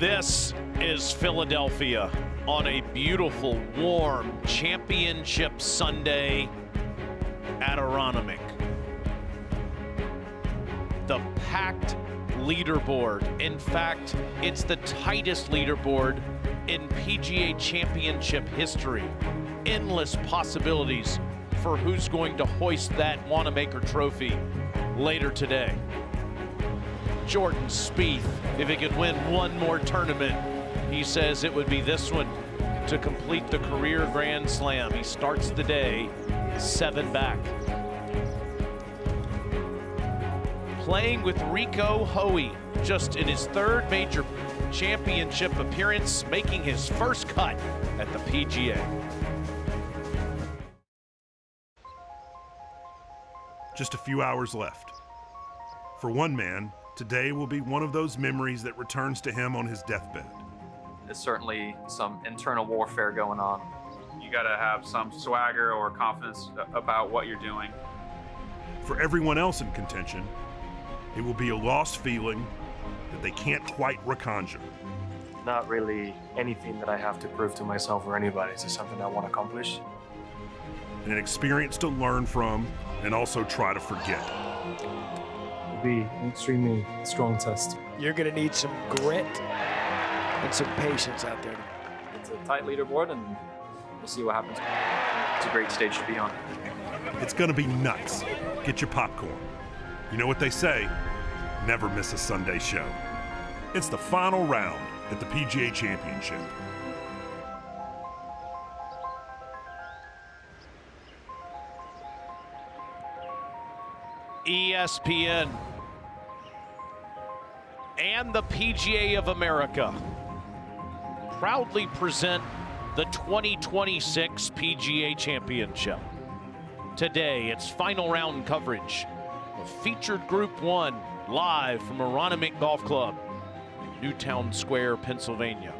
This is Philadelphia on a beautiful, warm championship Sunday at Aronimink. The packed leaderboard. In fact, it's the tightest leaderboard in PGA Championship history. Endless possibilities for who's going to hoist that Wanamaker trophy later today. Jordan Spieth, if he could win one more tournament, he says it would be this one to complete the career Grand Slam. He starts the day 7 back. Playing with Rico Hoey, just in his 3rd major championship appearance, making his first cut at the PGA. Just a few hours left. For one man, today will be one of those memories that returns to him on his deathbed. There's certainly some internal warfare going on. You gotta have some swagger or confidence about what you're doing. For everyone else in contention, it will be a lost feeling that they can't quite reconjure. Not really anything that I have to prove to myself or anybody. It's just something I want to accomplish. And an experience to learn from and also try to forget. It'll be an extremely strong test. You're going to need some grit and some patience out there. It's a tight leaderboard, and we'll see what happens. It's a great stage to be on. It's going to be nuts. Get your popcorn. You know what they say, never miss a Sunday show. It's the final round at the PGA Championship. ESPN and the PGA of America proudly present the 2026 PGA Championship. Today, it's final round coverage of featured Group 1 live from Aronimink Golf Club in Newtown Square, Pennsylvania.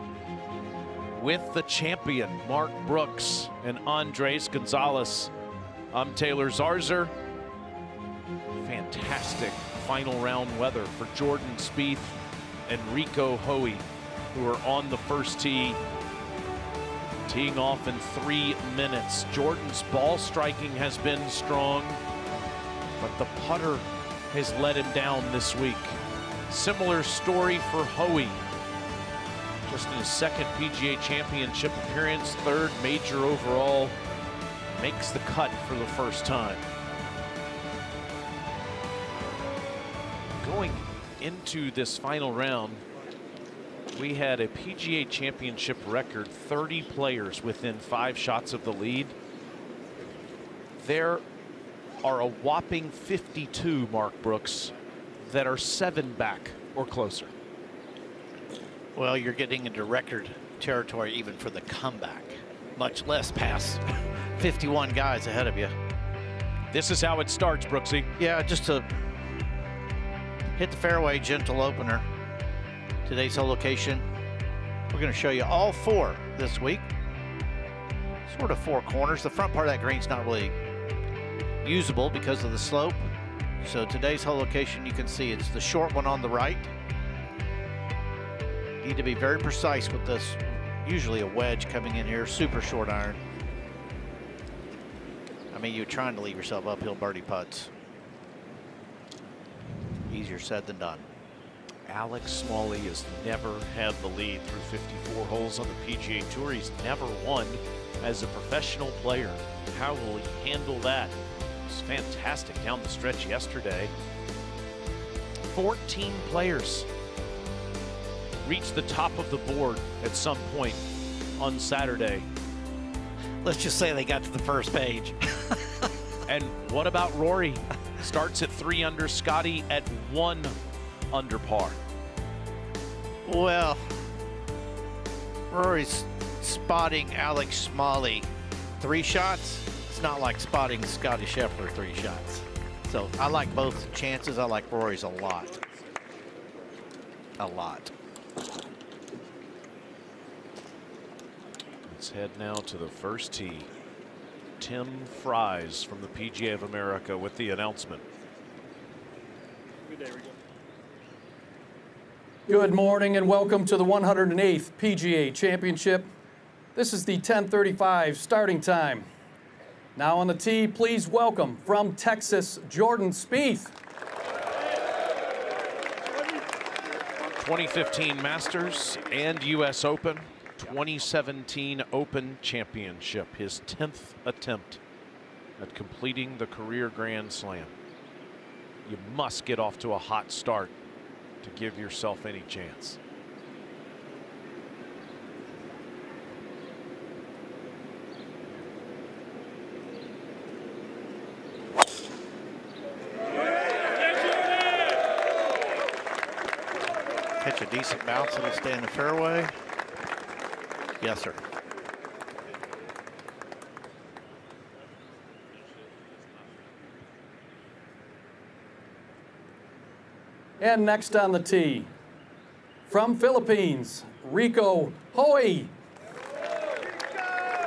With the champion, Mark Brooks and Andres Gonzalez. I'm Taylor Zarzer. Fantastic final round weather for Jordan Spieth and Rico Hoey, who are on the first tee, teeing off in 3 minutes. Jordan's ball striking has been strong, but the putter has let him down this week. Similar story for Hoey. Just in his 2nd PGA Championship appearance, 3rd major overall, makes the cut for the first time. Going into this final round, we had a PGA Championship record 30 players within 5 shots of the lead. There are a whopping 52, Mark Brooks, that are 7 back or closer. Well, you're getting into record territory even for the comeback, much less past 51 guys ahead of you. This is how it starts, Brooksy. Yeah, just to hit the fairway, gentle opener. Today's hole location, we're going to show you all 4 this week. Sort of 4 corners. The front part of that green's not really usable because of the slope. So today's hole location, you can see it's the short one on the right. Need to be very precise with this. Usually a wedge coming in here, super short iron. I mean, you're trying to leave yourself uphill birdie putts. Easier said than done. Alex Smalley has never had the lead through 54 holes on the PGA Tour. He's never won as a professional player. How will he handle that? It was fantastic down the stretch yesterday. 14 players reached the top of the board at some point on Saturday. Let's just say they got to the first page. And what about Rory? Starts at 3 under, Scotty at 1 under par. Well, Rory's spotting Alex Smalley 3 shots. It's not like spotting Scotty Scheffler 3 shots. So I like both chances. I like Rory's a lot. A lot. Let's head now to the first tee. Tim Fries from the PGA of America with the announcement. Good day, Rico. Good morning and welcome to the 108th PGA Championship. This is the 10:35 starting time. Now on the tee, please welcome from Texas, Jordan Spieth. 2015 Masters and U.S. Open, 2017 Open Championship, his 10th attempt at completing the career Grand Slam. You must get off to a hot start to give yourself any chance. Catch a decent bounce, it'll stay in the fairway. Yes, sir. And next on the tee, from Philippines, Rico Hoey.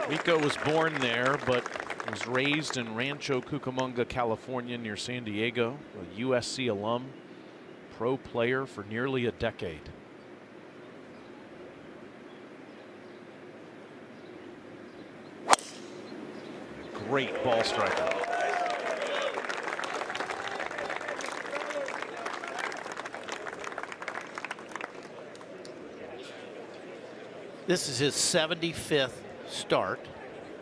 Rico was born there, but was raised in Rancho Cucamonga, California, near San Diego. A USC alum, pro player for nearly a decade. Great ball striker. This is his 75th start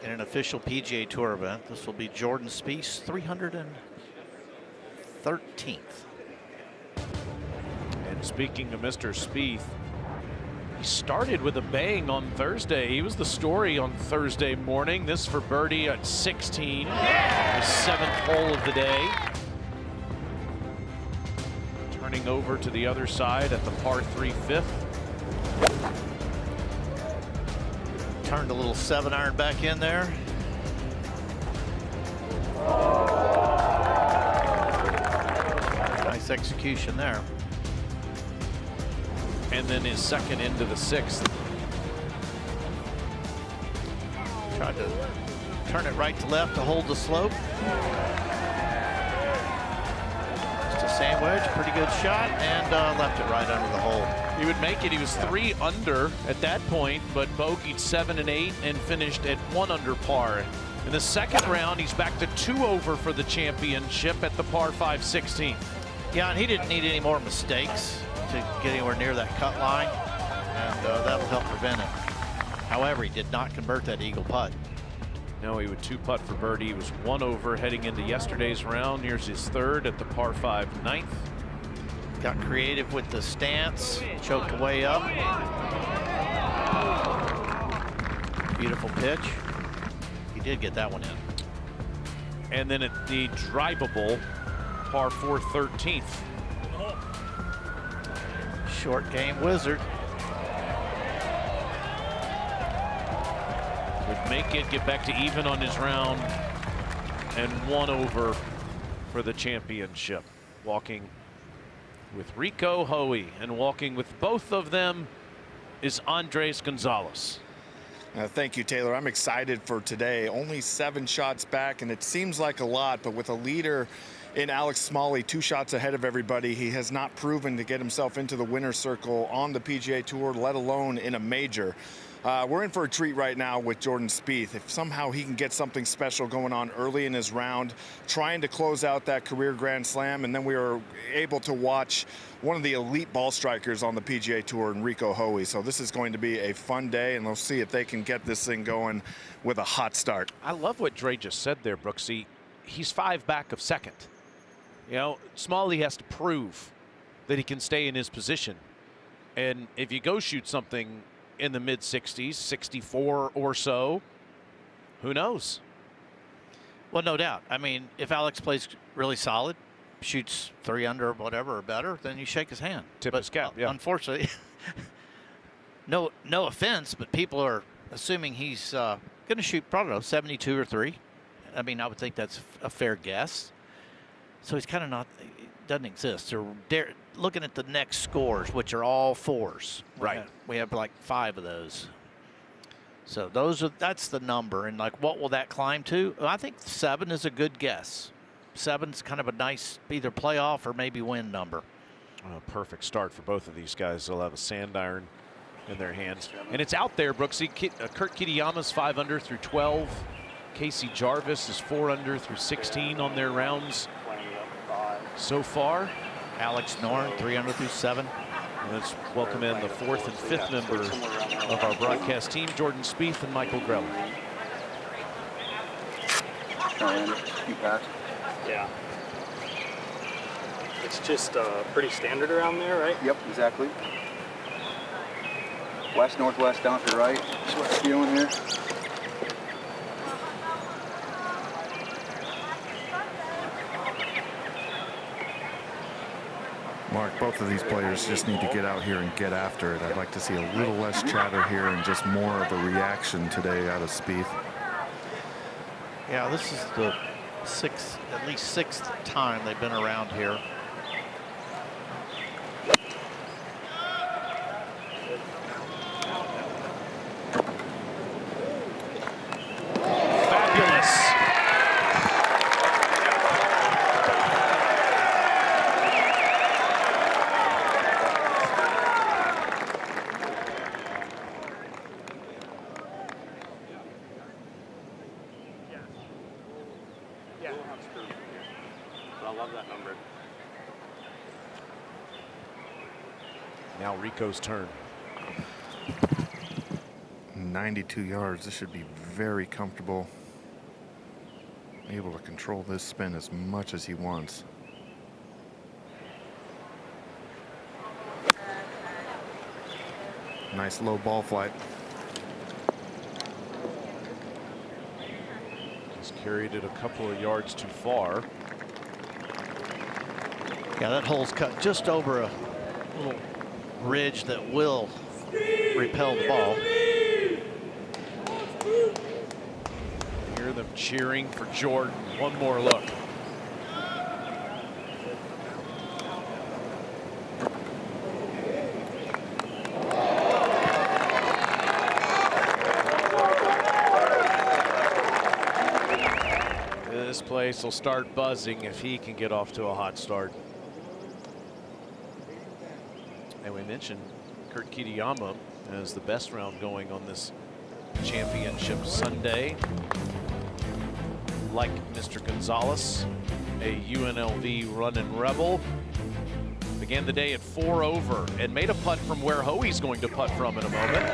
in an official PGA Tour event. This will be Jordan Spieth's 313th. And speaking of Mr. Spieth, he started with a bang on Thursday. He was the story on Thursday morning. This for birdie at 16, the 7th hole of the day. Turning over to the other side at the par 3 5th. Turned a little 7-iron back in there. Nice execution there. And then his second into the 6th. Tried to turn it right to left to hold the slope. Just a sand wedge, pretty good shot, and left it right under the hole. He would make it. He was 3 under at that point, but bogeyed 7 and 8 and finished at 1 under par. In the second round, he's back to 2 over for the championship at the par 5 16. Yeah, and he didn't need any more mistakes to get anywhere near that cut line, and that'll help prevent it. However, he did not convert that eagle putt. No, he would 2-putt for birdie. He was 1 over heading into yesterday's round. Here's his 3rd at the par 5 9th. Got creative with the stance, choked way up. Beautiful pitch. He did get that one in. And then at the drivable par 4 13th. Short game wizard. Would make it, get back to even on his round, and 1 over for the championship. Walking with Rico Hoey, and walking with both of them is Andres Gonzalez. Thank you, Taylor. I'm excited for today. Only 7 shots back, and it seems like a lot, but with a leader in Alex Smalley 2 shots ahead of everybody, he has not proven to get himself into the winner's circle on the PGA Tour, let alone in a major. We're in for a treat right now with Jordan Spieth. If somehow he can get something special going on early in his round, trying to close out that career Grand Slam, and then we are able to watch one of the elite ball strikers on the PGA Tour in Rico Hoey. So this is going to be a fun day, and we'll see if they can get this thing going with a hot start. I love what Dre just said there, Brooksy. He's 5 back of 2nd. You know, Smalley has to prove that he can stay in his position. And if you go shoot something in the mid-60s, 64 or so, who knows? Well, no doubt. I mean, if Alex plays really solid, shoots 3 under or whatever or better, then you shake his hand. Tip his cap, yeah. Unfortunately, no offense, but people are assuming he's going to shoot, probably 72 or 3. I mean, I would think that's a fair guess. So he's kind of not, doesn't exist. So looking at the next scores, which are all 4s. Right. We have like 5 of those. So that's the number. And like, what will that climb to? I think 7 is a good guess. 7's kind of a nice either playoff or maybe win number. Perfect start for both of these guys. They'll have a sand iron in their hands. And it's out there, Brooksy. Kurt Kitayama's 5 under through 12. Casey Jarvis is 4 under through 16 on their rounds so far. Alex Norn, 3 under through 7. Let's welcome in the 4th and 5th member of our broadcast team, Jordan Spieth and Michael Greller. Yeah. It's just pretty standard around there, right? Yep, exactly. West, northwest, down to the right. That's what I'm feeling here. Mark, both of these players just need to get out here and get after it. I'd like to see a little less chatter here and just more of a reaction today out of Spieth. Yeah, this is the at least sixth time they've been around here. Now Rico's turn. 92 yards. This should be very comfortable. Able to control this spin as much as he wants. Nice low ball flight. He's carried it a couple of yards too far. Yeah, that hole's cut just over a little ridge that will repel the ball. Hear them cheering for Jordan. One more look. This place will start buzzing if he can get off to a hot start. And we mentioned Kurt Kitayama as the best round going on this championship Sunday. Like Mr. Gonzalez, a UNLV running rebel. Began the day at 4 over and made a putt from where Hoey's going to putt from in a moment.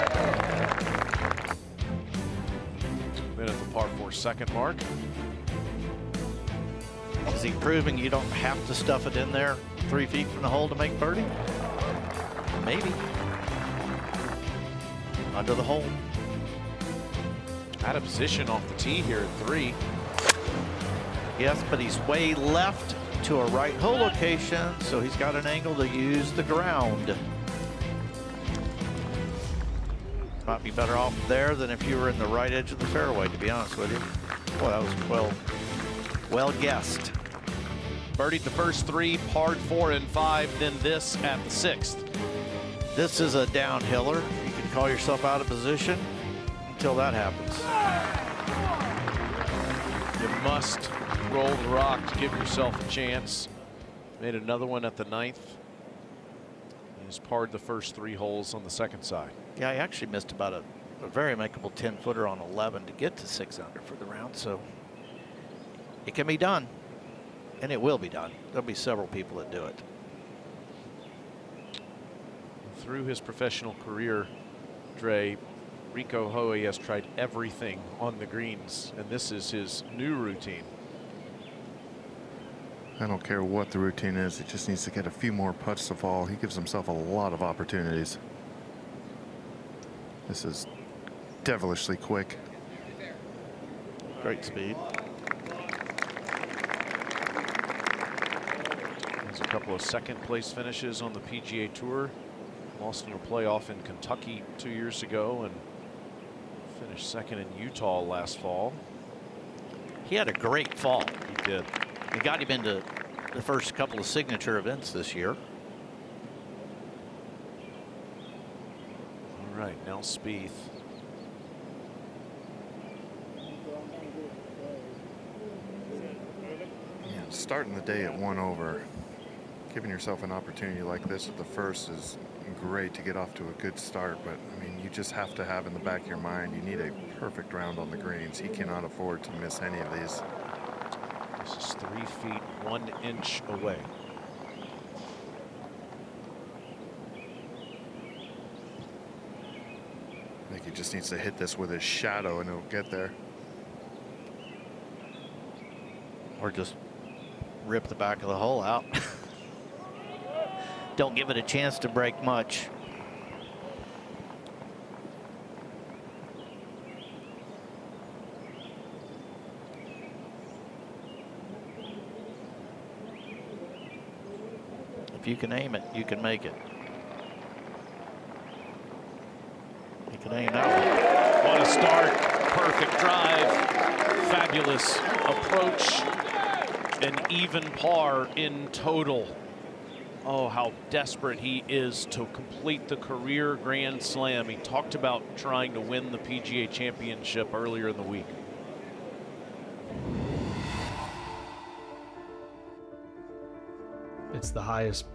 Been at the par 4 second mark. Is he proving you don't have to stuff it in there 3 feet from the hole to make birdie? Maybe. Under the hole. Out of position off the tee here at 3. Yes, but he's way left to a right hole location, so he's got an angle to use the ground. Might be better off there than if you were in the right edge of the fairway, to be honest with you. Boy, that was well guessed. Birdied the first 3, parred 4 and 5, then this at the 6th. This is a downhiller. You can call yourself out of position until that happens. You must roll the rock to give yourself a chance. Made another one at the 9th. He's parred the first 3 holes on the second side. Yeah, he actually missed about a very makeable 10-footer on 11 to get to 6 under for the round, so it can be done, and it will be done. There'll be several people that do it. Through his professional career, Dre, Rico Hoey has tried everything on the greens, and this is his new routine. I don't care what the routine is. He just needs to get a few more putts to fall. He gives himself a lot of opportunities. This is devilishly quick. Great speed. There's a couple of second place finishes on the PGA Tour. Lost in a playoff in Kentucky 2 years ago and finished second in Utah last fall. He had a great fall. He did. He got him into the first couple of signature events this year. All right, now Spieth. Yeah, starting the day at 1 over. Giving yourself an opportunity like this at the first is great to get off to a good start, but I mean, you just have to have in the back of your mind, you need a perfect round on the greens. He cannot afford to miss any of these. This is 3 feet 1 inch away. I think he just needs to hit this with his shadow and it'll get there. Or just rip the back of the hole out. Don't give it a chance to break much. If you can aim it, you can make it. You can aim that one. What a start. Perfect drive. Fabulous approach. An even par in total. Oh, how desperate he is to complete the career Grand Slam. He talked about trying to win the PGA Championship earlier in the week. It's the highest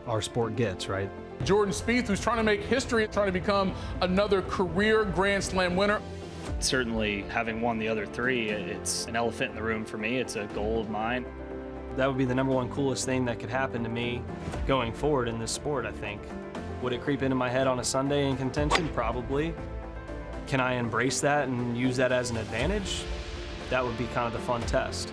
our sport gets, right? Jordan Spieth, who's trying to make history, trying to become another career Grand Slam winner. Certainly, having won the other 3, it's an elephant in the room for me. It's a goal of mine. That would be the #1 coolest thing that could happen to me going forward in this sport, I think. Would it creep into my head on a Sunday in contention? Probably. Can I embrace that and use that as an advantage? That would be kind of the fun test.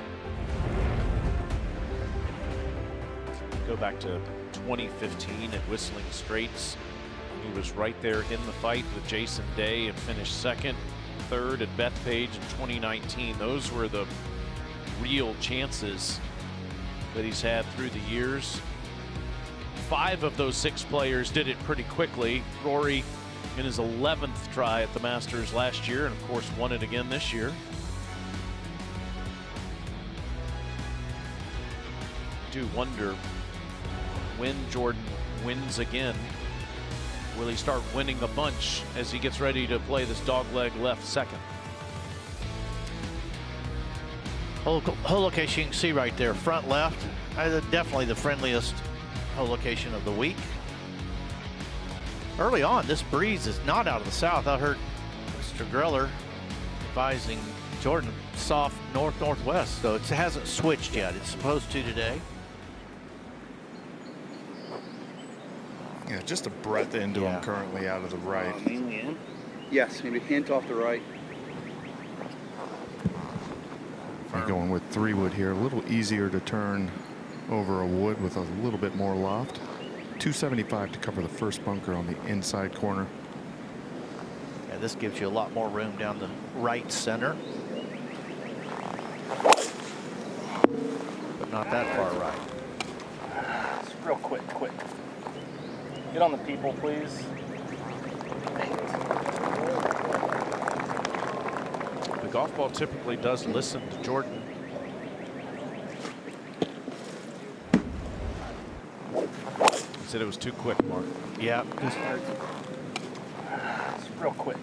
Go back to 2015 at Whistling Straits. He was right there in the fight with Jason Day and finished second, third at Bethpage in 2019. Those were the real chances that he's had through the years. 5 of those 6 players did it pretty quickly. Rory in his 11th try at the Masters last year, and of course won it again this year. I do wonder when Jordan wins again, will he start winning a bunch as he gets ready to play this dogleg left second? Hole location you can see right there, front left. Definitely the friendliest hole location of the week. Early on, this breeze is not out of the south. I heard Mr. Greller advising Jordan soft north-northwest, so it hasn't switched yet. It's supposed to today. Yeah, just a breath into him currently out of the right. Mainly in? Yes, maybe hint off the right. You're going with 3 wood here, a little easier to turn over a wood with a little bit more loft. 275 to cover the first bunker on the inside corner. Yeah, this gives you a lot more room down the right center. But not that far right. Just real quick. Get on the people, please. The golf ball typically does listen to Jordan. He said it was too quick, Mark. Yeah. Just real quick.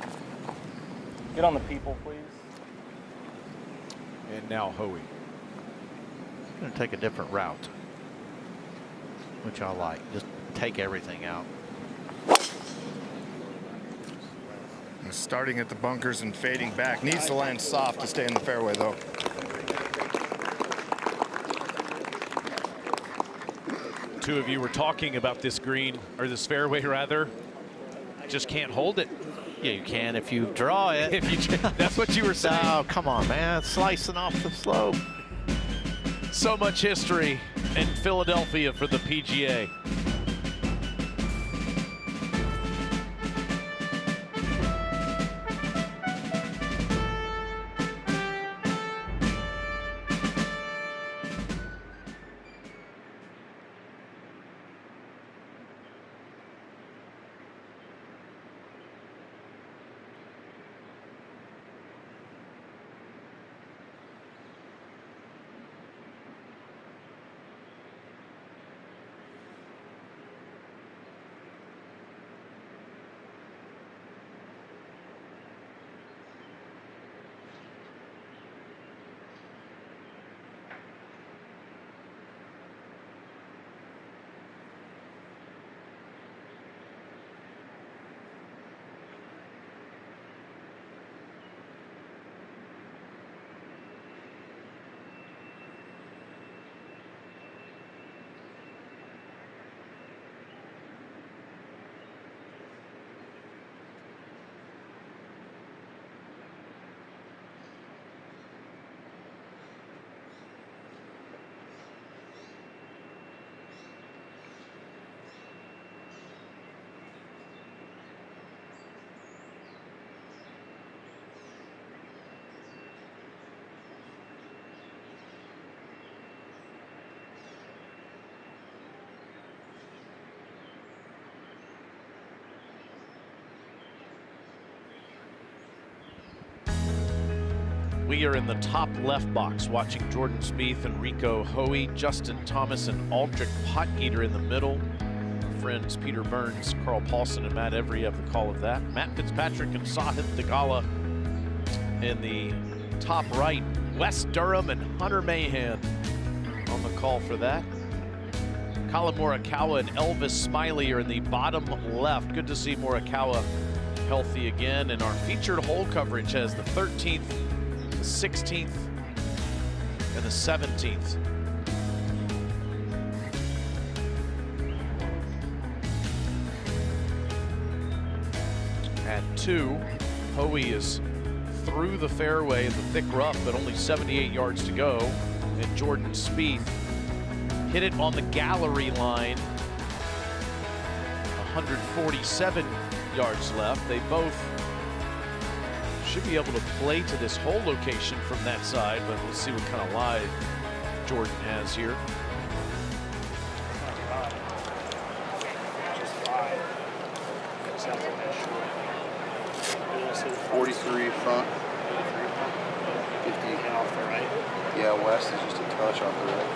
Get on the people, please. And now Hoey. Going to take a different route, which I like. Just take everything out. Starting at the bunkers and fading back. Needs to land soft to stay in the fairway, though. Two of you were talking about this green, or this fairway rather. Just can't hold it. Yeah, you can if you draw it. That's what you were saying. Oh, come on, man. It's slicing off the slope. So much history in Philadelphia for the PGA. We are in the top left box watching Jordan Spieth and Rico Hoey, Justin Thomas and Aldrich Potgieter in the middle. Our friends Peter Burns, Carl Paulson, and Matt Every have the call of that. Matt Fitzpatrick and Sahith Theegala in the top right. Wes Durham and Hunter Mahan on the call for that. Colin Morikawa and Elvis Smiley are in the bottom left. Good to see Morikawa healthy again. And our featured hole coverage has the 13th, the 16th, and the 17th. At 2, Hoey is through the fairway in the thick rough, but only 78 yards to go. And Jordan Spieth hit it on the gallery line. 147 yards left. They both should be able to play to this hole location from that side, but we'll see what kind of lie Jordan has here. 43 front. 50 off the right. Yeah, west is just a touch off the right.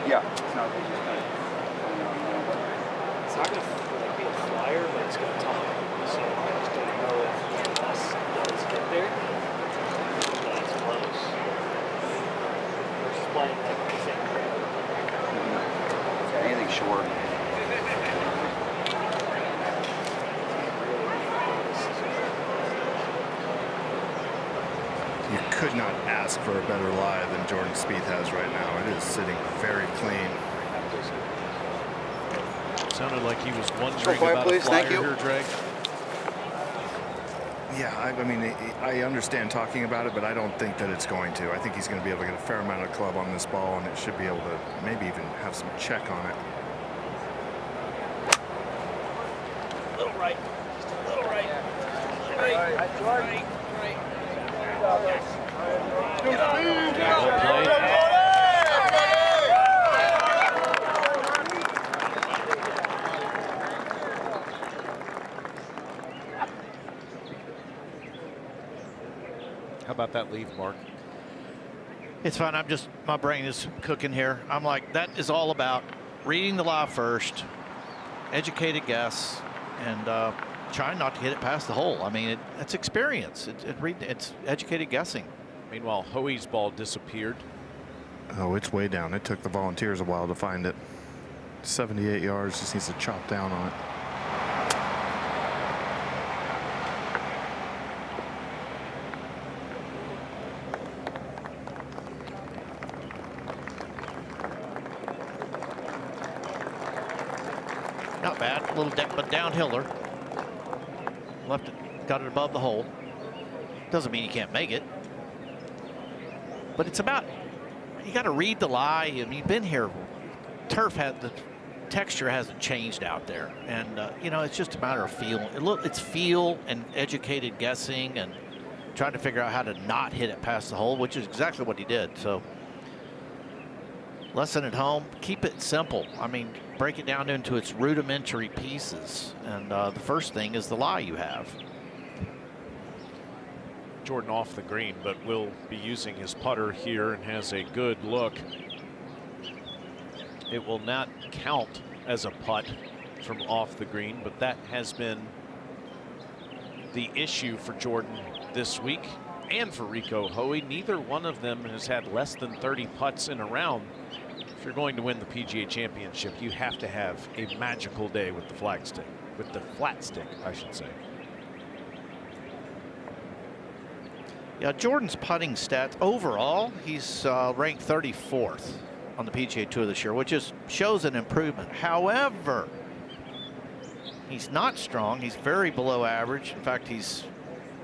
Yeah, it's not just kind of it's not going to be a flyer, but it's going to talk. So I just don't know if Les does get there. But it's close. We're just playing like the same thing. Yeah, anything short. You could not ask for a better lie than Jordan Spieth has right now. It is sitting very clean. Sounded like he was wondering about a flyer here, Drake. Yeah, I mean, I understand talking about it, but I don't think that it's going to. I think he's going to be able to get a fair amount of club on this ball, and it should be able to maybe even have some check on it. A little right. Just a little right. Right. Right. How about that lead, Mark? It's fine. My brain is cooking here. I'm like, that is all about reading the lie first, educated guess, and trying not to hit it past the hole. I mean, it's experience. It's educated guessing. Meanwhile, Hoey's ball disappeared. Oh, it's way down. It took the Volunteers a while to find it. 78 yards, just needs to chop down on it. Not bad, a little but downhiller. Left it, got it above the hole. Doesn't mean you can't make it. But it's about, you got to read the lie. I mean, you've been here. Turf the texture hasn't changed out there. And, you know, it's just a matter of feel. It's feel and educated guessing and trying to figure out how to not hit it past the hole, which is exactly what he did. So, lesson at home, keep it simple. I mean, break it down into its rudimentary pieces. And the first thing is the lie you have. Jordan off the green, but will be using his putter here and has a good look. It will not count as a putt from off the green, but that has been the issue for Jordan this week and for Rico Hoey. Neither one of them has had less than 30 putts in a round. If you're going to win the PGA Championship, you have to have a magical day with the flat stick, I should say. Yeah, Jordan's putting stats overall, he's ranked 34th on the PGA Tour this year, which shows an improvement. However, he's not strong. He's very below average. In fact, he's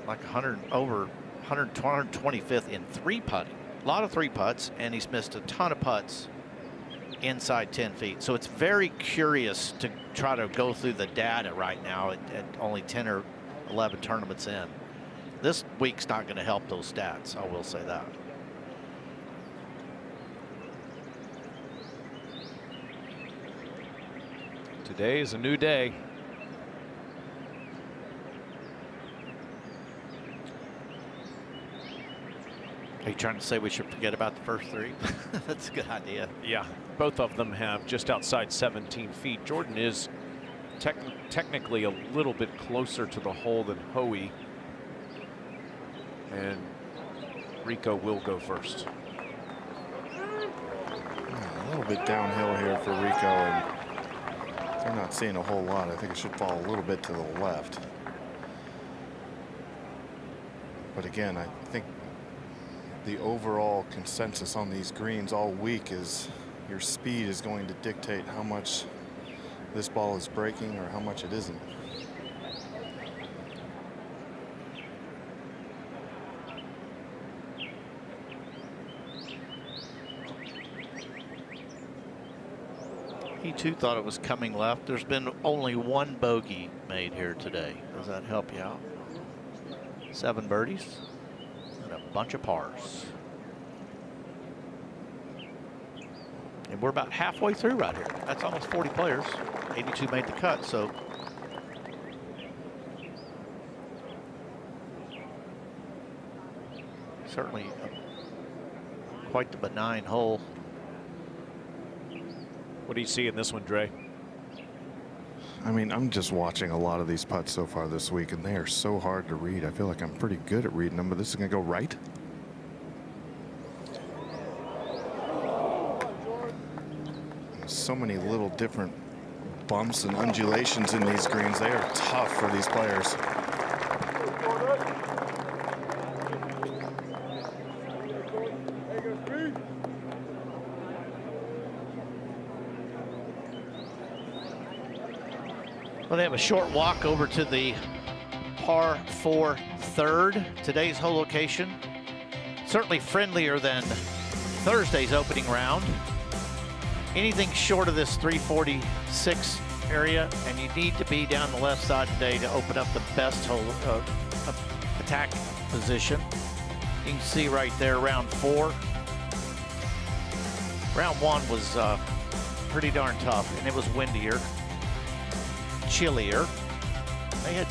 like 125th in three putting. A lot of three putts, and he's missed a ton of putts inside 10 feet. So it's very curious to try to go through the data right now at only 10 or 11 tournaments in. This week's not going to help those stats, I will say that. Today is a new day. Are you trying to say we should forget about the first three? That's a good idea. Yeah, both of them have just outside 17 feet. Jordan is technically a little bit closer to the hole than Hoey. And Rico will go first. A little bit downhill here for Rico, and they're not seeing a whole lot. I think it should fall a little bit to the left. But again, I think the overall consensus on these greens all week is your speed is going to dictate how much this ball is breaking or how much it isn't. He too thought it was coming left. There's been only one bogey made here today. Does that help you out? 7 birdies and a bunch of pars. And we're about halfway through right here. That's almost 40 players. 82 made the cut, so. Certainly quite the benign hole. What do you see in this one, Dre? I mean, I'm just watching a lot of these putts so far this week, and they are so hard to read. I feel like I'm pretty good at reading them, but this is going to go right. There's so many little different bumps and undulations in these greens. They are tough for these players. Well, they have a short walk over to the par 4 third. Today's hole location, certainly friendlier than Thursday's opening round. Anything short of this 346 area, and you need to be down the left side today to open up the best hole attack position. You can see right there, round 4. Round 1 was pretty darn tough, and it was windier, chillier.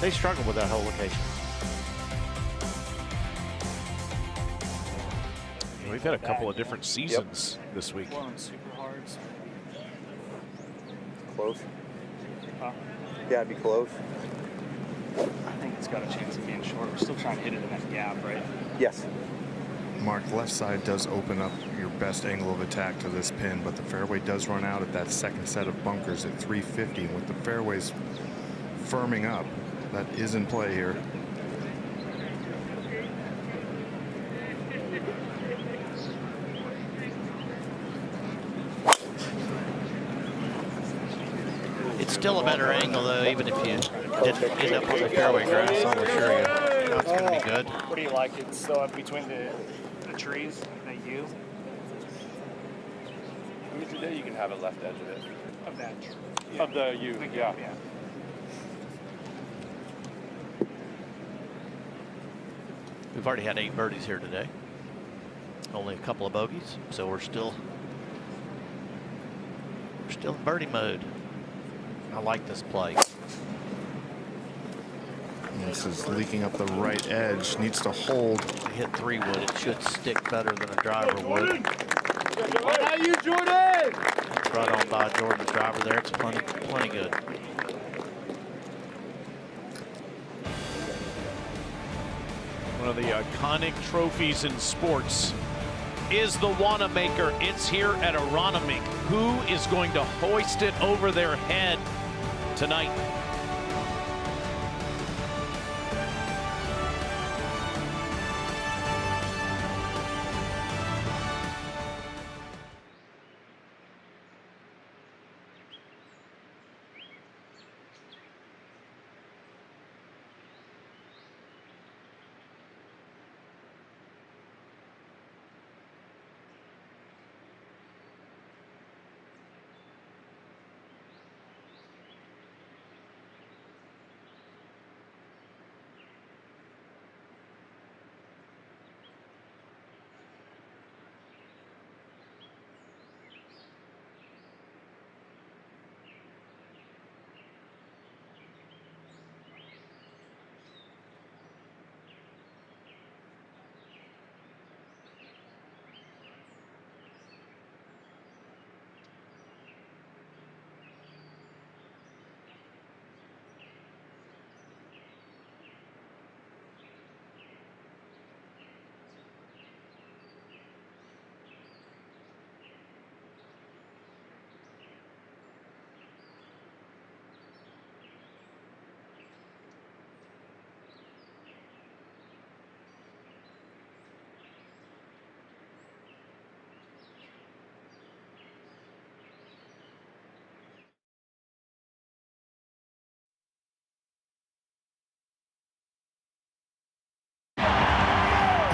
They struggled with that whole location. We've had a couple of different seasons this week. Super hard. Close? Huh? Yeah, it'd be close. I think it's got a chance of being short. We're still trying to hit it in that gap, right? Yes. Mark, left side does open up your best angle of attack to this pin, but the fairway does run out at that second set of bunkers at 350. And with the fairways firming up, that is in play here. It's still a better angle, though, even if you didn't end up on the fairway grass. I'll assure you, that's going to be good. What do you like? It's so up between the trees, that U. I mean, today you can have a left edge of it. Of that. Yeah. Of the U, yeah. We've already had 8 birdies here today. Only a couple of bogeys, so we're still in birdie mode. I like this play. This is leaking up the right edge. Needs to hold. To hit 3 wood, it should stick better than a driver would. How you, Jordan? Right on by Jordan's driver there. It's plenty good. One of the iconic trophies in sports is the Wanamaker. It's here at Aronimink. Who is going to hoist it over their head tonight?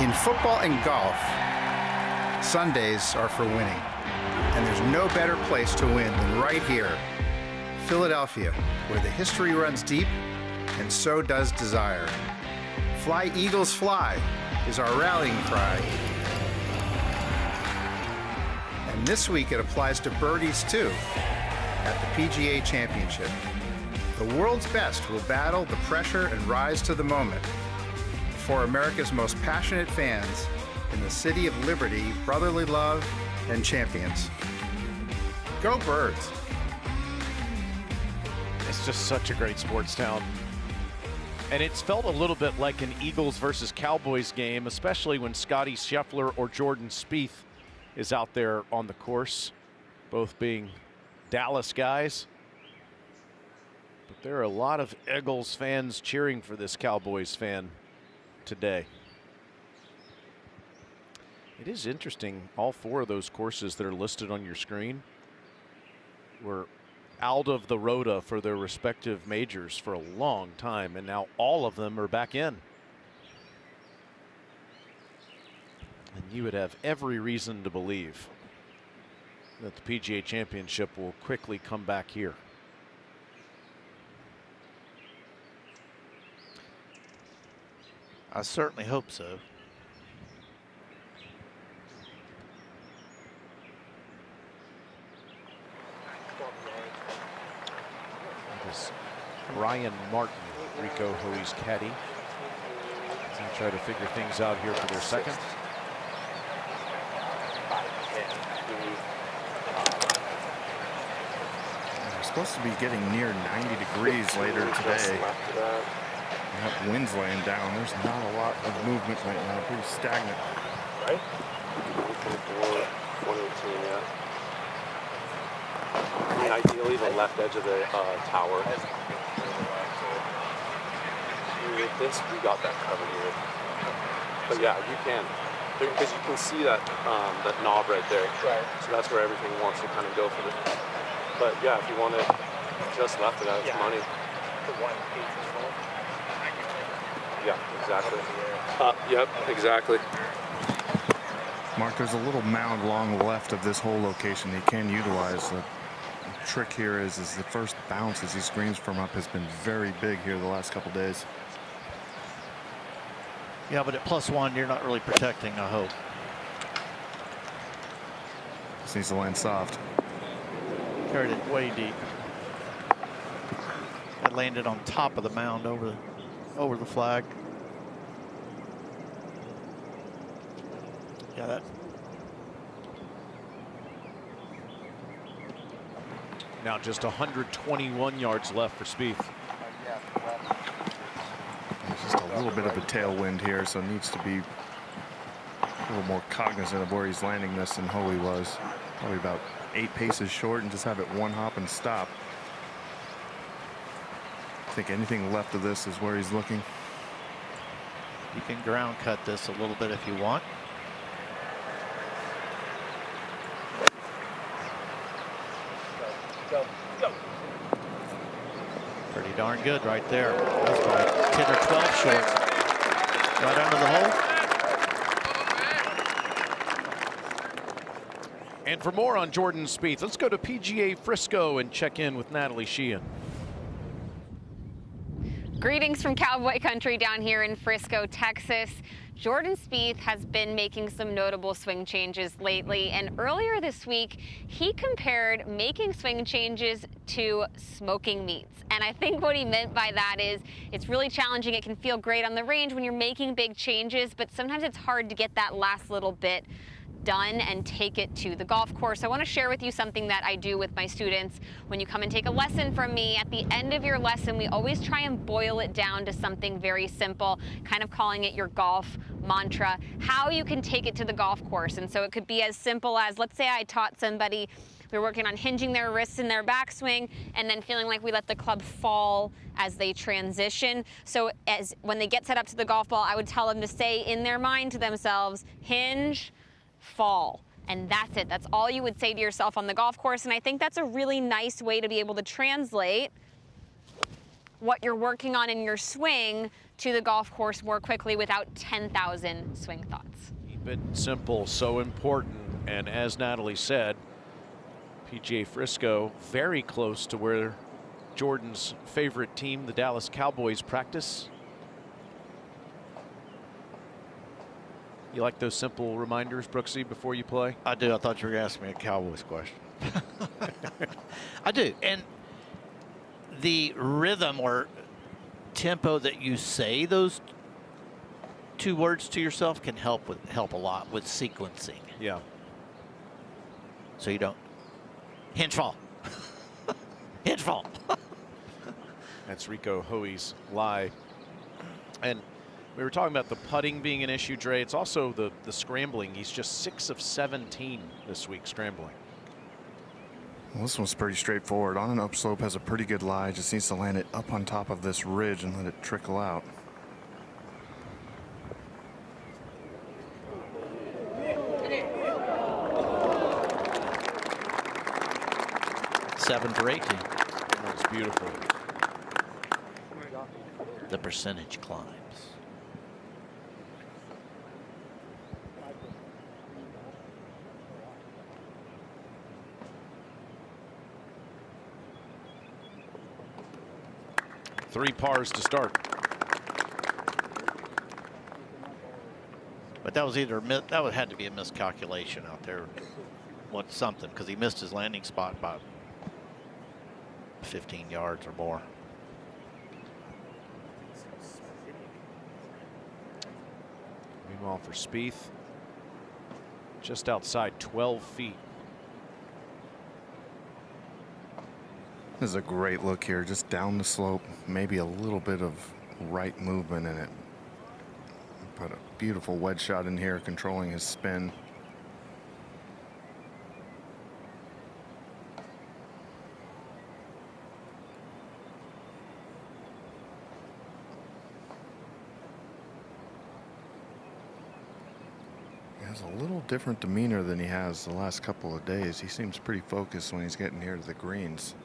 In football and golf, Sundays are for winning. And there's no better place to win than right here, Philadelphia, where the history runs deep and so does desire. Fly Eagles Fly is our rallying cry. And this week it applies to birdies too, at the PGA Championship. The world's best will battle the pressure and rise to the moment for America's most passionate fans in the city of liberty, brotherly love, and champions. Go Birds! It's just such a great sports town. And it's felt a little bit like an Eagles versus Cowboys game, especially when Scotty Scheffler or Jordan Spieth is out there on the course, both being Dallas guys. But there are a lot of Eagles fans cheering for this Cowboys fan today. It is interesting, all four of those courses that are listed on your screen were out of the rota for their respective majors for a long time, and now all of them are back in. And you would have every reason to believe that the PGA Championship will quickly come back here. I certainly hope so. Ryan Martin, Rico Hoey's caddy. Going to try to figure things out here for their second. We're supposed to be getting near 90 degrees later today. We have winds laying down. There's not a lot of movement right now. Pretty stagnant. Right? 118, yeah. I mean, ideally, the left edge of the tower. With this, we got that covered here. But yeah, you can. Because you can see that that knob right there. Right. So that's where everything wants to kind of go for the. But yeah, if you want to just left it out, it's money. The 1/8 is full. Yeah, exactly. Yep, exactly. Mark, there's a little mound along the left of this whole location that you can utilize. The trick here is the first bounce as he screens from up has been very big here the last couple days. Yeah, but at +1, you're not really protecting, I hope. Just needs to land soft. Carried it way deep. It landed on top of the mound over the flag. Yeah, that. Now just 121 yards left for Spieth. There's just a little bit of a tailwind here, so needs to be a little more cognizant of where he's landing this than Hoey was. Probably about 8 paces short and just have it one hop and stop. I think anything left of this is where he's looking. You can ground cut this a little bit if you want. Go. Pretty darn good right there. That's probably 10 or 12 short. Right under the hole. And for more on Jordan Spieth, let's go to PGA Frisco and check in with Natalie Sheehan. Greetings from Cowboy Country down here in Frisco, Texas. Jordan Spieth has been making some notable swing changes lately, and earlier this week he compared making swing changes to smoking meats. And I think what he meant by that is it's really challenging. It can feel great on the range when you're making big changes, but sometimes it's hard to get that last little bit done and take it to the golf course. I want to share with you something that I do with my students. When you come and take a lesson from me, at the end of your lesson, we always try and boil it down to something very simple, kind of calling it your golf mantra, how you can take it to the golf course. And so it could be as simple as, let's say I taught somebody, we were working on hinging their wrists in their backswing and then feeling like we let the club fall as they transition. So when they get set up to the golf ball, I would tell them to say in their mind to themselves, hinge, fall. And that's it. That's all you would say to yourself on the golf course. And I think that's a really nice way to be able to translate what you're working on in your swing to the golf course more quickly without 10,000 swing thoughts. Keep it simple, so important. And as Natalie said, PGA Frisco very close to where Jordan's favorite team, the Dallas Cowboys, practice. You like those simple reminders, Brooksy, before you play? I do. I thought you were going to ask me a Cowboys question. I do. And the rhythm or tempo that you say those two words to yourself can help a lot with sequencing. Yeah. So you don't hinge fall. Hinge fall. That's Rico Hoey's lie. And we were talking about the putting being an issue, Dre. It's also the scrambling. He's just 6 of 17 this week scrambling. Well, this one's pretty straightforward. On an upslope, has a pretty good lie. Just needs to land it up on top of this ridge and let it trickle out. Seven for 18. That's beautiful. The percentage climbs. Three pars to start. But that was had to be a miscalculation out there. What something, because he missed his landing spot by 15 yards or more. Meanwhile, for Spieth, just outside 12 feet. This is a great look here, just down the slope, maybe a little bit of right movement in it. Put a beautiful wedge shot in here, controlling his spin. He has a little different demeanor than he has the last couple of days. He seems pretty focused when he's getting here to the greens.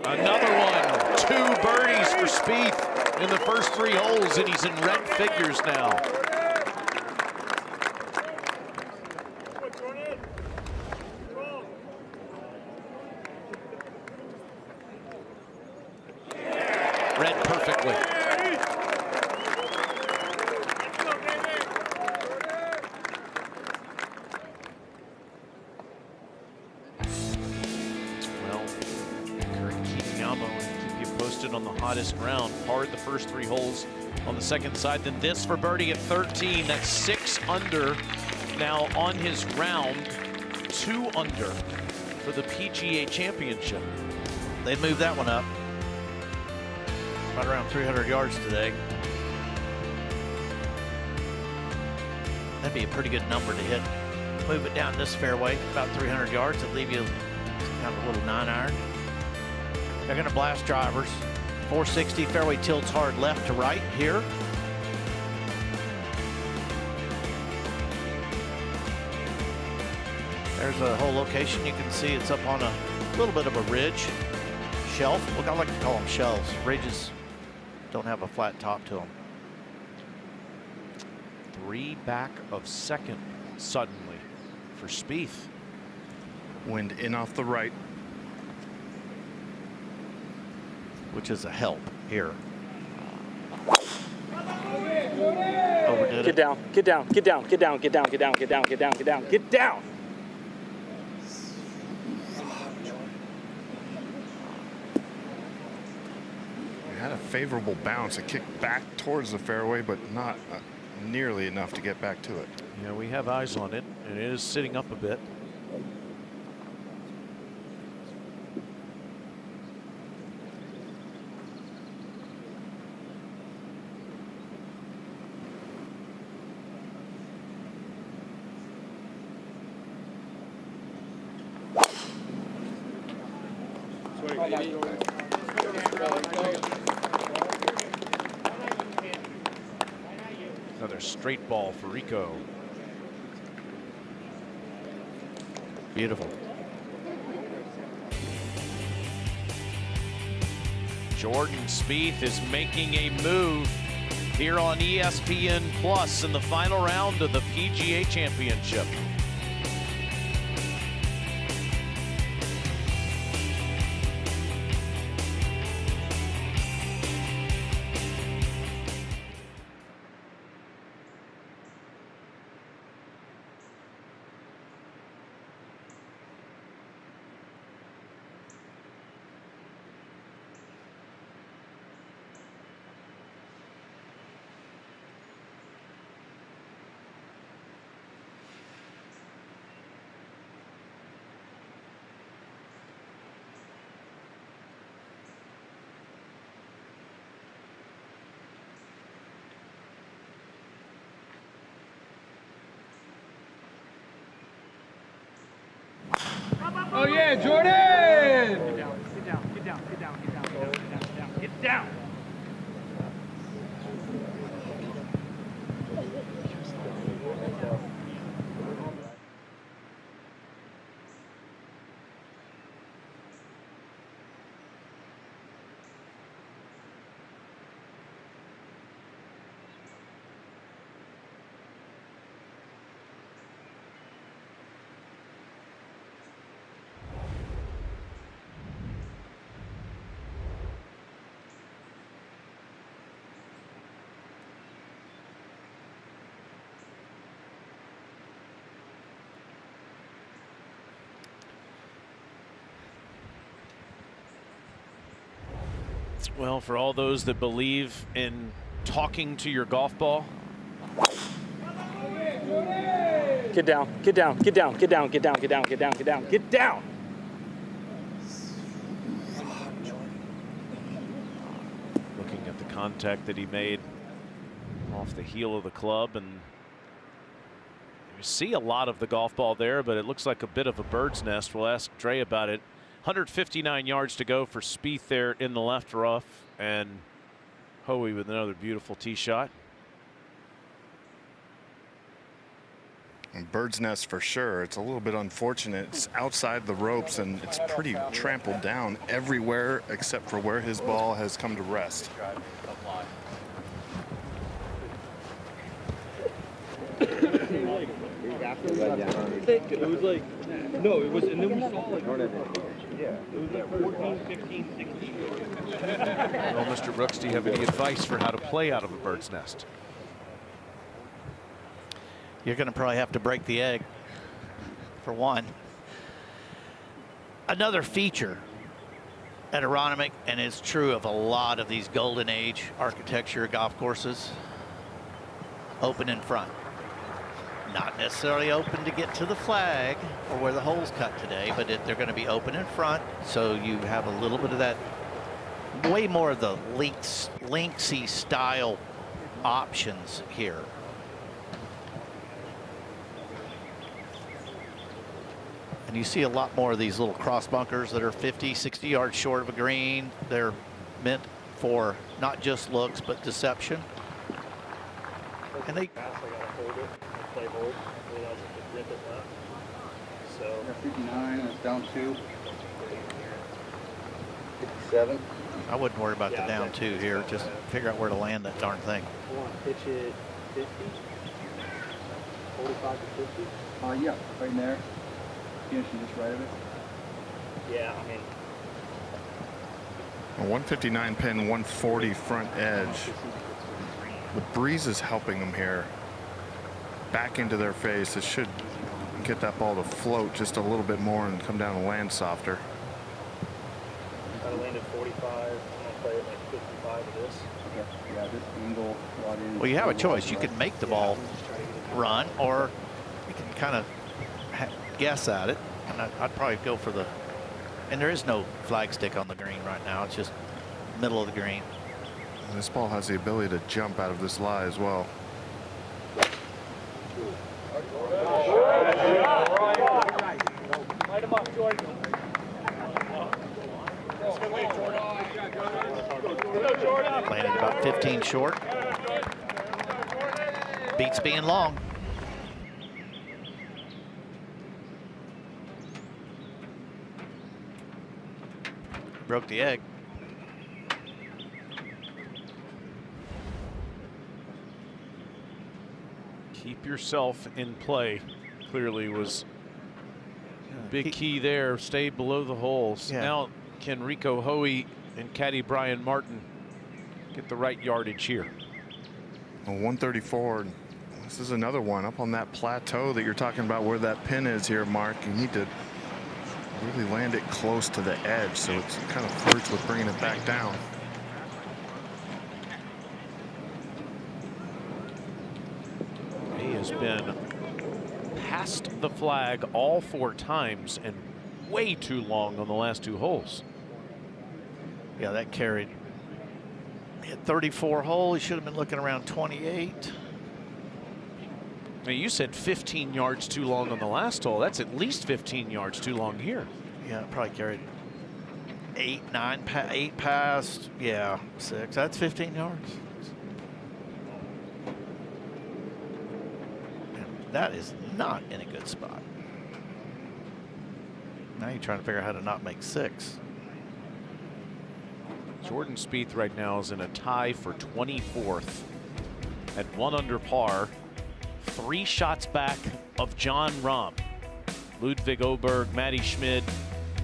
Another one. 2 birdies for Spieth in the first 3 holes, and he's in red figures now. Read perfectly. On the hottest ground, parred the first 3 holes on the second side, then this for birdie at 13. That's 6 under now on his round, 2 under for the PGA Championship. They'd move that one up right around 300 yards today. That'd be a pretty good number to hit. Move it down this fairway about 300 yards. It'll leave you kind of a little 9-iron. They're going to blast drivers. 460, fairway tilts hard left to right here. There's a whole location. You can see it's up on a little bit of a ridge. Shelf. Look, I like to call them shelves. Ridges don't have a flat top to them. 3 back of second suddenly for Spieth. Wind in off the right. Which is a help here. Overdid Get down, get down, get down, get down, get down, get down, get down, get down, get down, get down. It had a favorable bounce. It kicked back towards the fairway, but not nearly enough to get back to it. Yeah, we have eyes on it, and it is sitting up a bit. Another straight ball for Rico. Beautiful. Jordan Spieth is making a move here on ESPN Plus in the final round of the PGA Championship. Oh yeah, Jordan! Get down, get down, get down, get down, get down, get down, get down, get down. Well, for all those that believe in talking to your golf ball, Get down, get down, get down, get down, get down, get down, get down, get down, get down. looking at the contact that he made off the heel of the club, and you see a lot of the golf ball there, but it looks like a bit of a bird's nest. We'll ask Dre about it. 159 yards to go for Spieth there in the left rough, and Hoey with another beautiful tee shot. Bird's nest for sure. It's a little bit unfortunate. It's outside the ropes and it's pretty trampled down everywhere except for where his ball has come to rest. It was like, no, it was, and then we saw like, yeah, it was like 14, 15, 16. Well, Mr. Brooks, do you have any advice for how to play out of a bird's nest? You're going to probably have to break the egg, for one. Another feature at Aronimink, and it's true of a lot of these golden age architecture golf courses, open in front. Not necessarily open to get to the flag or where the hole's cut today, but they're going to be open in front, so you have a little bit of that, way more of the linksy style options here. And you see a lot more of these little cross bunkers that are 50, 60 yards short of a green. They're meant for not just looks, but deception. And they... Play hold, otherwise it could rip it left. So 59, and it's down 2. 57. I wouldn't worry about the down 2 here. Just figure out where to land that darn thing. You want to pitch it 50? 45 to 50? Yeah, right in there. Finishing just right of it. Yeah, I mean. A 159 pin, 140 front edge. The breeze is helping them here. Back into their face. It should get that ball to float just a little bit more and come down and land softer. I landed 45. I'm going to play it like 55 of this. Okay. Yeah, this angle. Well, you have a choice. You can make the ball run, or you can kind of guess at it. And I'd probably go for the, and there is no flag stick on the green right now. It's just middle of the green. And this ball has the ability to jump out of this lie as well. Light him up, Jordan. Landed about 15 short. Beats being long. Broke the egg. Keep yourself in play, clearly was big key there. Stay below the holes. Yeah. Now, can Rico Hoey and caddy Brian Martin get the right yardage here? Well, 134. This is another one up on that plateau that you're talking about where that pin is here, Mark. You need to really land it close to the edge, so it kind of flirts with bringing it back down. He has been past the flag all 4 times and way too long on the last 2 holes. Yeah, that carried. He had 34 hole. He should have been looking around 28. Now, you said 15 yards too long on the last hole. That's at least 15 yards too long here. Yeah, it probably carried 8 past. Yeah, 6. That's 15 yards. And that is not in a good spot. Now you're trying to figure out how to not make 6. Jordan Spieth right now is in a tie for 24th at 1 under par, 3 shots back of John Rahm. Ludwig Oberg, Matty Schmid,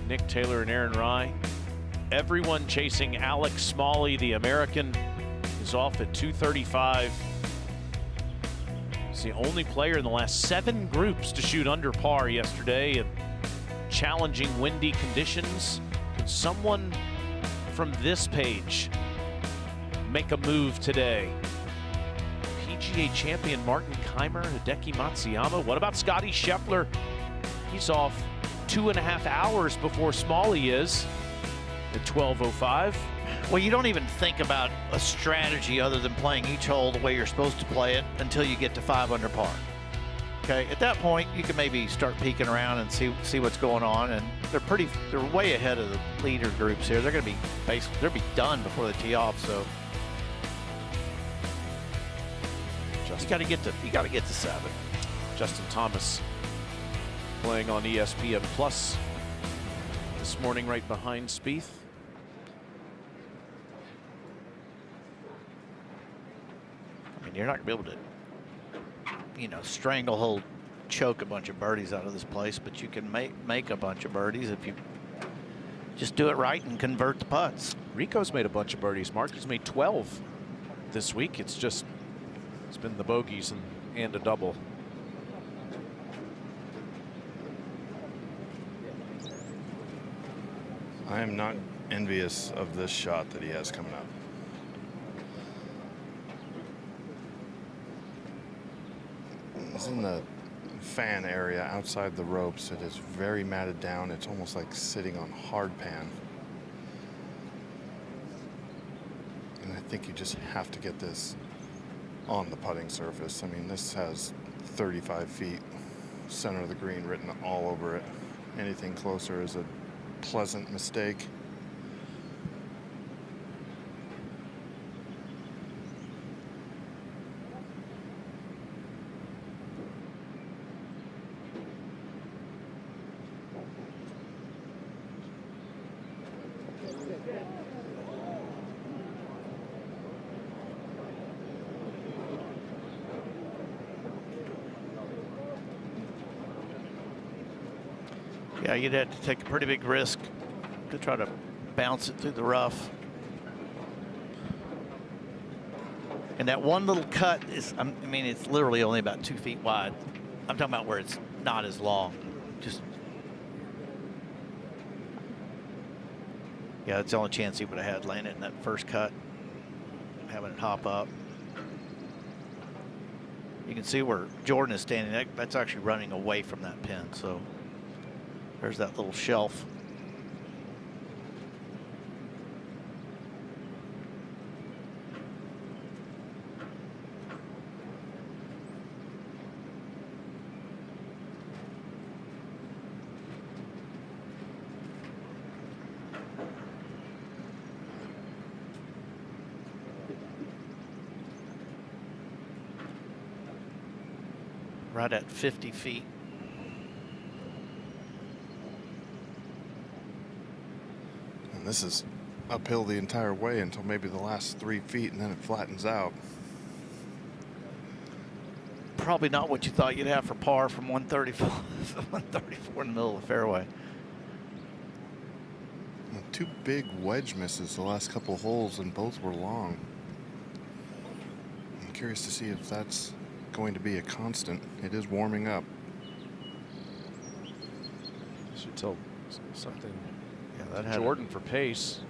Nick Taylor, and Aaron Rai. Everyone chasing Alex Smalley, the American, is off at 235. He's the only player in the last 7 groups to shoot under par yesterday in challenging windy conditions. Can someone from this page make a move today? PGA champion Martin Keimer, Hideki Matsuyama. What about Scotty Scheffler? He's off 2.5 hours before Smalley is at 12:05. Well, you don't even think about a strategy other than playing each hole the way you're supposed to play it until you get to 5 under par. Okay, at that point you can maybe start peeking around and see what's going on, and they're way ahead of the leader groups here. They're going to be they'll be done before they tee off. So you got to get to 7. Justin Thomas playing on ESPN Plus this morning, right behind Spieth. I mean, you're not going to be able to, stranglehold, choke a bunch of birdies out of this place, but you can make a bunch of birdies if you just do it right and convert the putts. Rico's made a bunch of birdies. Mark has made 12 this week. It's been the bogeys and a double. I am not envious of this shot that he has coming up. It's in the fan area outside the ropes. It is very matted down. It's almost like sitting on hard pan. And I think you just have to get this on the putting surface. I mean, this has 35 feet center of the green written all over it. Anything closer is a pleasant mistake. Yeah, you'd have to take a pretty big risk to try to bounce it through the rough. And that one little cut is, I mean, it's literally only about 2 feet wide. I'm talking about where it's not as long. Yeah, that's the only chance he would have had landing in that first cut, having it hop up. You can see where Jordan is standing. That's actually running away from that pin. So there's that little shelf. right at 50 feet. And this is uphill the entire way until maybe the last 3 feet, and then it flattens out. Probably not what you thought you'd have for par from 134, 134 in the middle of the fairway. Well, 2 big wedge misses the last couple of holes, and both were long. I'm curious to see if that's going to be a constant. It is warming up. Should tell something. Yeah, that to had Jordan for pace.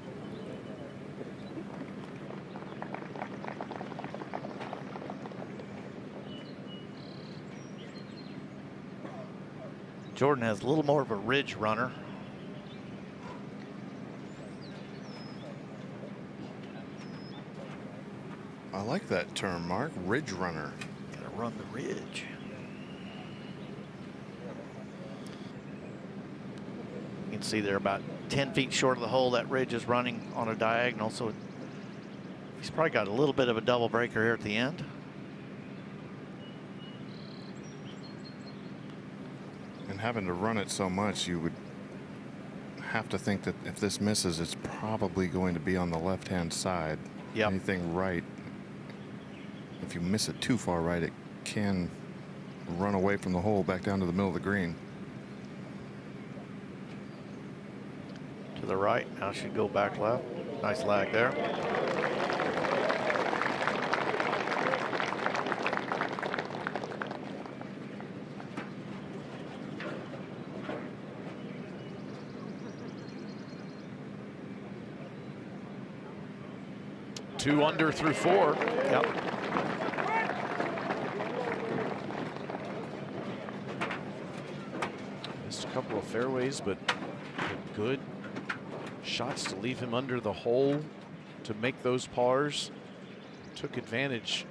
Jordan has a little more of a ridge runner. I like that term, Mark. Ridge runner. Gotta run the ridge. You can see they're about 10 feet short of the hole. That ridge is running on a diagonal, so he's probably got a little bit of a double breaker here at the end. And having to run it so much, you would have to think that if this misses, it's probably going to be on the left-hand side. Yep. Anything right, if you miss it too far right, it can run away from the hole back down to the middle of the green. To the right, now should go back left. Nice lag there. Two under through 4. Yep. Missed a couple of fairways, but good shots to leave him under the hole to make those pars. Took advantage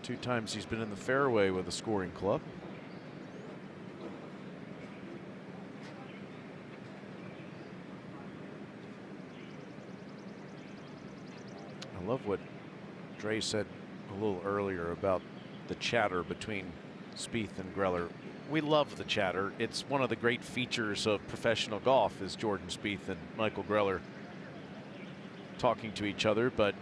2 times he's been in the fairway with a scoring club. I love what Dre said a little earlier about the chatter between Spieth and Greller. We love the chatter. It's one of the great features of professional golf is Jordan Spieth and Michael Greller talking to each other. But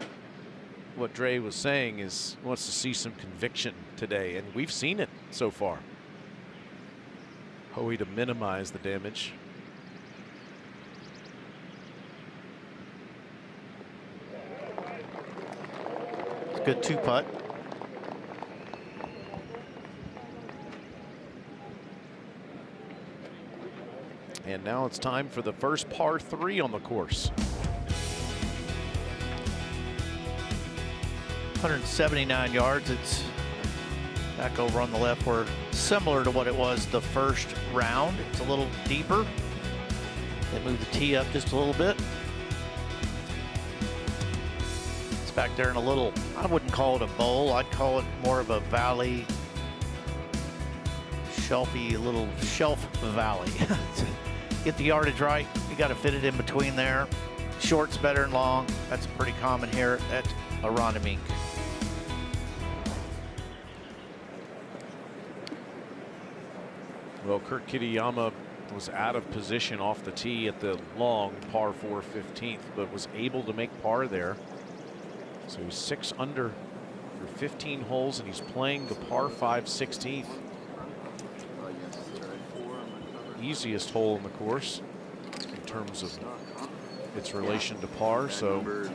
what Dre was saying is he wants to see some conviction today, and we've seen it so far. Hoey to minimize the damage. Good 2-putt. And now it's time for the first par 3 on the course. 179 yards. It's back over on the left. We're similar to what it was the first round. It's a little deeper. They moved the tee up just a little bit. Back there in a little, I wouldn't call it a bowl, I'd call it more of a valley, shelfy little shelf valley. Get the yardage right, you got to fit it in between there. Short's better than long. That's pretty common here at Aronimink. Well, Kurt Kitayama was out of position off the tee at the long par 4 15th, but was able to make par there. So he's 6 under through 15 holes, and he's playing the par 5 16th. Easiest hole in the course in terms of its relation to par. So who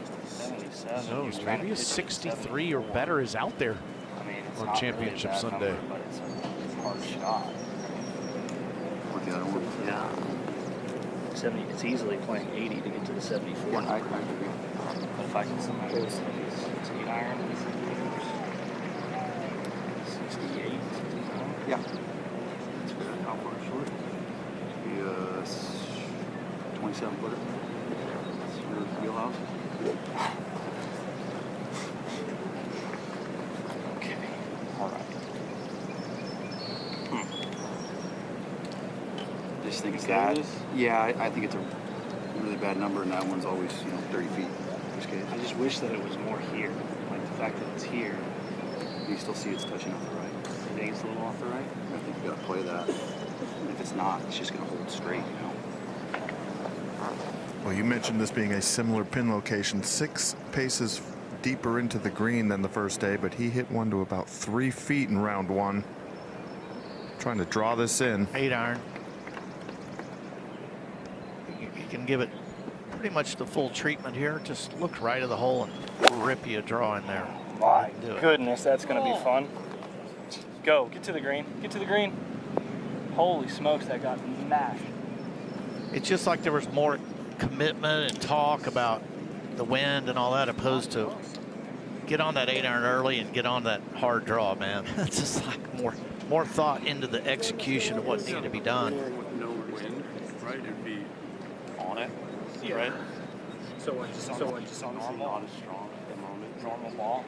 knows, maybe a 63 or better is out there on Championship Sunday. But it's a hard shot. With the other one? Yeah. 70. It's easily playing 80 to get to the 74. I agree. But if I can somehow get this 8 iron, 68. Yeah. That's good. How far short? Be a 27 footer. That's your wheelhouse. Okay. All right. Just think it's that. Yeah, I think it's a really bad number, and that one's always, 30 feet. I just wish that it was more here. Like the fact that it's here. You still see it's touching off the right. think it's a little off the right? I think you gotta play that. And if it's not, it's just gonna hold straight, you know. Well, you mentioned this being a similar pin location, 6 paces deeper into the green than the first day, but he hit one to about 3 feet in round 1. Trying to draw this in. 8 iron. You can give it pretty much the full treatment here. Just look right at the hole and rip you a draw in there. My goodness, that's going to be fun. Go, get to the green, get to the green. Holy smokes, that got mashed. It's just like there was more commitment and talk about the wind and all that, opposed to get on that 8 iron early and get on that hard draw, man. It's just like more thought into the execution of what needed to be done. With no wind, right? It'd be on it, right? So just honestly not as strong at the moment. Normal ball.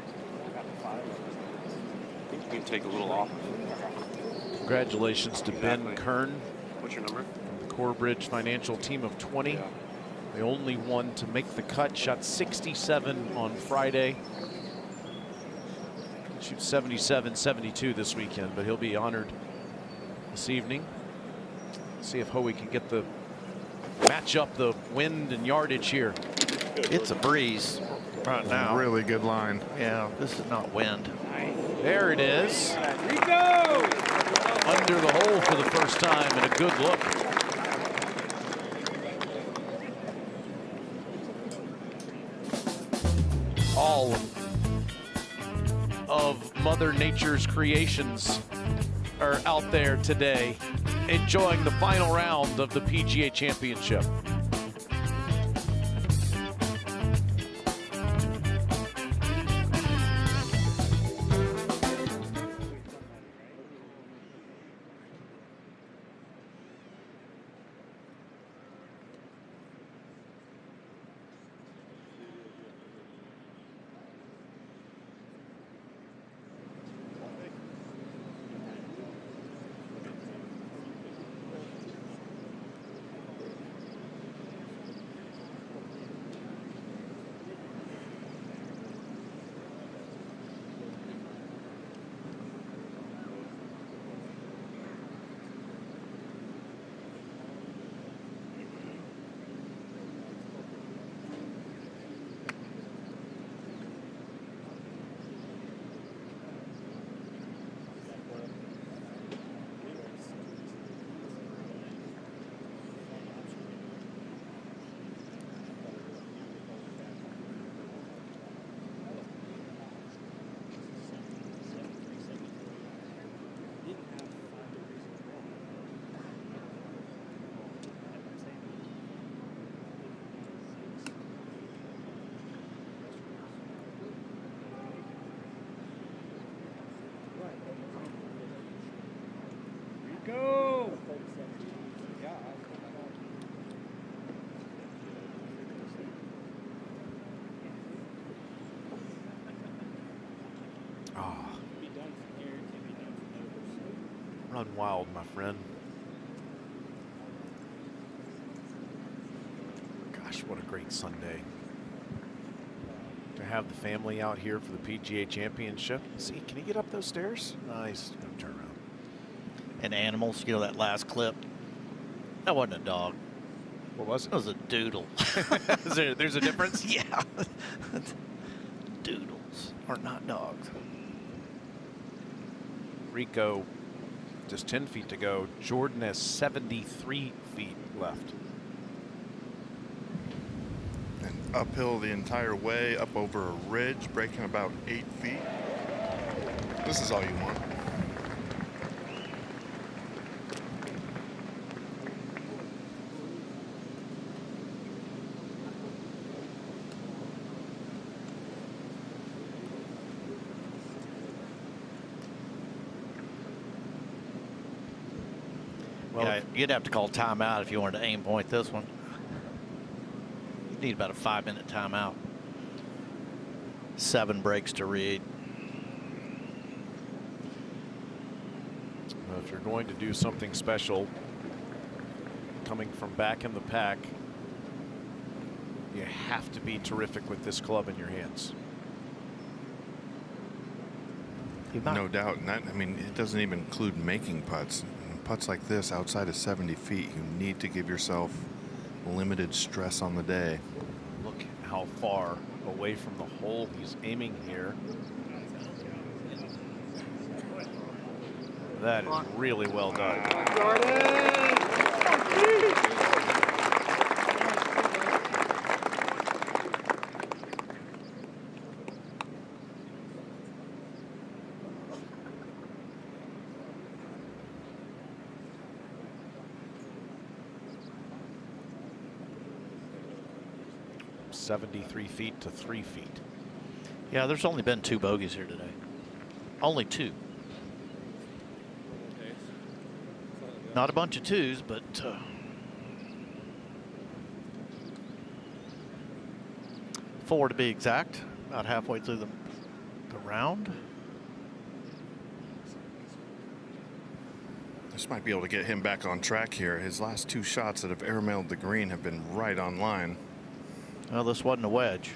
I think you can take a little off. Congratulations to Ben Kern. What's your number? From the Corebridge Financial team of 20. Yeah. The only one to make the cut. Shot 67 on Friday. Shoots 77, 72 this weekend, but he'll be honored this evening. See if Hoey can get the match up the wind and yardage here. It's a breeze right now. Really good line. Yeah, this is not wind. There it is. Rico! Under the hole for the first time, and a good look. All of Mother Nature's creations are out there today, enjoying the final round of the PGA Championship. Go! Run wild, my friend. Gosh, what a great Sunday. To have the family out here for the PGA Championship. See, can he get up those stairs? Nice. Turn around. And animals, you know, that last clip, that wasn't a dog. What was it? It was a doodle. There's a difference? Yeah. Doodles are not dogs. Rico, just 10 feet to go. Jordan has 73 feet left. And uphill the entire way, up over a ridge, breaking about 8 feet. This is all you want. Well, yeah, you'd have to call timeout if you wanted to aim point this one. You'd need about a 5-minute timeout. 7 breaks to read. Well, if you're going to do something special, coming from back in the pack, you have to be terrific with this club in your hands. No doubt. And that, I mean, it doesn't even include making putts. Putts like this outside of 70 feet, you need to give yourself limited stress on the day. Look how far away from the hole he's aiming here. That is really well done. .73 feet to 3 feet. Yeah, there's only been 2 bogeys here today. Only 2. Not a bunch of 2s, but 4 to be exact. About halfway through the round. This might be able to get him back on track here. His last 2 shots that have airmailed the green have been right on line. Well, this wasn't a wedge.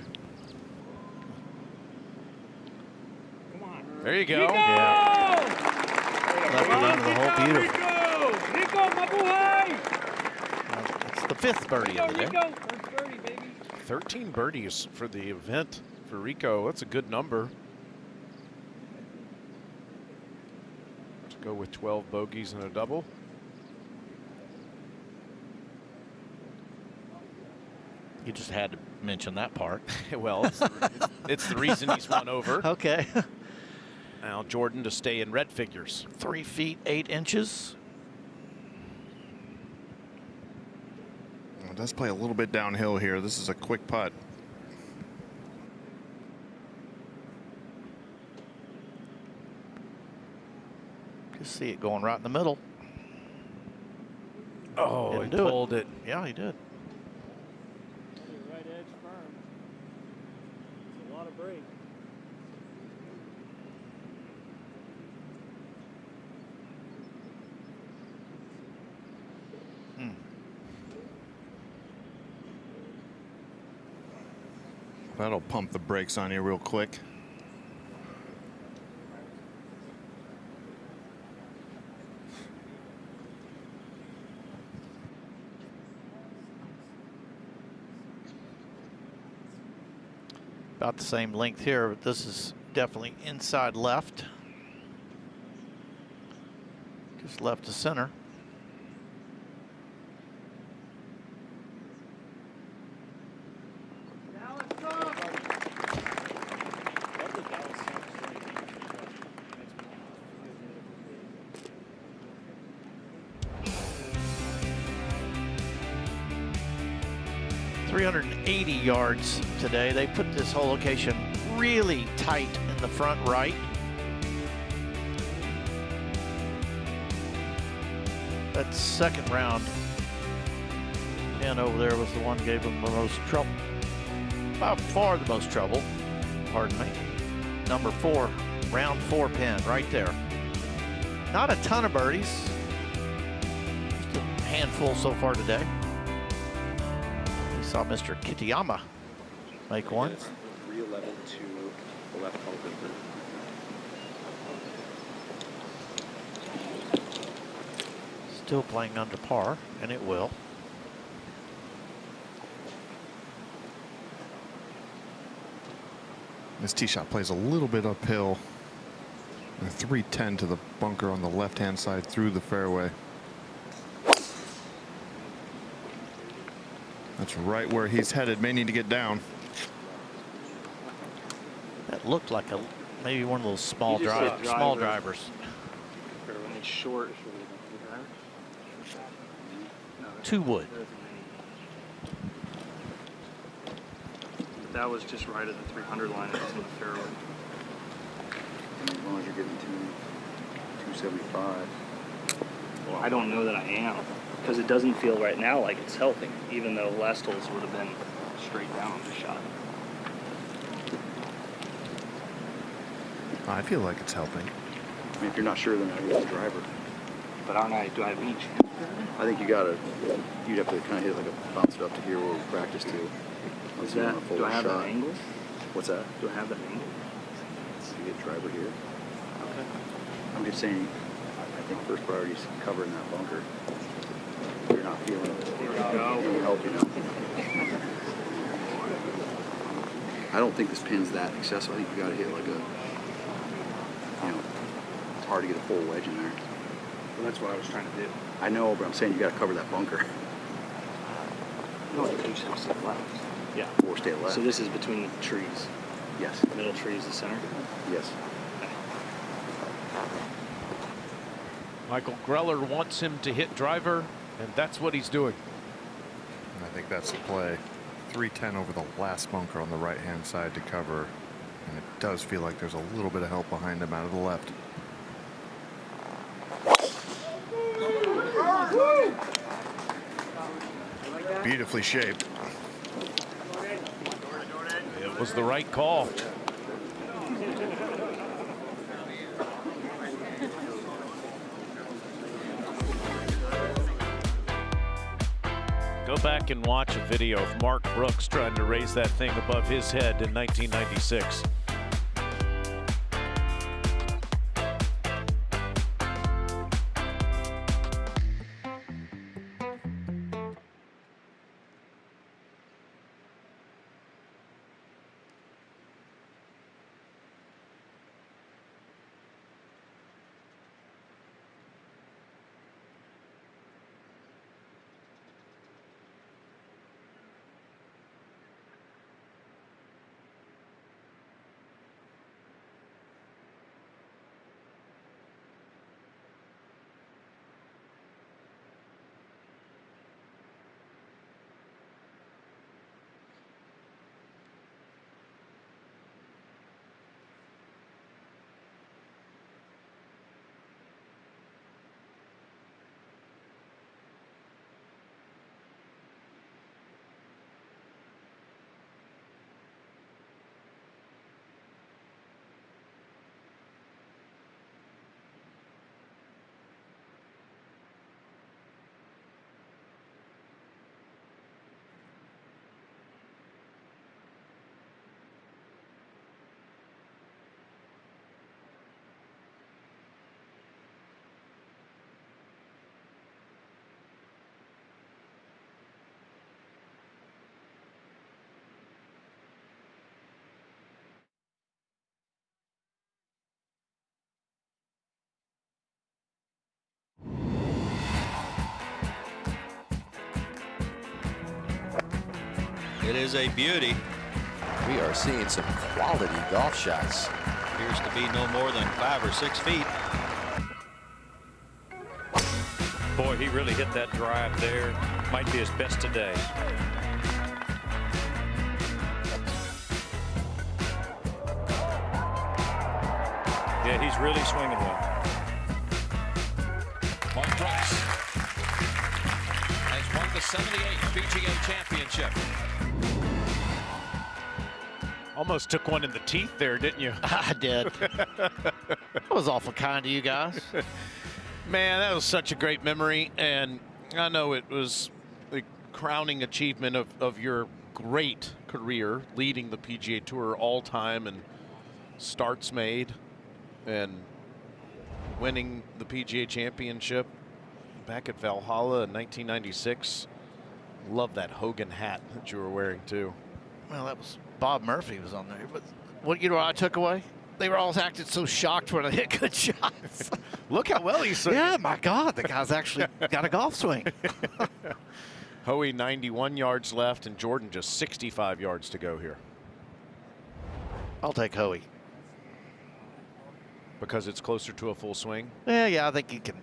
There you go. Rico! Yeah. Left it under the hole. Beautiful. Rico, my boy! It's the 5th birdie of the day. Rico, first birdie, baby. 13 birdies for the event for Rico. That's a good number. To go with 12 bogeys and a double. You just had to mention that part. Well, it's the reason he's won over. Okay. Now Jordan to stay in red figures. 3 feet 8 inches. It does play a little bit downhill here. This is a quick putt. Just see it going right in the middle. Oh, he Didn't do pulled it. Yeah, he did. Right edge firm. It's a lot of break. That'll pump the brakes on you real quick. About the same length here, but this is definitely inside left. Just left to center. .380 yards today. They put this whole location really tight in the front right. That second round, and over there was the one gave them the most trouble. By far the most trouble, pardon me. Number 4, round 4 pin right there. Not a ton of birdies, just a handful so far today. Saw Mr. Kitayama make one. 311 to the left open. Still playing under par, and it will. This tee shot plays a little bit uphill. A 310 to the bunker on the left-hand side through the fairway. That's right where he's headed. May need to get down. That looked like maybe one of those small drivers. It's short. 2 wood. That was just right at the 300 line. It was in the fairway. As long as you're getting to 275. Well, I don't know that I am, because it doesn't feel right now like it's helping, even though last holes would have been straight down on the shot. I feel like it's helping. I mean, if you're not sure, then I use the driver. But do I have reach? I think you'd have to kind of hit like a bounce it up to here where we practice to. Is that, do I have that angle? What's that? Do I have that angle? So you get driver here. Okay. I'm just saying, I think first priority is covering that bunker. You're not feeling any help, you know. I don't think this pin's that excessive. I think you got to hit like a, you know, it's hard to get a full wedge in there. Well, that's what I was trying to do. I know, but I'm saying you got to cover that bunker. No, you just have to stay left. Yeah. Or stay left. So this is between the trees. Yes. Middle tree is the center. Yes. Michael Greller wants him to hit driver, and that's what he's doing. And I think that's the play. 310 over the last bunker on the right-hand side to cover. And it does feel like there's a little bit of help behind him out of the left. Beautifully shaped. It was the right call. Go back and watch a video of Mark Brooks trying to raise that thing above his head in 1996. It is a beauty. We are seeing some quality golf shots. Appears to be no more than 5 or 6 feet. Boy, he really hit that drive there. Might be his best today. Yeah, he's really swinging well. Mark Brooks has won the 78th PGA Championship. Almost took one in the teeth there, didn't you? I did. That was awful kind of you guys. Man, that was such a great memory, and I know it was the crowning achievement of your great career, leading the PGA Tour all time and starts made, and winning the PGA Championship back at Valhalla in 1996. Love that Hogan hat that you were wearing too. Well, that was Bob Murphy was on there, but what what I took away? They were all acting so shocked when I hit good shots. Look how well he's swinging. Yeah, my God, the guy's actually got a golf swing. Hoey 91 yards left, and Jordan just 65 yards to go here. I'll take Hoey. Because it's closer to a full swing? Yeah, I think you can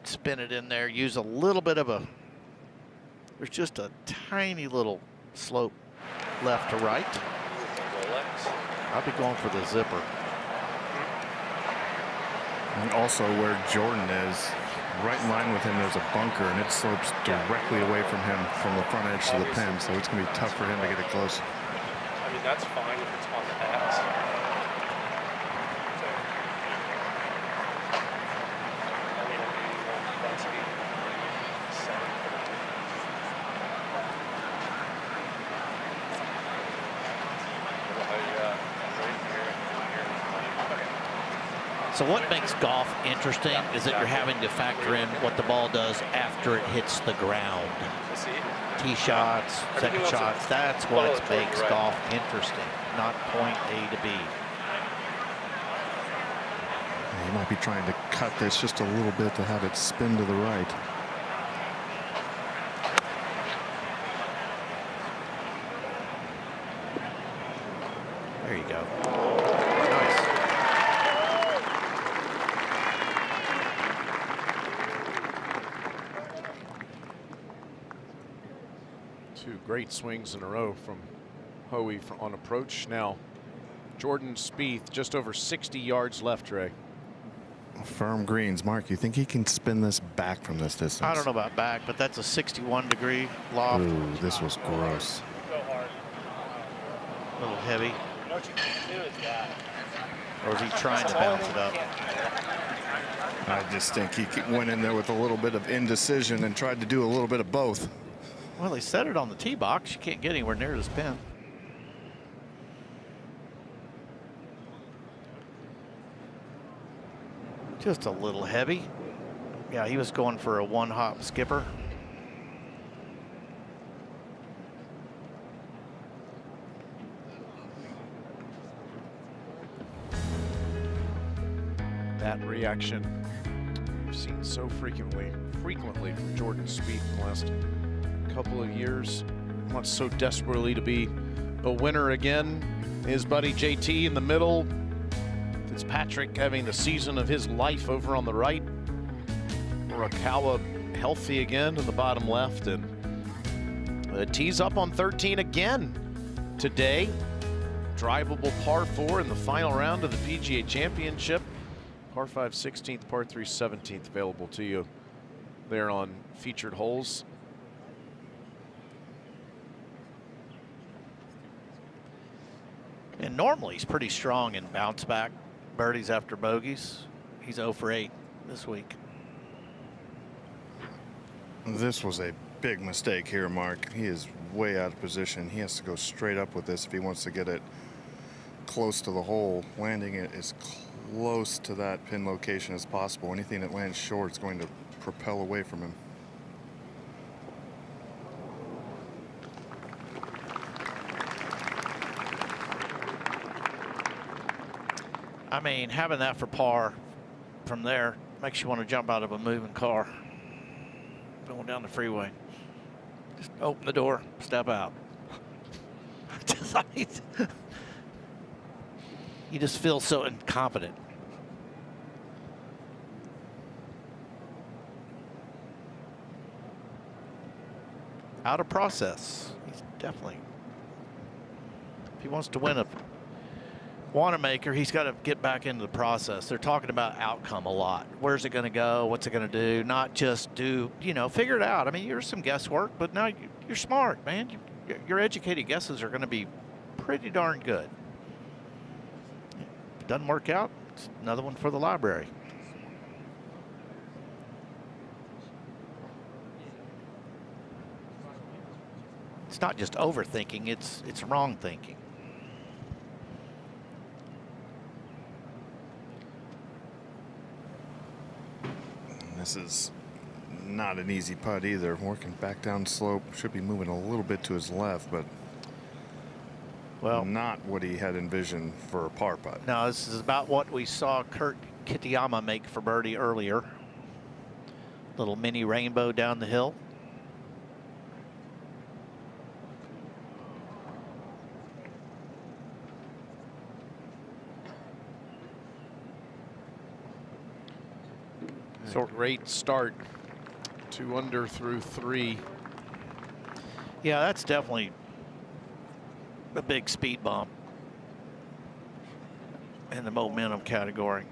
spin it in there, use a little bit of a, there's just a tiny little slope left to right. I'll be going for the zipper. And also where Jordan is, right in line with him, there's a bunker, and it slopes directly away from him from the front edge to the pin, so it's going to be tough for him to get it close. I mean, that's fine if it's on the ass. So what makes golf interesting is that you're having to factor in what the ball does after it hits the ground. Tee shots, second shots, that's what makes golf interesting, not point A to B. He might be trying to cut this just a little bit to have it spin to the right. There you go. Two great swings in a row from Hoey on approach. Now, Jordan Spieth just over 60 yards left, Ray. Firm greens. Mark, you think he can spin this back from this distance? I don't know about back, but that's a 61-degree loft. Ooh, this was gross. A little heavy. Or is he trying to bounce it up? I just think he went in there with a little bit of indecision and tried to do a little bit of both. Well, he set it on the tee box. You can't get anywhere near this pin. Just a little heavy. Yeah, he was going for a one-hop skipper. That reaction we've seen so frequently from Jordan Spieth in the last couple of years. Wants so desperately to be a winner again. His buddy JT in the middle. Fitzpatrick having the season of his life over on the right. Morikawa healthy again in the bottom left, and tees up on 13 again today. Drivable par 4 in the final round of the PGA Championship. Par 5 16th, par 3 17th available to you there on featured holes. And normally he's pretty strong in bounce back birdies after bogeys. He's 0 for 8 this week. This was a big mistake here, Mark. He is way out of position. He has to go straight up with this if he wants to get it close to the hole. Landing it as close to that pin location as possible. Anything that lands short is going to propel away from him. I mean, having that for par from there makes you want to jump out of a moving car going down the freeway. Just open the door, step out. You just feel so incompetent. Out of process. He's definitely, if he wants to win a Wanamaker, he's got to get back into the process. They're talking about outcome a lot. Where's it going to go? What's it going to do? Not just do, you know, figure it out. I mean, there's some guesswork, but now you're smart, man. Your educated guesses are going to be pretty darn good. If it doesn't work out, it's another one for the library. It's not just overthinking, it's wrong thinking. This is not an easy putt either. Working back down slope, should be moving a little bit to his left, but well, not what he had envisioned for a par putt. No, this is about what we saw Kurt Kitayama make for birdie earlier. Little mini rainbow down the hill. So great start. 2 under through 3. Yeah, that's definitely a big speed bump in the momentum category.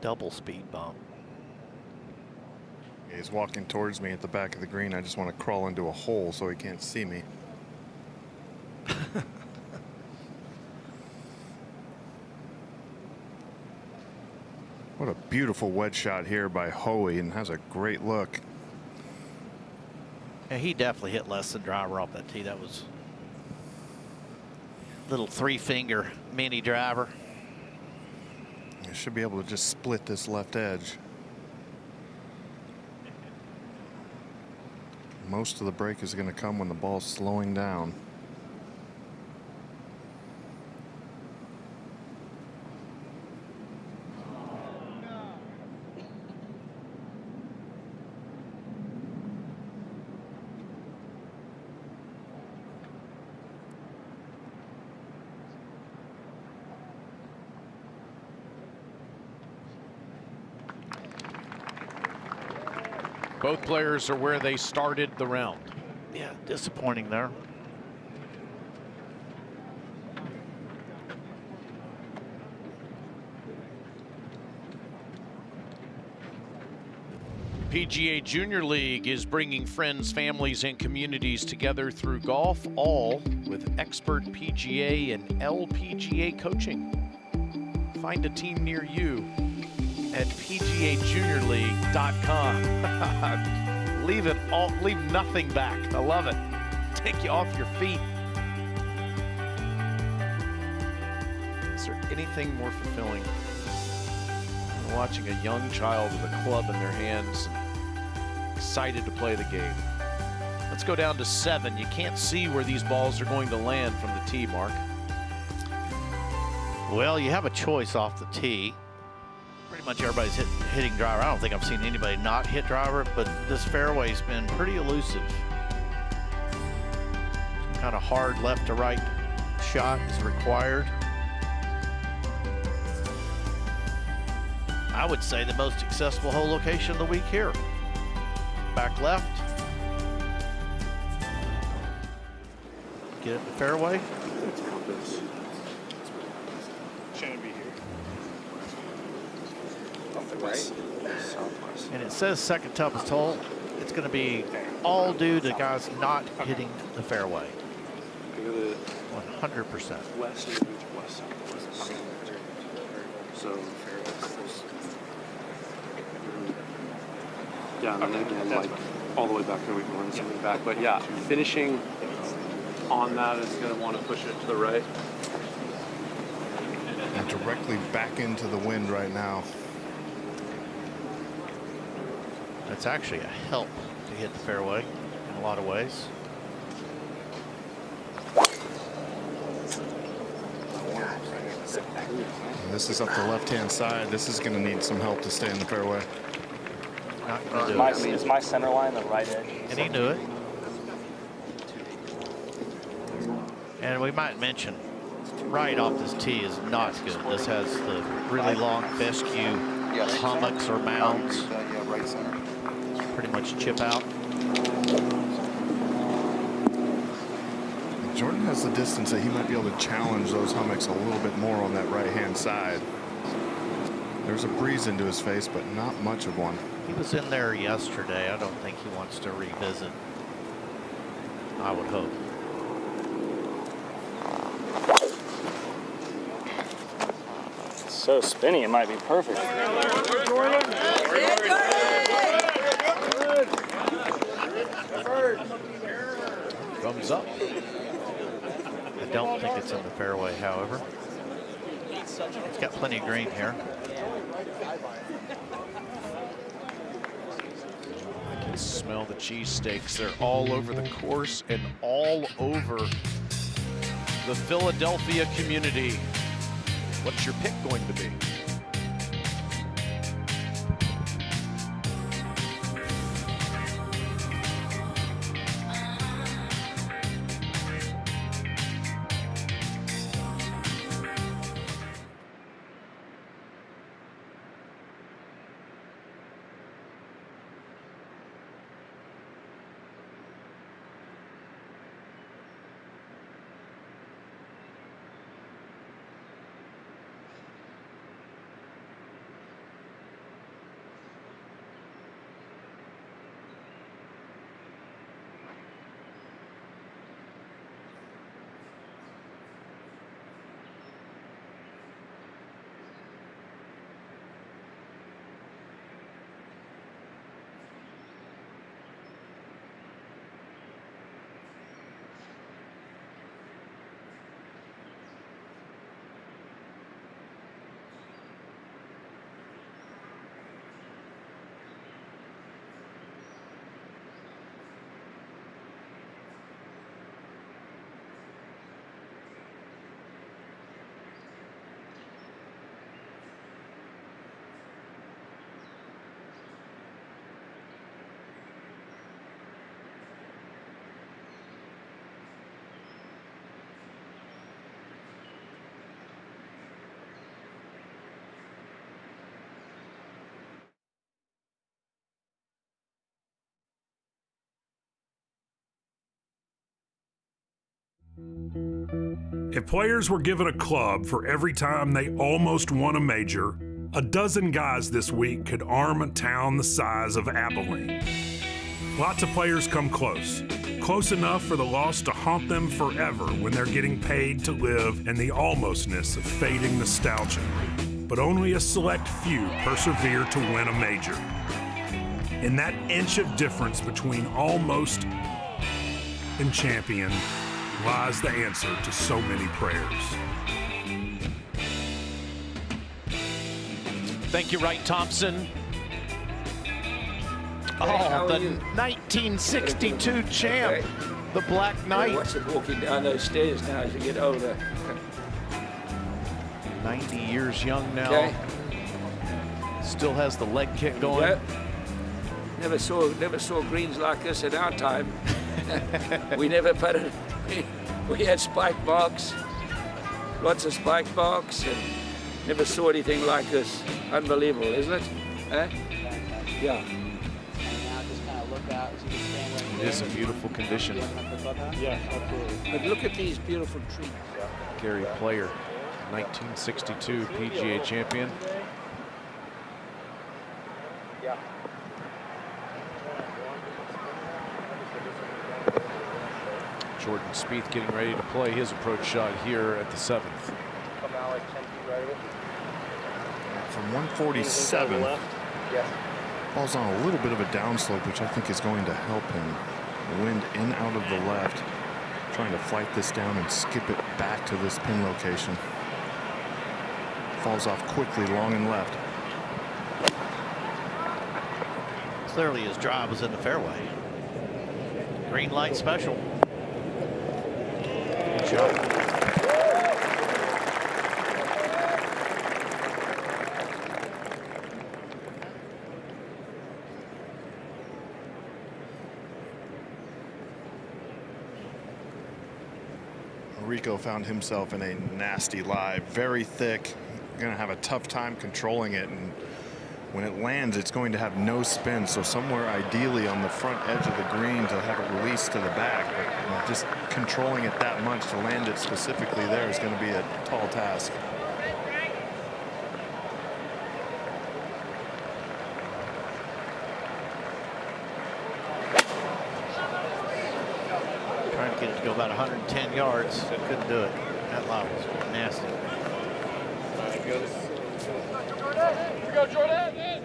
Double speed bump. He's walking towards me at the back of the green. I just want to crawl into a hole so he can't see me. What a beautiful wedge shot here by Hoey, and has a great look. Yeah, he definitely hit less than driver off that tee. That was a little 3-finger mini driver. You should be able to just split this left edge. Most of the break is going to come when the ball's slowing down. Both players are where they started the round. Yeah, disappointing there. PGA Junior League is bringing friends, families, and communities together through golf, all with expert PGA and LPGA coaching. Find a team near you at PGAJuniorLeague.com. Leave nothing back. I love it. Take you off your feet. Is there anything more fulfilling than watching a young child with a club in their hands, excited to play the game? Let's go down to 7. You can't see where these balls are going to land from the tee, Mark. Well, you have a choice off the tee. Pretty much everybody's hitting driver. I don't think I've seen anybody not hit driver, but this fairway's been pretty elusive. Some kind of hard left to right shot is required. I would say the most accessible hole location of the week here. Back left. Get it in the fairway. Shouldn't be here. Right. And it says second toughest hole. It's going to be all due to guys not hitting the fairway. 100%. West, west, so yeah, and then again, like all the way back there, we can run something back. But yeah, finishing on that is going to want to push it to the right. And directly back into the wind right now. That's actually a help to hit the fairway in a lot of ways. And this is up the left-hand side. This is going to need some help to stay in the fairway. Is my center line the right edge? And he knew it. And we might mention, right off this tee is not good. This has the really long fescue hummocks or mounds. Right center. Pretty much chip out. Jordan has the distance that he might be able to challenge those hummocks a little bit more on that right-hand side. There's a breeze into his face, but not much of one. He was in there yesterday. I don't think he wants to revisit. I would hope. It's so spinny, it might be perfect. Thumbs up. I don't think it's in the fairway, however. It's got plenty of green here. I can smell the cheesesteaks. They're all over the course and all over the Philadelphia community. What's your pick going to be? If players were given a club for every time they almost won a major, a dozen guys this week could arm a town the size of Abilene. Lots of players come close. Close enough for the loss to haunt them forever when they're getting paid to live in the almostness of fading nostalgia. But only a select few persevere to win a major. In that inch of difference between almost and champion lies the answer to so many prayers. Thank you, Wright Thompson. Oh, the 1962 champ, the Black Knight. What's it walking down those stairs now as you get older? 90 years young now. Okay. Still has the leg kick going. Yep. Never saw greens like this in our time. We never putted. We had spike marks, lots of spike marks, and never saw anything like this. Unbelievable, isn't it? Eh? Yeah. It is a beautiful condition. Yeah, absolutely. But look at these beautiful trees. Gary Player, 1962 PGA champion. Yeah. Jordan Spieth getting ready to play his approach shot here at the 7th. From 147, falls on a little bit of a downslope, which I think is going to help him. Wind in out of the left, trying to fight this down and skip it back to this pin location. Falls off quickly, long and left. Clearly his drive was in the fairway. Green light special. Good shot. Rico found himself in a nasty lie, very thick. Going to have a tough time controlling it, and when it lands, it's going to have no spin. So somewhere ideally on the front edge of the green to have it release to the back, but just controlling it that much to land it specifically there is going to be a tall task. Trying to get it to go about 110 yards. Couldn't do it. That lie was nasty. Here we go, Jordan.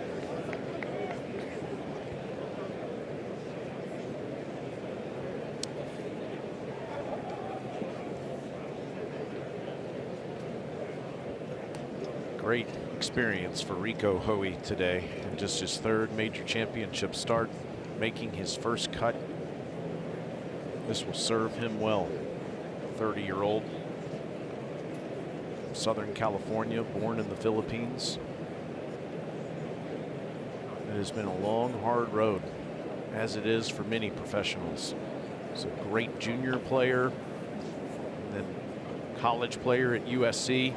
Great experience for Rico Hoey today, and just his 3rd major championship start, making his first cut. This will serve him well. 30-year-old, Southern California, born in the Philippines. It has been a long, hard road, as it is for many professionals. He's a great junior player, and then college player at USC.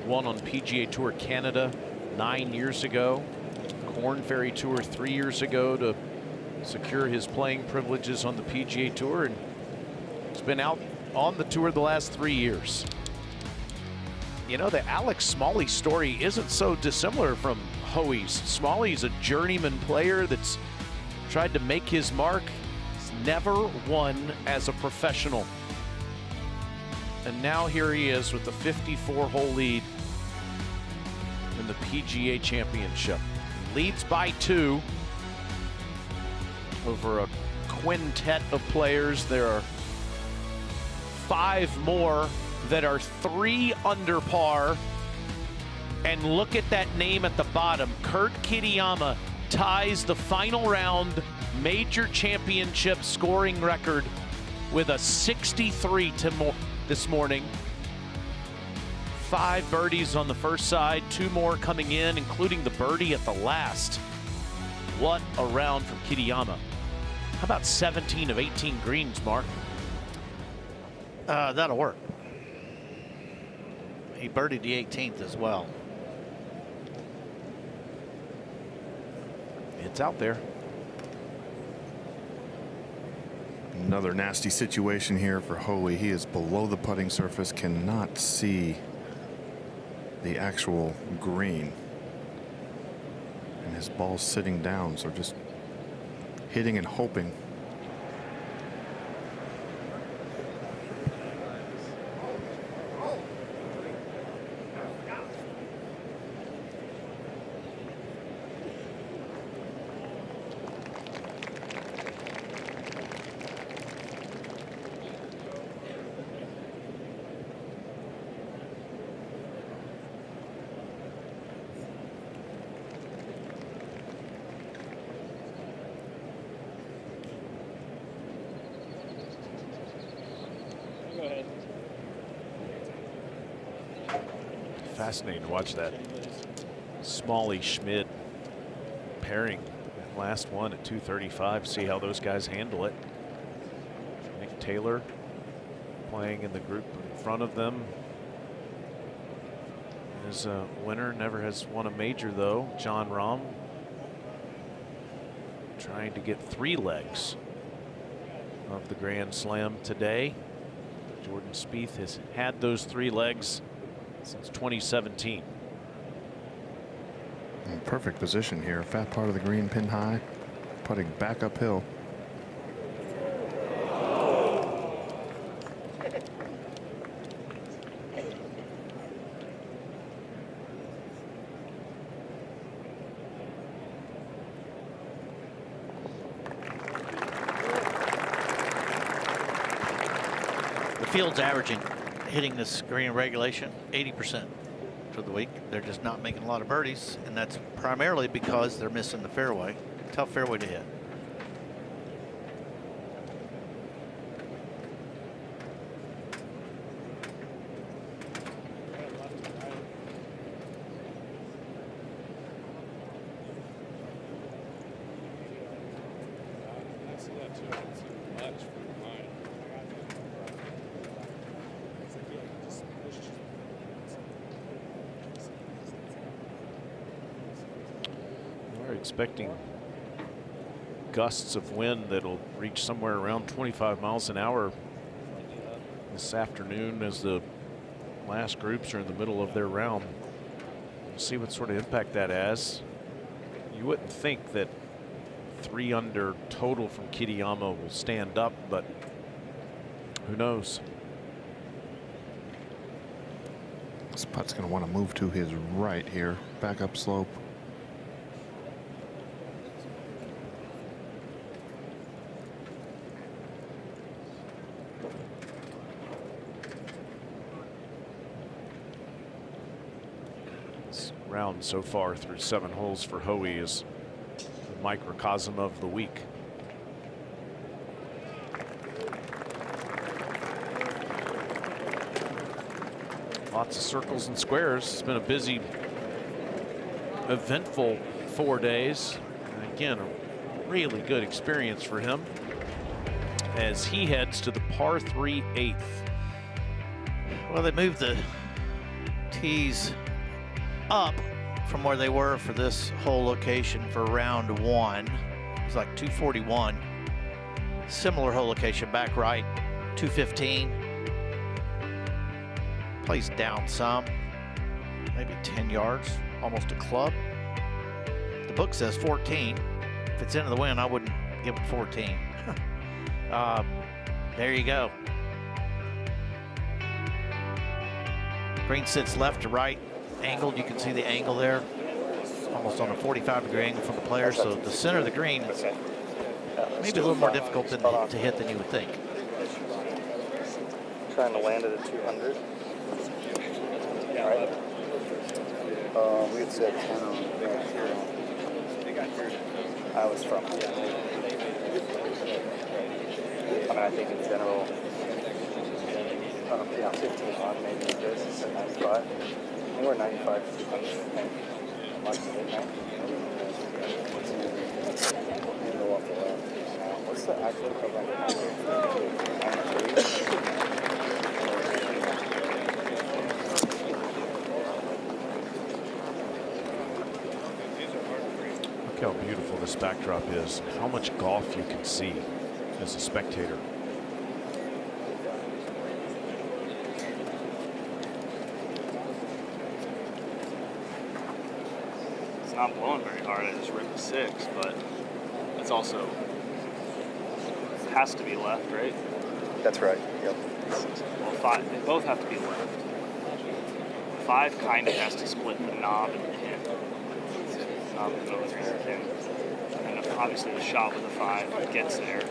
Won on PGA Tour Canada 9 years ago. Korn Ferry Tour 3 years ago to secure his playing privileges on the PGA Tour, and he's been out on the tour the last 3 years. You know, the Alex Smalley story isn't so dissimilar from Hoey's. Smalley's a journeyman player that's tried to make his mark. He's never won as a professional. And now here he is with the 54-hole lead in the PGA Championship. Leads by 2 over a quintet of players. There are 5 more that are 3 under par. And look at that name at the bottom. Kurt Kitayama ties the final round major championship scoring record with a 63 this morning. 5 birdies on the first side, 2 more coming in, including the birdie at the last. What a round from Kitayama. How about 17 of 18 greens, Mark? That'll work. He birdied the 18th as well. It's out there. Another nasty situation here for Hoey. He is below the putting surface, cannot see the actual green. And his ball's sitting down, so just hitting and hoping. Fascinating to watch that Smalley Schmid pairing. That last one at 235. See how those guys handle it. Nick Taylor playing in the group in front of them. His winner never has won a major though. John Rahm trying to get 3 legs of the Grand Slam today. Jordan Spieth has had those 3 legs since 2017. Perfect position here. Fat part of the green, pin high, putting back uphill. The field's averaging, hitting this green regulation 80% for the week. They're just not making a lot of birdies, and that's primarily because they're missing the fairway. Tough fairway to hit. Expecting gusts of wind that'll reach somewhere around 25 miles an hour this afternoon as the last groups are in the middle of their round. We'll see what sort of impact that has. You wouldn't think that 3 under total from Kitayama will stand up, but who knows? This putt's going to want to move to his right here, back up slope. Round so far through 7 holes for Hoey is the microcosm of the week. Lots of circles and squares. It's been a busy, eventful 4 days. And again, a really good experience for him as he heads to the par 3 8th. Well, they moved the tees up from where they were for this whole location for round 1. It's like 241. Similar hole location back right, 215. Plays down some, maybe 10 yards, almost a club. The book says 14. If it's into the wind, I wouldn't give it 14. There you go. Green sits left to right, angled. You can see the angle there, almost on a 45-degree angle from the player. So the center of the green is maybe a little more difficult to hit than you would think. Trying to land it at 200. Right. We had said 10 on I was from. I mean, I think in general, 15 on maybe this is at 95. I think we're 95 to 200. Much of it now. Go off the left. What's the actual cover? Look how beautiful this backdrop is, how much golf you can see as a spectator. not blowing very hard. I just ripped a 6, but it's also, it has to be left, right? That's right. Yep. Well, 5, they both have to be left. 5 kind of has to split the knob and the pin. The knob in the middle of the green and pin. And obviously the shot with a 5 gets there.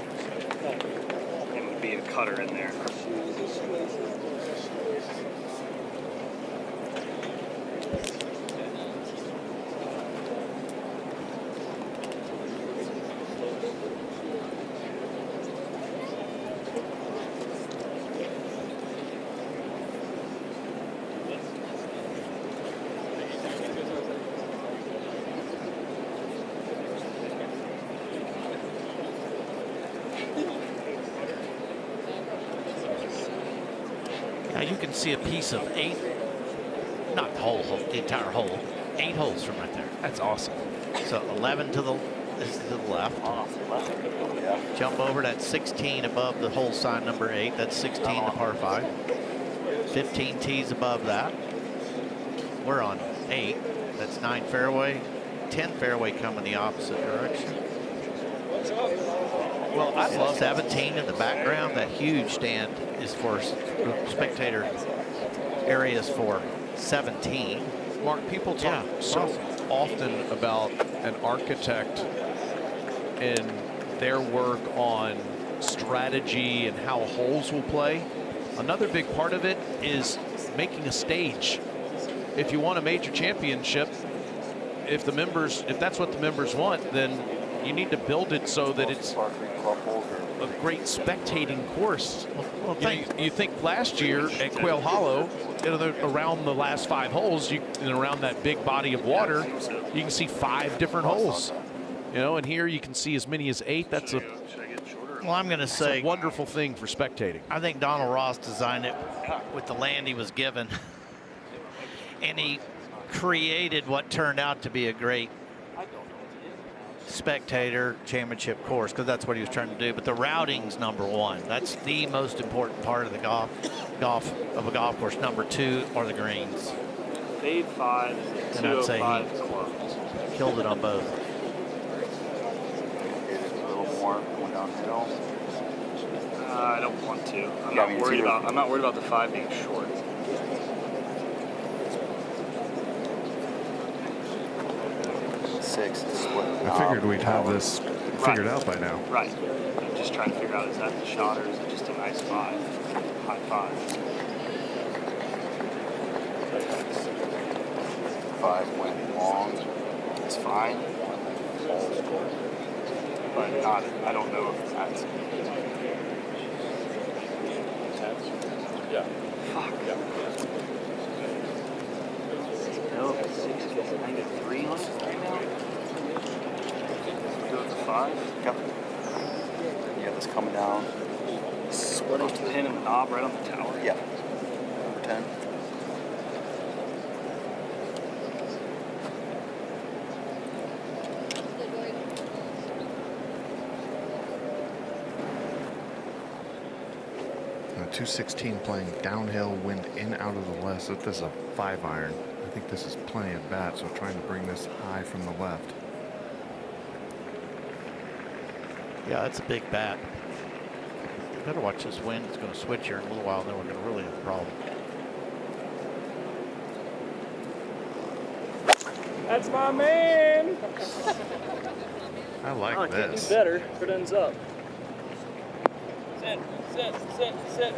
It would be a cutter in there. Now you can see a piece of 8, not the whole hole, the entire hole, 8 holes from right there. That's awesome. So 11 to the left. Jump over that 16 above the hole sign number 8. That's 16, the par 5. 15 tees above that. We're on 8. That's 9 fairway. 10 fairway coming the opposite direction. Well, I love 17 in the background. That huge stand is for spectator areas for 17. Mark, people talk often about an architect and their work on strategy and how holes will play. Another big part of it is making a stage. If you want a major championship, if that's what the members want, then you need to build it so that it's a great spectating course. Well, you think last year at Quail Hollow, around the last 5 holes, and around that big body of water, you can see 5 different holes. And here you can see as many as 8. That's a I'm going to say a wonderful thing for spectating. I think Donald Ross designed it with the land he was given, and he created what turned out to be a great spectator championship course, because that's what he was trying to do. But the routing's number 1. That's the most important part of the golf of a golf course. Number 2 are the greens. Fade 5, and I'd say 205 he clubs. killed it on both. A little more going downhill. I don't want to. I'm not worried about the 5 being short. I figured we'd have this figured out by now. Right. I'm just trying to figure out, is that the shot or is it just a nice 5? High 5. 5 went long. It's fine. But I don't know if that's... Yeah. Fuck. Yeah. No, 6 gets 93 on it right now. Go with the 5. Yep. Yeah, that's coming down. Splitting the pin and the knob right on the tower. Yeah. Number 10. A 216 playing downhill, wind in out of the left. So this is a 5-iron. I think this is plenty of bat, so trying to bring this high from the left. Yeah, that's a big bat. You better watch this wind. It's going to switch here in a little while, and then we're going to really have a problem. That's my man. I like I can't this. do better if it ends up. Sit.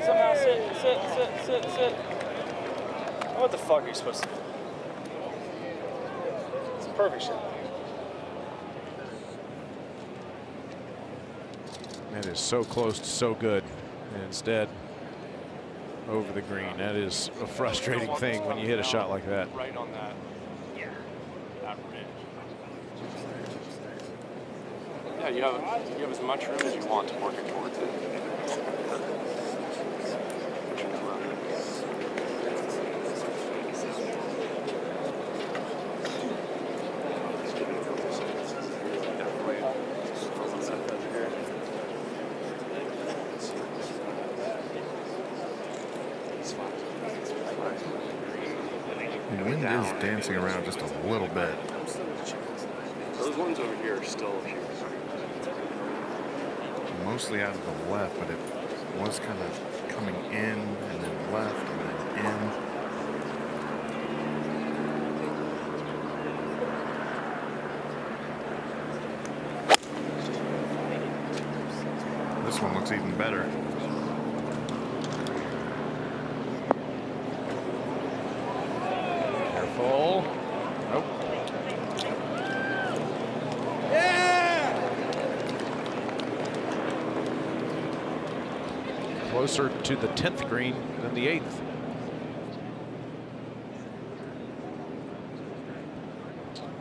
Somehow sit. What the fuck are you supposed to do? It's a perfect shot. That is so close to so good. And instead, over the green. That is a frustrating thing when you hit a shot like that. Right on that. Yeah. That ridge. Yeah, you have as much room as you want to work it towards it. The wind is dancing around just a little bit. Those ones over here are still a few. Mostly out of the left, but it was kind of coming in and then left and then in. This one looks even better. Careful. Nope. Closer to the 10th green than the 8th.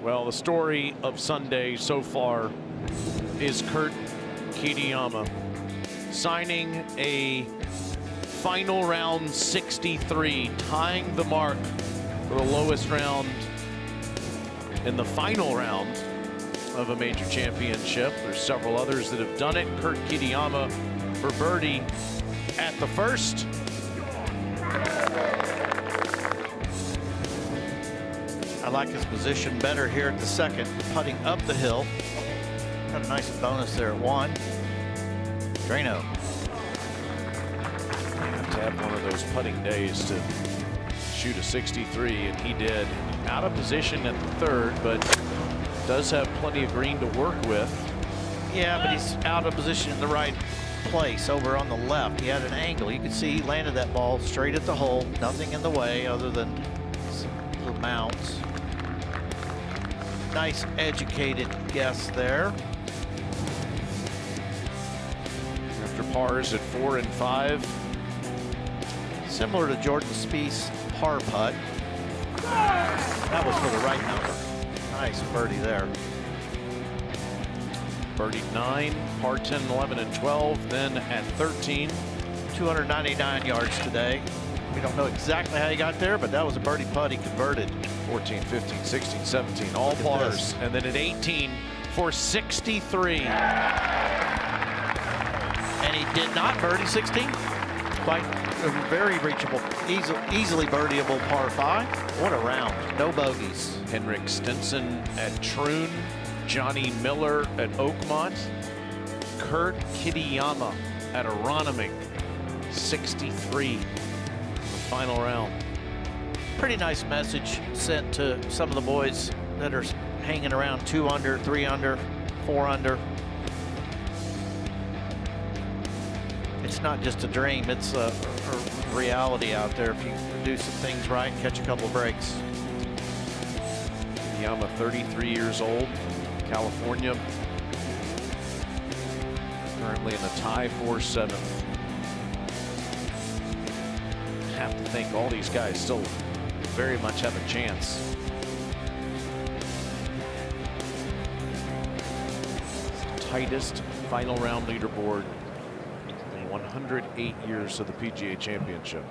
Well, the story of Sunday so far is Kurt Kitayama signing a final round 63, tying the mark for the lowest round in the final round of a major championship. There's several others that have done it. Kurt Kitayama for birdie at the first. I like his position better here at the second, putting up the hill. Got a nice bonus there at 1. Drano. Have to have one of those putting days to shoot a 63, and he did. Out of position at the third, but does have plenty of green to work with. Yeah, but he's out of position in the right place over on the left. He had an angle. You can see he landed that ball straight at the hole. Nothing in the way other than some little mounds. Nice educated guess there. After pars at 4 and 5. Similar to Jordan Spieth's par putt. That was for the right number. Nice birdie there. Birdied 9, par 10, 11, and 12. Then at 13. 299 yards today. We don't know exactly how he got there, but that was a birdie putt he converted. 14, 15, 16, 17, all pars. And then at 18 for 63. And he did not birdie 16. Quite a very reachable, easily birdieable par 5. What a round. No bogeys. Henrik Stenson at Troon. Johnny Miller at Oakmont. Kurt Kitayama at Aronimink. 63. The final round. Pretty nice message sent to some of the boys that are hanging around 2 under, 3 under, 4 under. It's not just a dream, it's a reality out there if you do some things right and catch a couple of breaks. Kitayama, 33 years old, California. Currently in the tie for 7th. Have to think all these guys still very much have a chance. Tightest final round leaderboard in 108 years of the PGA Championship.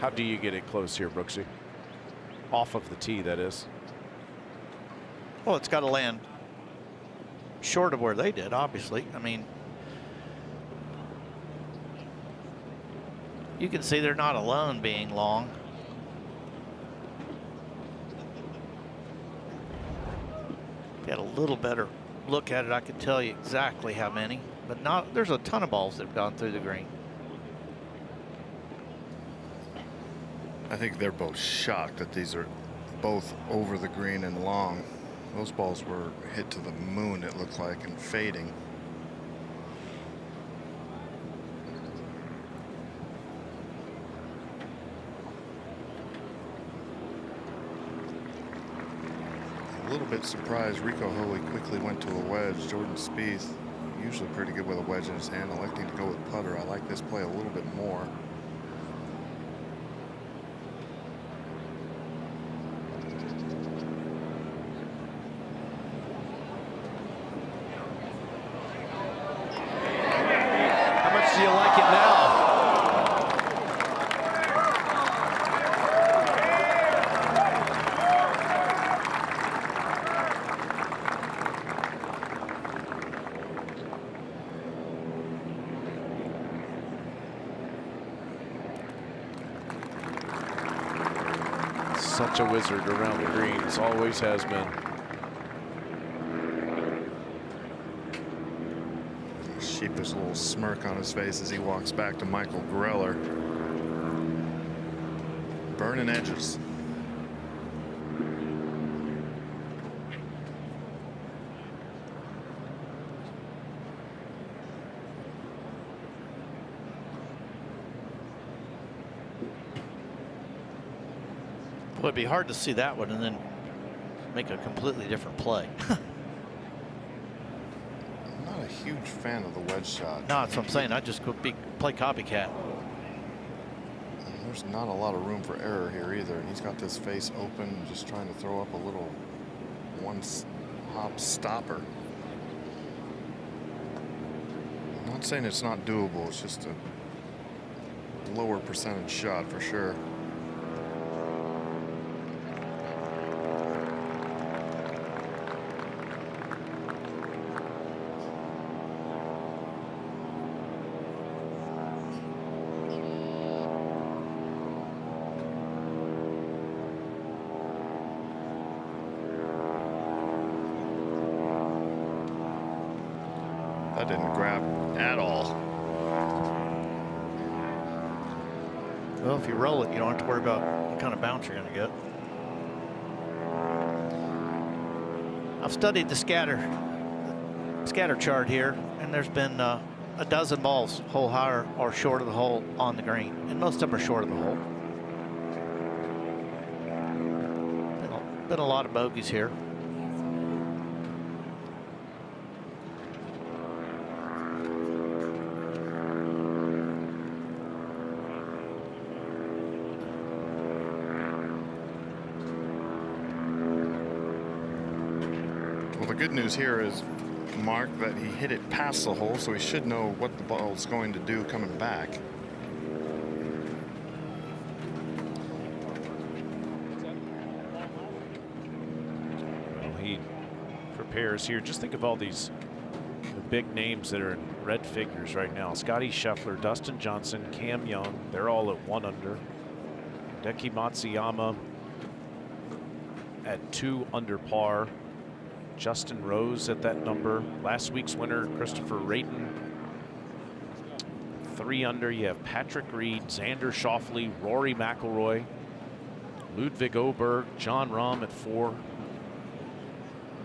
How do you get it close here, Brooksy? Off of the tee, that is. Well, it's got to land short of where they did, obviously. I mean, you can see they're not alone being long. If you had a little better look at it, I could tell you exactly how many, but not, there's a ton of balls that have gone through the green. I think they're both shocked that these are both over the green and long. Those balls were hit to the moon, it looked like, and fading. A little bit surprised Rico Hoey quickly went to a wedge. Jordan Spieth, usually pretty good with a wedge in his hand, electing to go with putter. I like this play a little bit more. Do you like it now? Such a wizard around the greens, always has been. Sheepish little smirk on his face as he walks back to Michael Greller. Burning edges. Well, it'd be hard to see that one and then make a completely different play. I'm not a huge fan of the wedge shot. No, that's what I'm saying. I just go play copycat. There's not a lot of room for error here either, and he's got this face open, just trying to throw up a little one-hop stopper. I'm not saying it's not doable, it's just a lower percentage shot for sure. That didn't grab at all. Well, if you roll it, you don't have to worry about what kind of bounce you're going to get. I've studied the scatter chart here, and there's been a dozen balls hole higher or short of the hole on the green, and most of them are short of the hole. Been a lot of bogeys here. Well, the good news here is, Mark, that he hit it past the hole, so he should know what the ball is going to do coming back. Well, he prepares here. Just think of all these big names that are in red figures right now. Scotty Scheffler, Dustin Johnson, Cam Young, they're all at 1 under. Hideki Matsuyama at 2 under par. Justin Rose at that number. Last week's winner, Christopher Rayton, 3 under. You have Patrick Reed, Xander Schauffele, Rory McIlroy, Ludwig Oberg, John Rahm at 4. I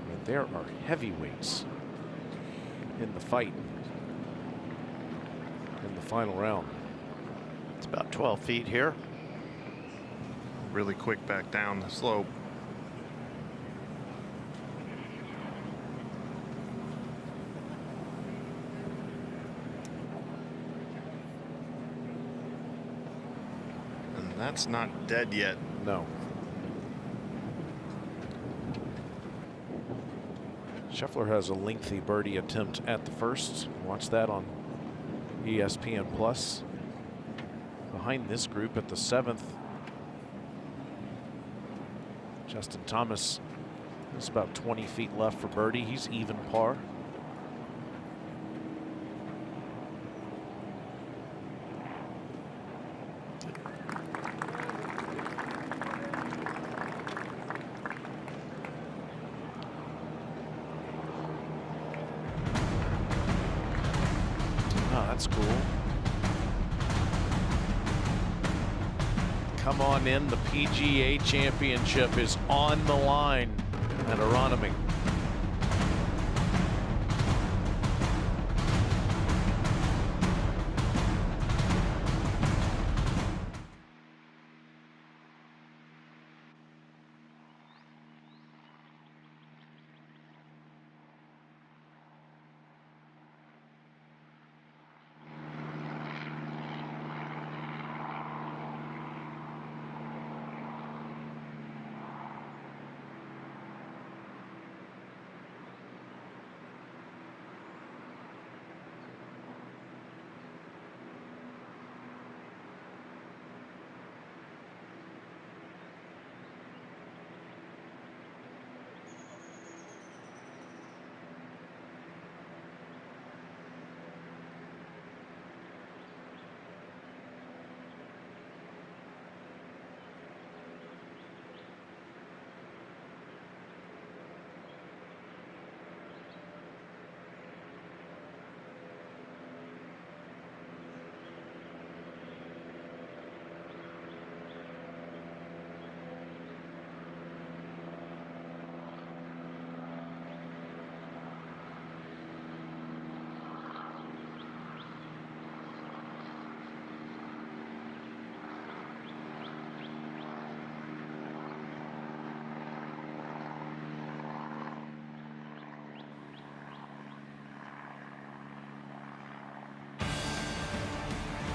mean, there are heavyweights in the fight in the final round. It's about 12 feet here. Really quick back down the slope. And that's not dead yet. No. Scheffler has a lengthy birdie attempt at the first. Watch that on ESPN Plus. Behind this group at the 7th, Justin Thomas. There's about 20 feet left for birdie. He's even par. Oh, that's cool. Come on in, the PGA Championship is on the line at Aronimink.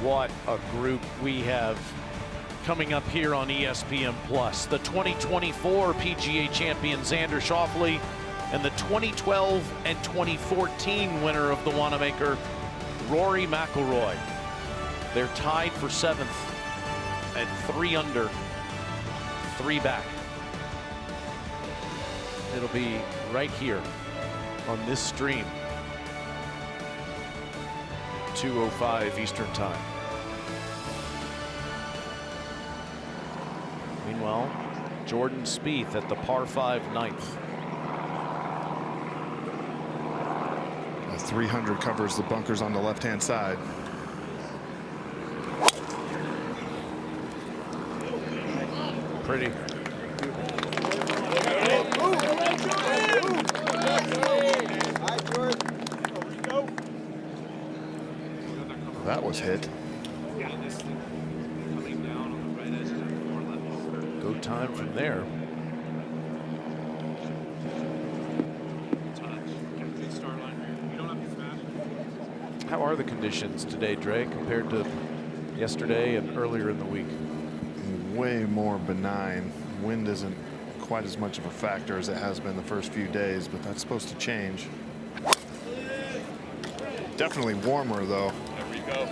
What a group we have coming up here on ESPN Plus. The 2024 PGA champion Xander Schauffele and the 2012 and 2014 winner of the Wanamaker, Rory McIlroy. They're tied for 7th at 3 under, 3 back. It'll be right here on this stream, 2:05 Eastern Time. Meanwhile, Jordan Spieth at the par 5 9th. The 300 covers the bunkers on the left-hand side. Pretty. That was hit. Go time from there. How are the conditions today, Dre, compared to yesterday and earlier in the week? Way more benign. Wind isn't quite as much of a factor as it has been the first few days, but that's supposed to change. Definitely warmer, though. Rico.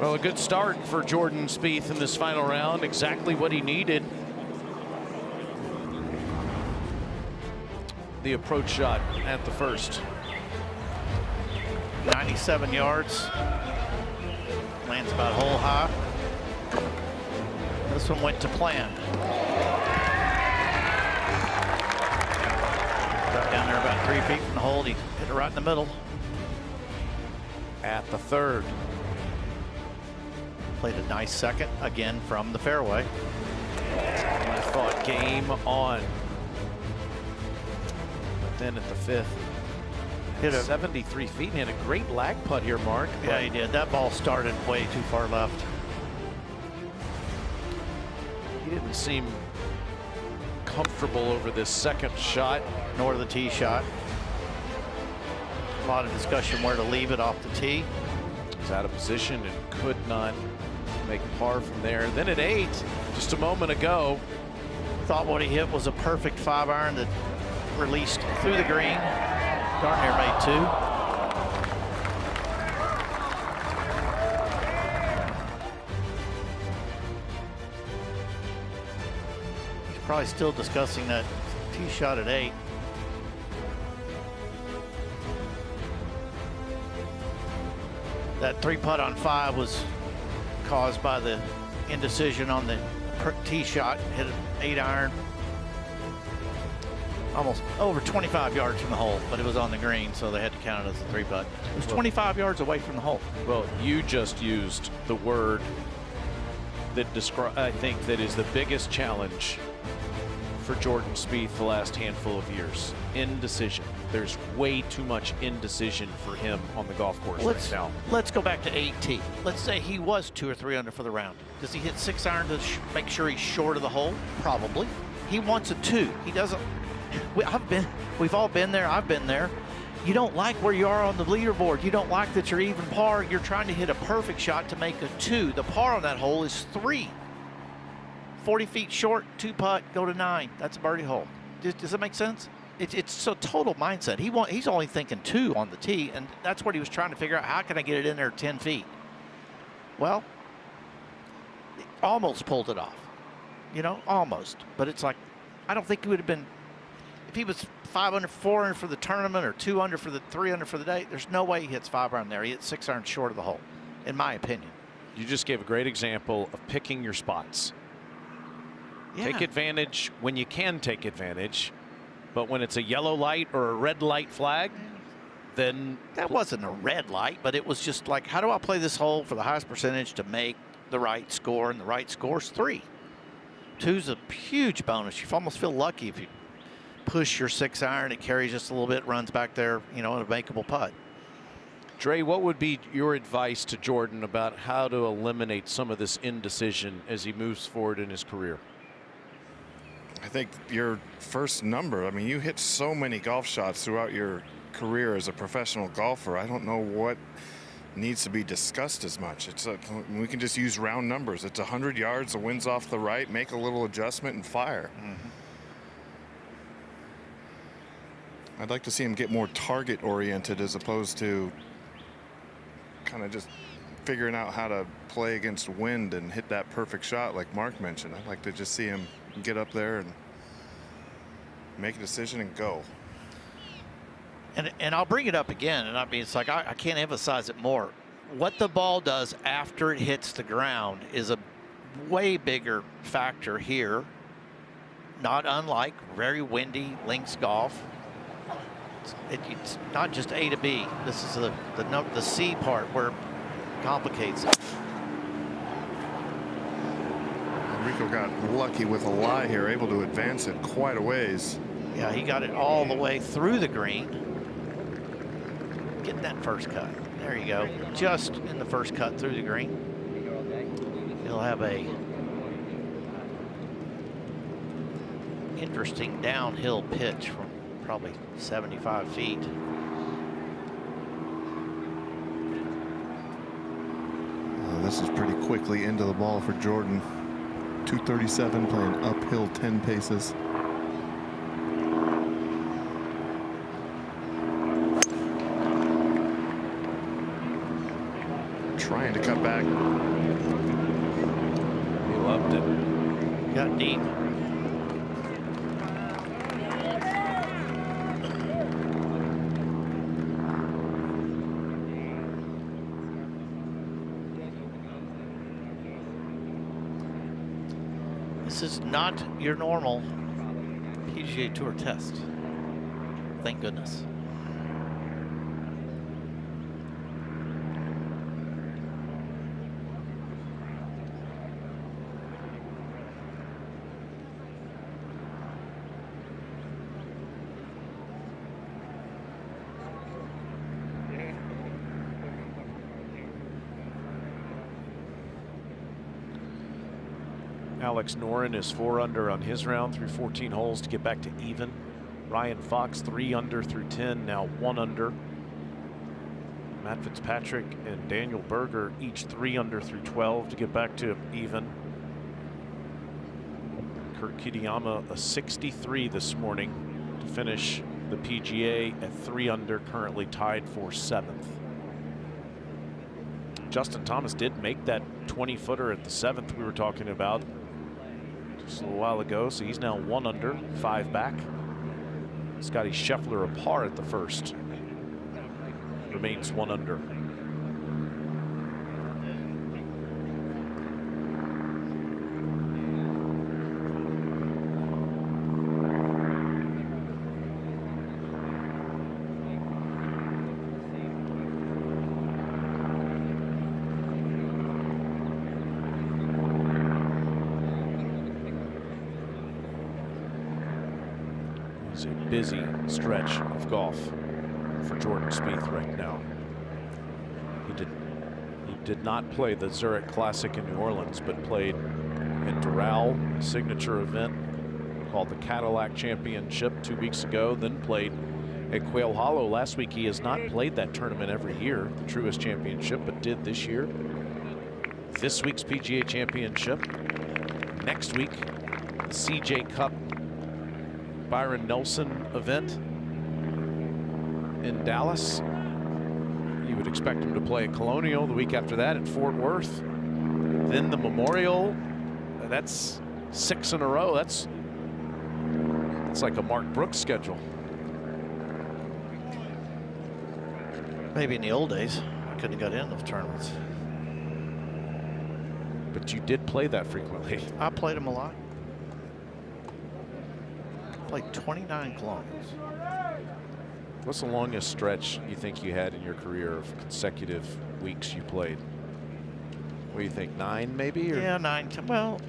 Well, a good start for Jordan Spieth in this final round. Exactly what he needed. The approach shot at the first. 97 yards. Lands about hole high. This one went to plan. Got down there about 3 feet from the hole. He hit it right in the middle. At the third. Played a nice second again from the fairway. I thought game on. But then at the 5th, hit 73 feet and hit a great lag putt here, Mark. Yeah, he did. That ball started way too far left. He didn't seem comfortable over this second shot. Nor the tee shot. A lot of discussion where to leave it off the tee. He's out of position and could not make par from there. Then at 8, just a moment ago. Thought what he hit was a perfect 5-iron that released through the green. Darn near made 2. He's probably still discussing that tee shot at 8. That 3-putt on 5 was caused by the indecision on the tee shot. Hit an 8-iron. Almost over 25 yards from the hole, but it was on the green, so they had to count it as a 3-putt. It was 25 yards away from the hole. Well, you just used the word that I think that is the biggest challenge for Jordan Spieth the last handful of years. Indecision. There's way too much indecision for him on the golf course right now. Let's go back to 8T. Let's say he was 2 or 3 under for the round. Does he hit 6-iron to make sure he's short of the hole? Probably. He wants a 2. He doesn't. We've all been there. I've been there. You don't like where you are on the leaderboard. You don't like that you're even par. You're trying to hit a perfect shot to make a 2. The par on that hole is 3. 40 feet short, 2-putt, go to 9. That's a birdie hole. Does that make sense? It's a total mindset. He's only thinking 2 on the tee, and that's what he was trying to figure out. How can I get it in there 10 feet? Well, almost pulled it off. You know, almost. But it's like, I don't think he would have been, if he was 5 under, 4 under for the tournament, or 2 under for the 3 under for the day, there's no way he hits 5-iron there. He hits 6-iron short of the hole, in my opinion. You just gave a great example of picking your spots. Yeah. Take advantage when you can take advantage, but when it's a yellow light or a red light flag, then... That wasn't a red light, but it was just like, how do I play this hole for the highest percentage to make the right score? And the right score is 3. 2's a huge bonus. You almost feel lucky if you push your 6-iron, it carries just a little bit, runs back there, you know, in a makeable putt. Dre, what would be your advice to Jordan about how to eliminate some of this indecision as he moves forward in his career? I think your first number, I mean, you hit so many golf shots throughout your career as a professional golfer. I don't know what needs to be discussed as much. We can just use round numbers. It's 100 yards, the wind's off the right, make a little adjustment and fire. I'd like to see him get more target oriented as opposed to kind of just figuring out how to play against wind and hit that perfect shot like Mark mentioned. I'd like to just see him get up there and make a decision and go. And I'll bring it up again, and I mean, it's like I can't emphasize it more. What the ball does after it hits the ground is a way bigger factor here, not unlike very windy links golf. It's not just A to B. This is the C part where it complicates it. Rico got lucky with a lie here, able to advance it quite a ways. Yeah, he got it all the way through the green. Getting that first cut. There you go. Just in the first cut through the green. He'll have a interesting downhill pitch from probably 75 feet. This is pretty quickly into the ball for Jordan. 237 playing uphill 10 paces. Trying to cut back. He loved it. Got deep. This is not your normal PGA Tour test. Thank goodness. Alex Noren is 4 under on his round through 14 holes to get back to even. Ryan Fox 3 under through 10, now 1 under. Matt Fitzpatrick and Daniel Berger each 3 under through 12 to get back to even. Kurt Kitayama a 63 this morning to finish the PGA at 3 under, currently tied for 7th. Justin Thomas did make that 20-footer at the 7th we were talking about just a little while ago, so he's now 1 under, 5 back. Scotty Scheffler a par at the first, remains 1 under. It's a busy stretch of golf for Jordan Spieth right now. He did not play the Zurich Classic in New Orleans, but played in Doral, a signature event called the Cadillac Championship 2 weeks ago, then played at Quail Hollow last week. He has not played that tournament every year, the Truist Championship, but did this year. This week's PGA Championship. Next week, the CJ Cup Byron Nelson event in Dallas. You would expect him to play at Colonial the week after that at Fort Worth. Then the Memorial. That's 6 in a row. That's like a Mark Brooks schedule. Maybe in the old days, I couldn't have got in those tournaments. But you did play that frequently. I played them a lot. Played 29 kilometers. What's the longest stretch you think you had in your career of consecutive weeks you played? What do you think, 9 maybe? Or? Yeah, 9, 10. Well,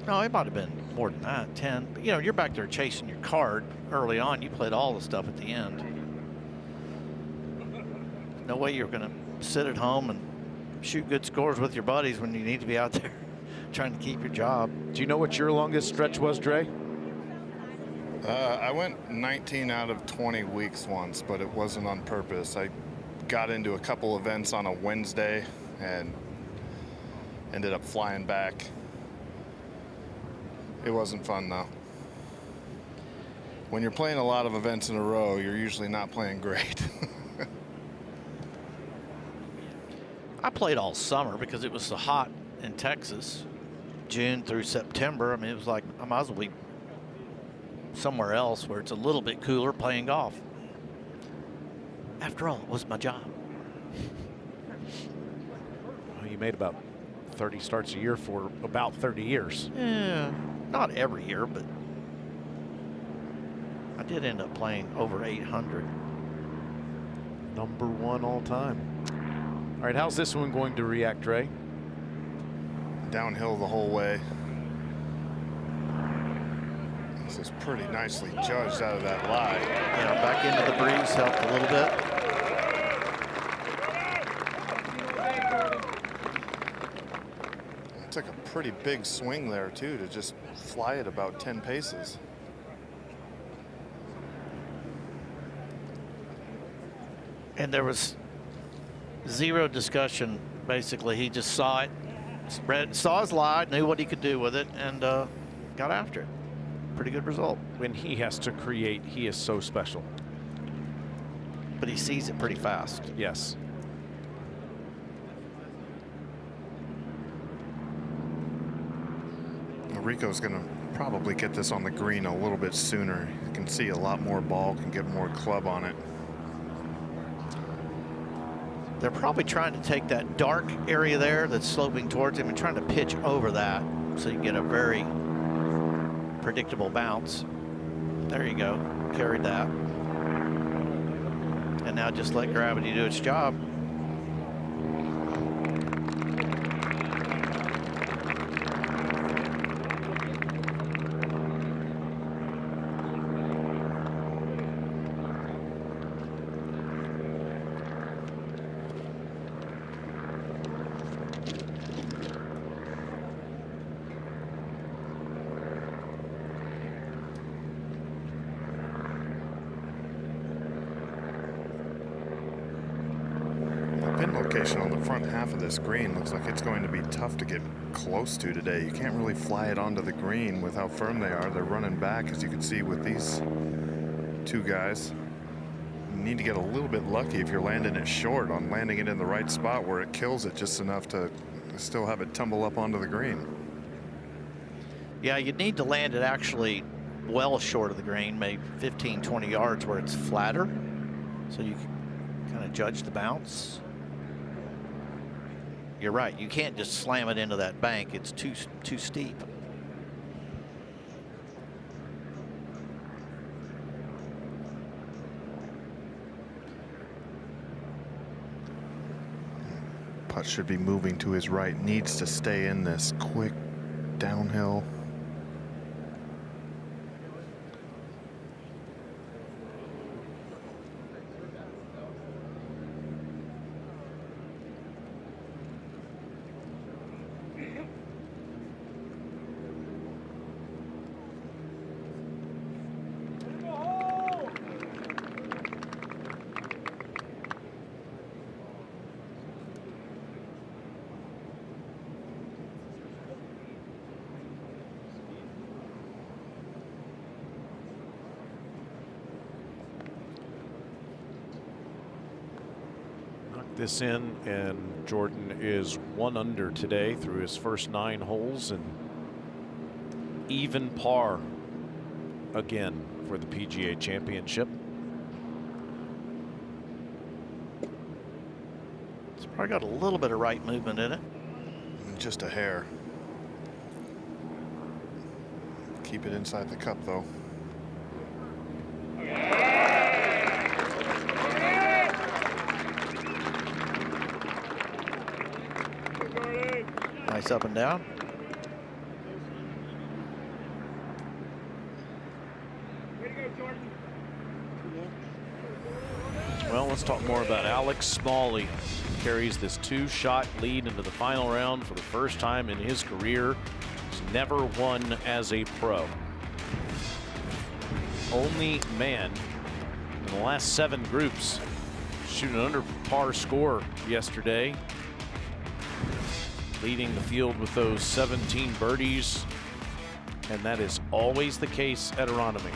no, it might have been more than that, 10. But, you know, you're back there chasing your card early on. You played all the stuff at the end. No way you're going to sit at home and shoot good scores with your buddies when you need to be out there trying to keep your job. Do you know what your longest stretch was, Dre? I went 19 out of 20 weeks once, but it wasn't on purpose. I got into a couple events on a Wednesday and ended up flying back. It wasn't fun though. When you're playing a lot of events in a row, you're usually not playing great. I played all summer because it was so hot in Texas, June through September. I mean, it was like I might as well be somewhere else where it's a little bit cooler playing golf. After all, it was my job. Well, you made about 30 starts a year for about 30 years. Yeah, not every year, but I did end up playing over 800. Number one all time. All right, how's this one going to react, Dre? Downhill the whole way. This is pretty nicely judged out of that lie. Yeah, back into the breeze helped a little bit. It took a pretty big swing there too to just fly it about 10 paces. And there was zero discussion. Basically, he just saw it, saw his lie, knew what he could do with it, and got after it. Pretty good result. When he has to create, he is so special. But he sees it pretty fast. Yes. Rico's going to probably get this on the green a little bit sooner. You can see a lot more ball, can get more club on it. They're probably trying to take that dark area there that's sloping towards him and trying to pitch over that so you get a very predictable bounce. There you go. Carried that. And now just let gravity do its job. Location on the front half of this green looks like it's going to be tough to get close to today. You can't really fly it onto the green with how firm they are. They're running back, as you can see with these two guys. You need to get a little bit lucky if you're landing it short on landing it in the right spot where it kills it just enough to still have it tumble up onto the green. Yeah, you'd need to land it actually well short of the green, maybe 15, 20 yards where it's flatter, so you can kind of judge the bounce. You're right. You can't just slam it into that bank. It's too steep. Putt should be moving to his right. Needs to stay in this quick downhill. This in, and Jordan is 1 under today through his first 9 holes, and even par again for the PGA Championship. It's probably got a little bit of right movement in it. Just a hair. Keep it inside the cup though. Nice up and down. Well, let's talk more about Alex Smalley. Carries this 2-shot lead into the final round for the first time in his career. He's never won as a pro. Only man in the last 7 groups shoot an under par score yesterday. Leading the field with those 17 birdies. And that is always the case at Aronimink.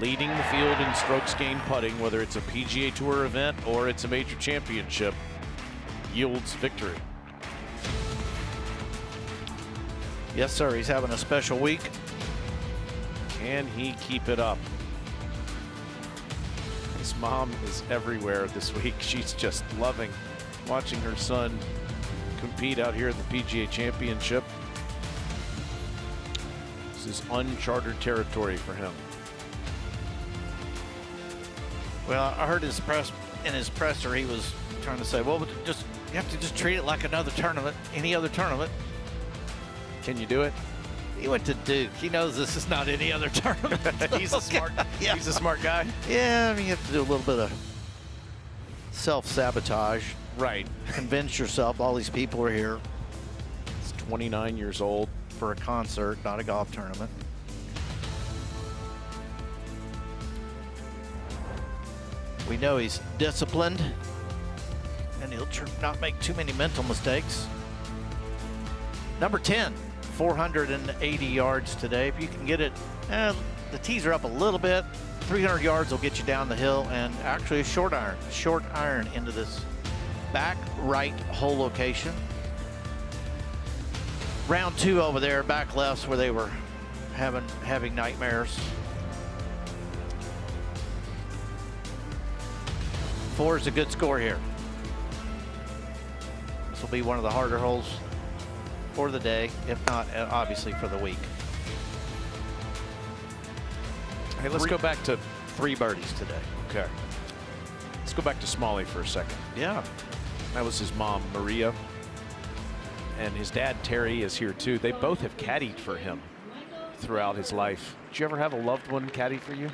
Leading the field in strokes gained putting, whether it's a PGA Tour event or it's a major championship, yields victory. Yes, sir. He's having a special week. Can he keep it up? His mom is everywhere this week. She's just loving watching her son compete out here at the PGA Championship. This is uncharted territory for him. Well, I heard in his presser, he was trying to say, well, you have to just treat it like another tournament, any other tournament. Can you do it? He went to Duke. He knows this is not any other tournament. He's a smart guy. Yeah, I mean, you have to do a little bit of self-sabotage. Right. Convince yourself all these people are here. He's 29 years old. For a concert, not a golf tournament. We know he's disciplined, and he'll not make too many mental mistakes. Number 10, 480 yards today. If you can get it, the tees are up a little bit. 300 yards will get you down the hill, and actually a short iron into this back right hole location. Round 2 over there, back left's where they were having nightmares. 4 is a good score here. This will be one of the harder holes for the day, if not obviously for the week. Hey, let's go back to 3 birdies today. Okay. Let's go back to Smalley for a second. Yeah. That was his mom, Maria. And his dad, Terry, is here too. They both have caddied for him throughout his life. Did you ever have a loved one caddy for you?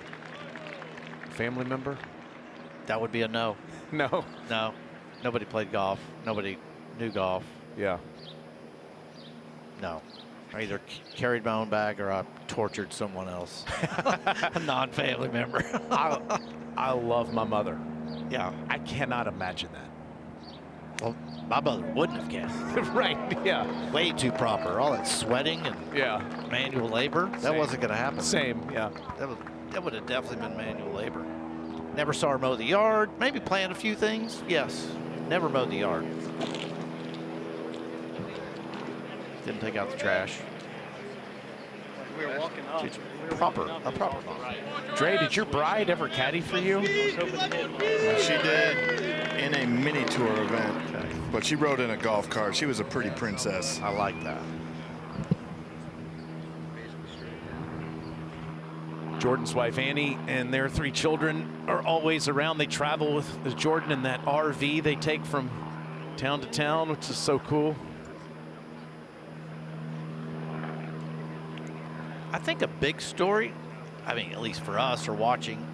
A family member? That would be a no. No? No. Nobody played golf. Nobody knew golf. Yeah. No. I either carried my own bag or I tortured someone else. A non-family member. I love my mother. Yeah. I cannot imagine that. Well, my mother wouldn't have caddied. Right, yeah. Way too proper. All that sweating and manual labor. That wasn't going to happen. Same, yeah. That would have definitely been manual labor. Never saw her mow the yard. Maybe planned a few things. Yes. Never mowed the yard. Didn't take out the trash. We were walking up. A proper mom. Dre, did your bride ever caddy for you? She did in a mini tour event, but she rode in a golf cart. She was a pretty princess. I like that. Jordan's wife, Annie, and their 3 children are always around. They travel with Jordan in that RV they take from town to town, which is so cool. I think a big story, I mean, at least for us or watching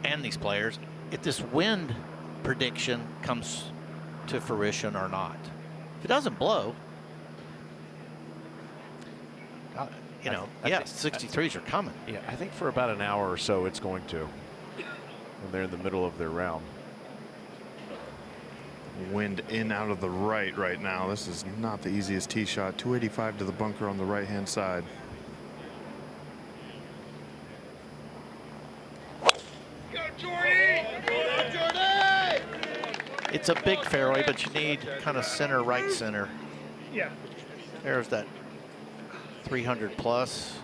and these players, if this wind prediction comes to fruition or not. If it doesn't blow, you know, 63s are coming. Yeah, I think for about an hour or so it's going to, when they're in the middle of their round. Wind in out of the right now. This is not the easiest tee shot. 285 to the bunker on the right-hand side. It's a big fairway, but you need kind of center, right center. Yeah. There's that 300 plus.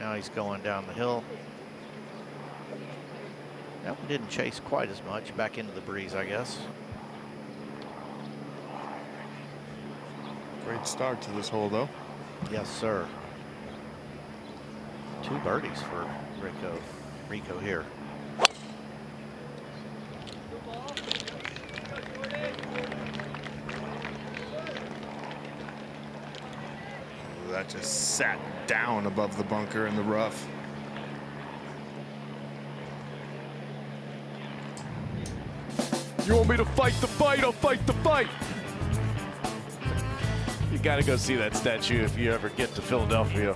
Now he's going down the hill. That one didn't chase quite as much. Back into the breeze, I guess. Great start to this hole, though. Yes, sir. 2 birdies for Rico here. That just sat down above the bunker in the rough. You want me to fight the fight? I'll fight the fight. You got to go see that statue if you ever get to Philadelphia.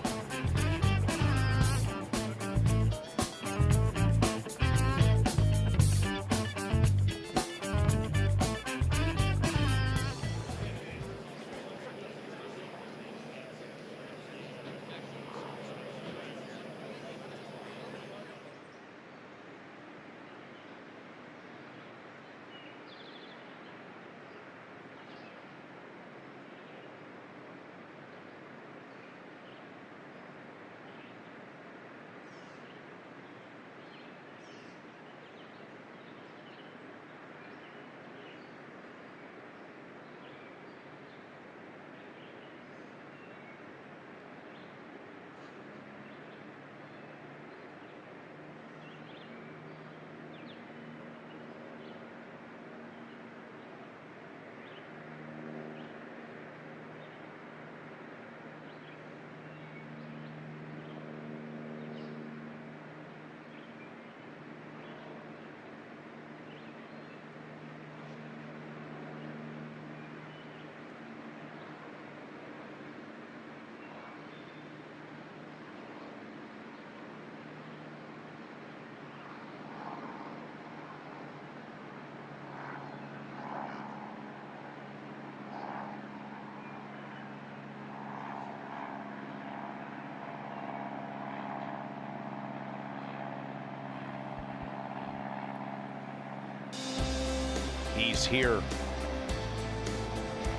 He's here.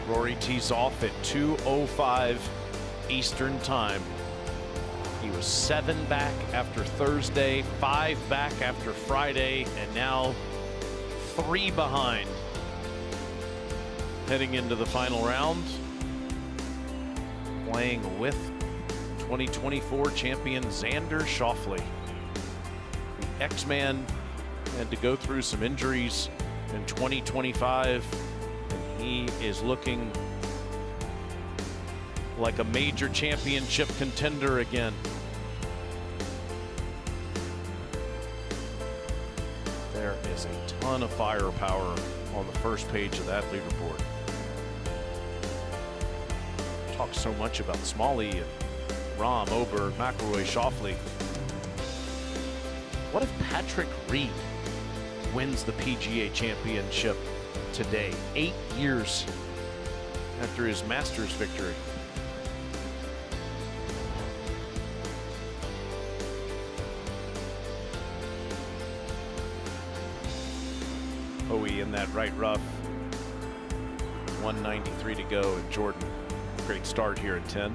Rory tees off at 2:05 Eastern Time. He was 7 back after Thursday, 5 back after Friday, and now 3 behind. Heading into the final round, playing with 2024 champion Xander Schauffele. The X-Man had to go through some injuries in 2025, and he is looking like a major championship contender again. There is a ton of firepower on the first page of that leaderboard. Talk so much about Smalley and Rahm, Oberg, McIlroy, Schauffele. What if Patrick Reed wins the PGA Championship today, 8 years after his Masters victory? Hoey in that right rough. 193 to go, and Jordan, great start here at 10.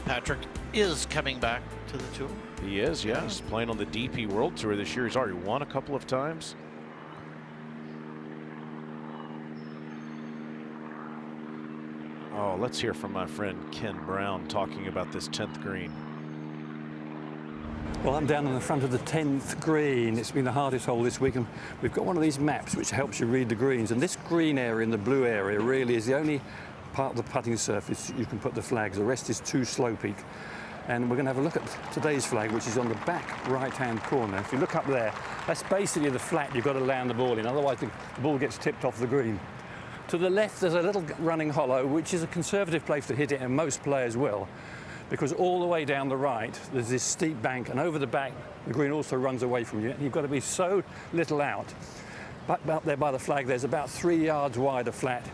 Patrick is coming back to the tour. He is, yeah. He's playing on the DP World Tour this year. He's already won a couple of times. Oh, let's hear from my friend Ken Brown talking about this 10th green. Well, I'm down on the front of the 10th green. It's been the hardest hole this week, and we've got one of these maps which helps you read the greens. And this green area in the blue area really is the only part of the putting surface you can put the flags. The rest is too slopey. And we're going to have a look at today's flag, which is on the back right-hand corner. If you look up there, that's basically the flat you've got to land the ball in. Otherwise, the ball gets tipped off the green. To the left, there's a little running hollow, which is a conservative place to hit it, and most players will. Because all the way down the right, there's this steep bank, and over the back, the green also runs away from you. And you've got to be so little out. But up there by the flag, there's about 3 yards wide of flat.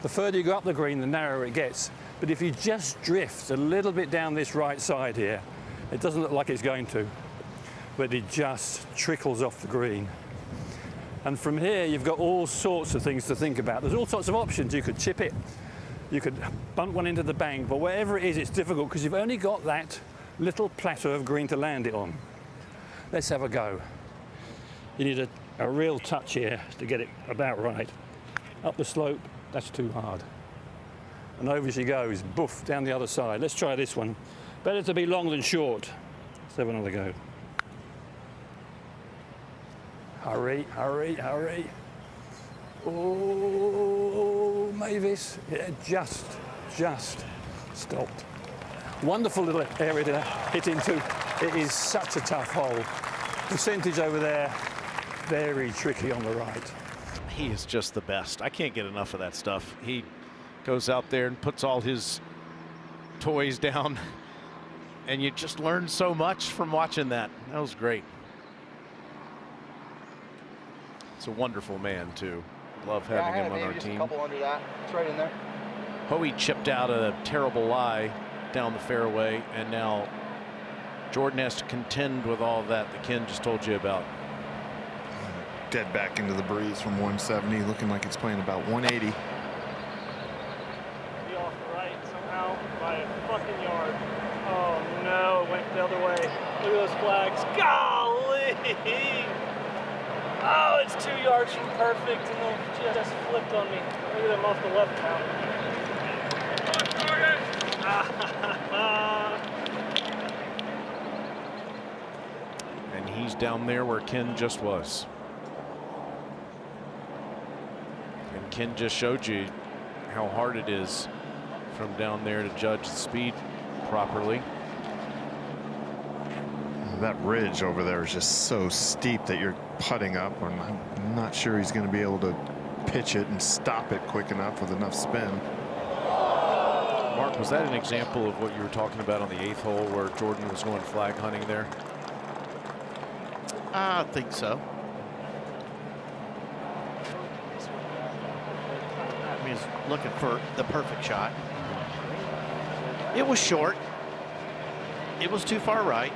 The further you go up the green, the narrower it gets. But if you just drift a little bit down this right side here, it doesn't look like it's going to, but it just trickles off the green. And from here, you've got all sorts of things to think about. There's all sorts of options. You could chip it, you could bump one into the bank, but wherever it is, it's difficult because you've only got that little plateau of green to land it on. Let's have a go. You need a real touch here to get it about right. Up the slope, that's too hard. And over she goes, boof, down the other side. Let's try this one. Better to be long than short. Let's have another go. Hurry, hurry, hurry. Oh, Mavis, yeah, just stopped. Wonderful little area to hit into. It is such a tough hole. Percentage over there, very tricky on the right. He is just the best. I can't get enough of that stuff. He goes out there and puts all his toys down, and you just learn so much from watching that. That was great. It's a wonderful man, too. Love having him on our just team. a couple under that. It's right in there. Hoey chipped out a terrible lie down the fairway, and now Jordan has to contend with all of that Ken just told you about. Dead back into the breeze from 170, looking like it's playing about 180. Be off the right somehow by a fucking yard. Oh no, it went the other way. Look at those flags. Golly! Oh, it's 2 yards from perfect, and then just flipped on me. Look at them off the left now. And he's down there where Ken just was. And Ken just showed you how hard it is from down there to judge the speed properly. That ridge over there is just so steep that you're putting up, and I'm not sure he's going to be able to pitch it and stop it quick enough with enough spin. Mark, was that an example of what you were talking about on the 8th hole where Jordan was going flag hunting there? I think so. I mean, he's looking for the perfect shot. It was short. It was too far right.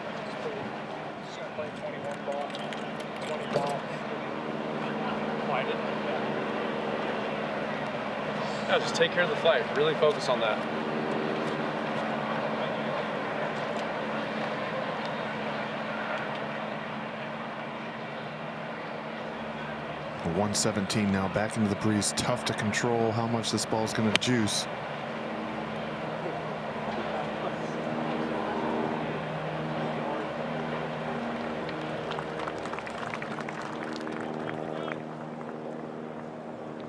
Yeah, just take care of the flight. Really focus on that. A 117 now back into the breeze. Tough to control how much this ball's going to juice.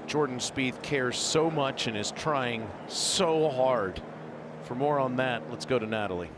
Jordan Spieth cares so much and is trying so hard. For more on that, let's go to Natalie.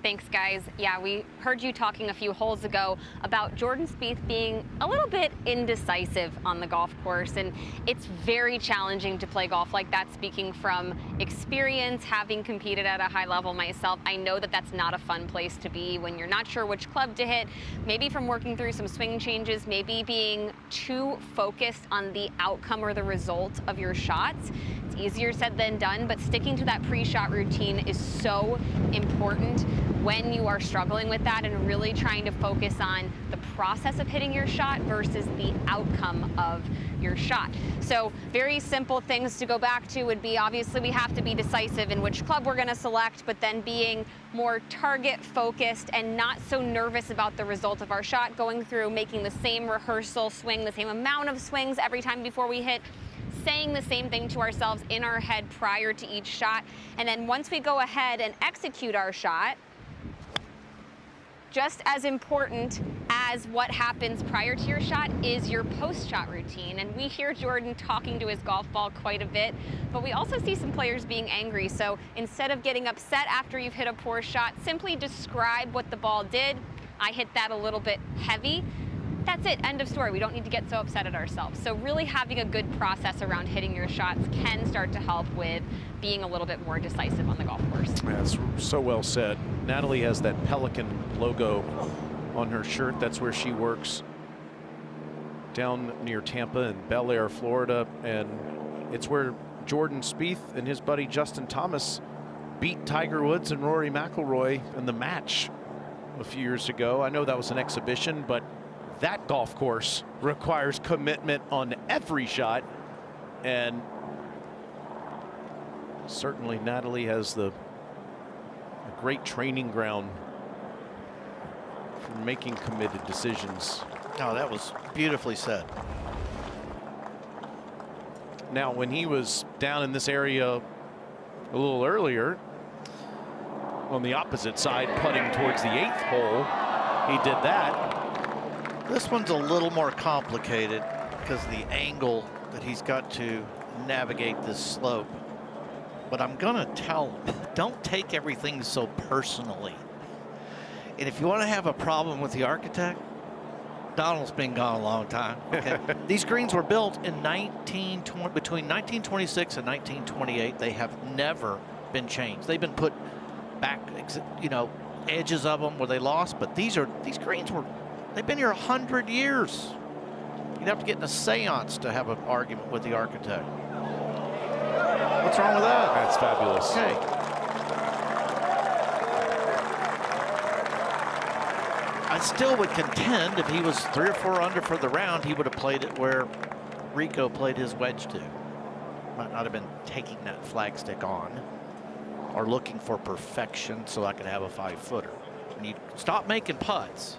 Thanks, guys. Yeah, we heard you talking a few holes ago about Jordan Spieth being a little bit indecisive on the golf course, and it's very challenging to play golf like that. Speaking from experience, having competed at a high level myself, I know that that's not a fun place to be when you're not sure which club to hit, maybe from working through some swing changes, maybe being too focused on the outcome or the result of your shots. It's easier said than done, but sticking to that pre-shot routine is so important when you are struggling with that and really trying to focus on the process of hitting your shot versus the outcome of your shot. So very simple things to go back to would be, obviously we have to be decisive in which club we're going to select, but then being more target focused and not so nervous about the result of our shot, going through making the same rehearsal swing, the same amount of swings every time before we hit, saying the same thing to ourselves in our head prior to each shot. And then once we go ahead and execute our shot, just as important as what happens prior to your shot is your post-shot routine. And we hear Jordan talking to his golf ball quite a bit, but we also see some players being angry. So instead of getting upset after you've hit a poor shot, simply describe what the ball did. I hit that a little bit heavy. That's it, end of story. We don't need to get so upset at ourselves. So really having a good process around hitting your shots can start to help with being a little bit more decisive on the golf course. That's so well said. Natalie has that Pelican logo on her shirt. That's where she works down near Tampa and Bel Air, Florida. And it's where Jordan Spieth and his buddy Justin Thomas beat Tiger Woods and Rory McIlroy in the match a few years ago. I know that was an exhibition, but that golf course requires commitment on every shot, and certainly Natalie has a great training ground for making committed decisions. No, that was beautifully said. Now, when he was down in this area a little earlier on the opposite side, putting towards the 8th hole, he did that. This one's a little more complicated because of the angle that he's got to navigate this slope. But I'm gonna tell him, don't take everything so personally. And if you want to have a problem with the architect, Donald's been gone a long time. Okay. These greens were built in between 1926 and 1928. They have never been changed. They've been put back, you know, edges of them where they lost, but these greens they've been here 100 years. You'd have to get in a seance to have an argument with the architect. What's wrong with that? That's fabulous. Okay. I still would contend if he was 3 or 4 under for the round, he would have played it where Rico played his wedge to. Might not have been taking that flagstick on or looking for perfection so I could have a 5-footer. When you stop making putts,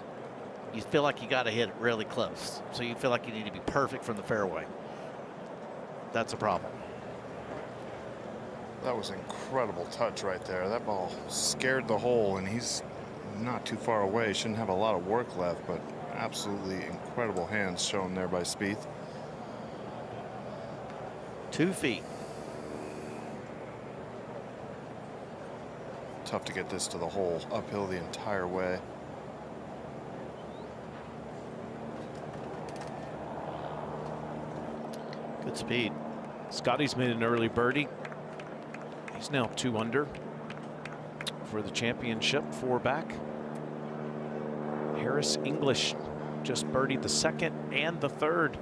you feel like you got to hit it really close. So you feel like you need to be perfect from the fairway. That's a problem. That was incredible touch right there. That ball scared the hole, and he's not too far away. Shouldn't have a lot of work left, but absolutely incredible hands shown there by Spieth. 2 feet. Tough to get this to the hole, uphill the entire way. Good speed. Scotty's made an early birdie. He's now 2 under for the championship, 4 back. Harris English just birdied the 2nd and the 3rd.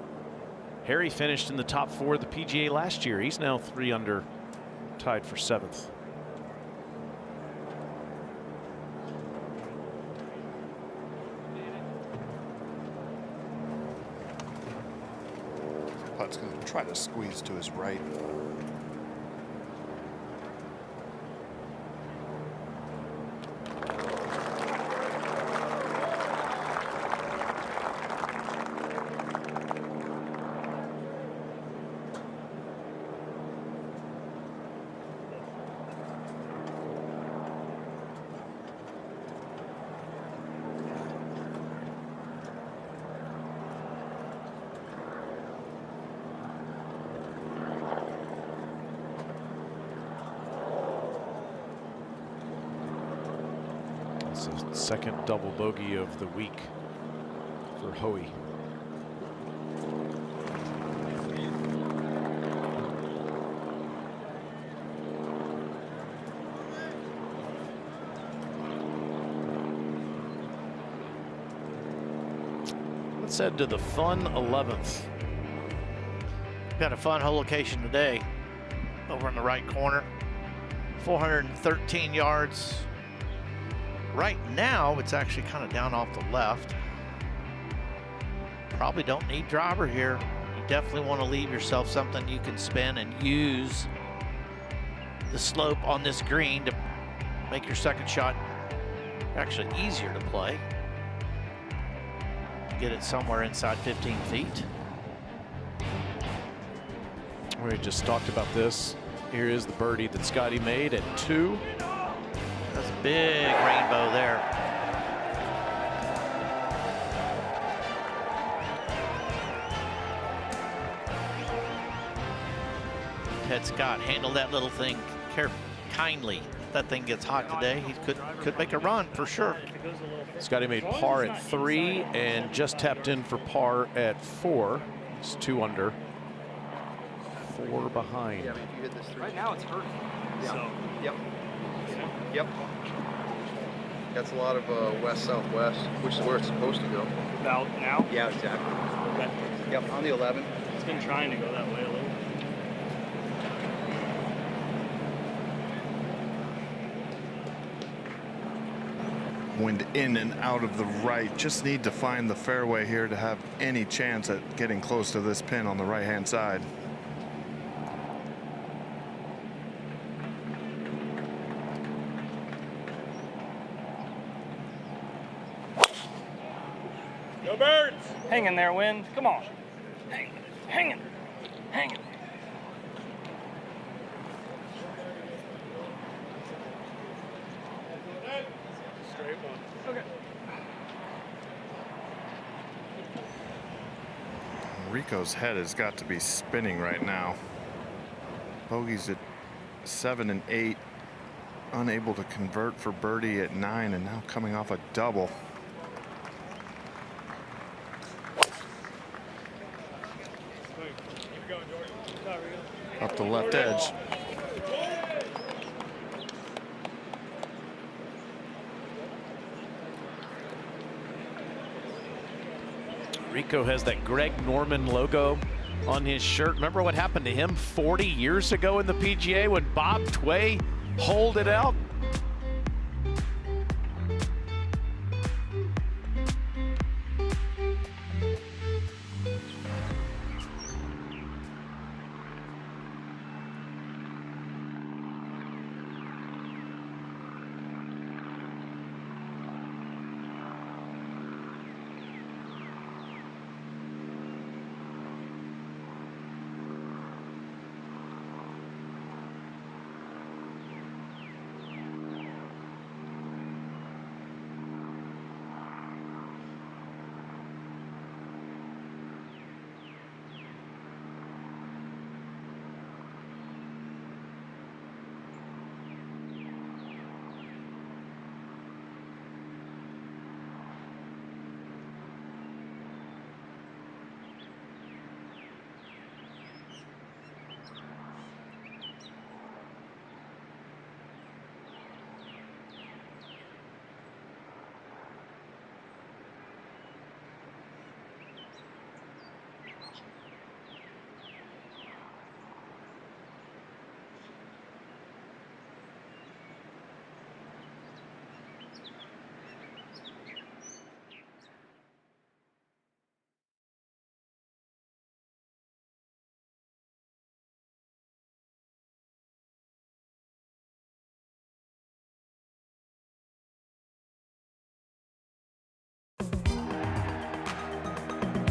Harry finished in the top 4 of the PGA last year. He's now 3 under, tied for 7th. Putt's going to try to squeeze to his right. Second double bogey of the week for Hoey. Let's head to the fun 11th. Got a fun hole location today over in the right corner. 413 yards. Right now, it's actually kind of down off the left. Probably don't need driver here. You definitely want to leave yourself something you can spin and use the slope on this green to make your second shot actually easier to play. Get it somewhere inside 15 feet. We just talked about this. Here is the birdie that Scotty made at 2. That's a big rainbow there. Ted Scott handled that little thing kindly. If that thing gets hot today, he could make a run for sure. Scotty made par at 3 and just tapped in for par at 4. It's 2 under. 4 behind. Yeah, I mean, if you hit this 3. Right now it's hurting. Yeah. So. Yep. Yep. That's a lot of west-southwest, which is where it's supposed to go. About now? Yeah, exactly. Okay. Yep, on the 11. It's been trying to go that way a little. Wind in and out of the right. Just need to find the fairway here to have any chance at getting close to this pin on the right-hand side. Go Birds! Hang in there, Wind. Come on. Hanging. Straight one. Okay. Rico's head has got to be spinning right now. Bogeys at 7 and 8. Unable to convert for birdie at 9, and now coming off a double. up the left edge. Rico has that Greg Norman logo on his shirt. Remember what happened to him 40 years ago in the PGA when Bob Tway holed it out?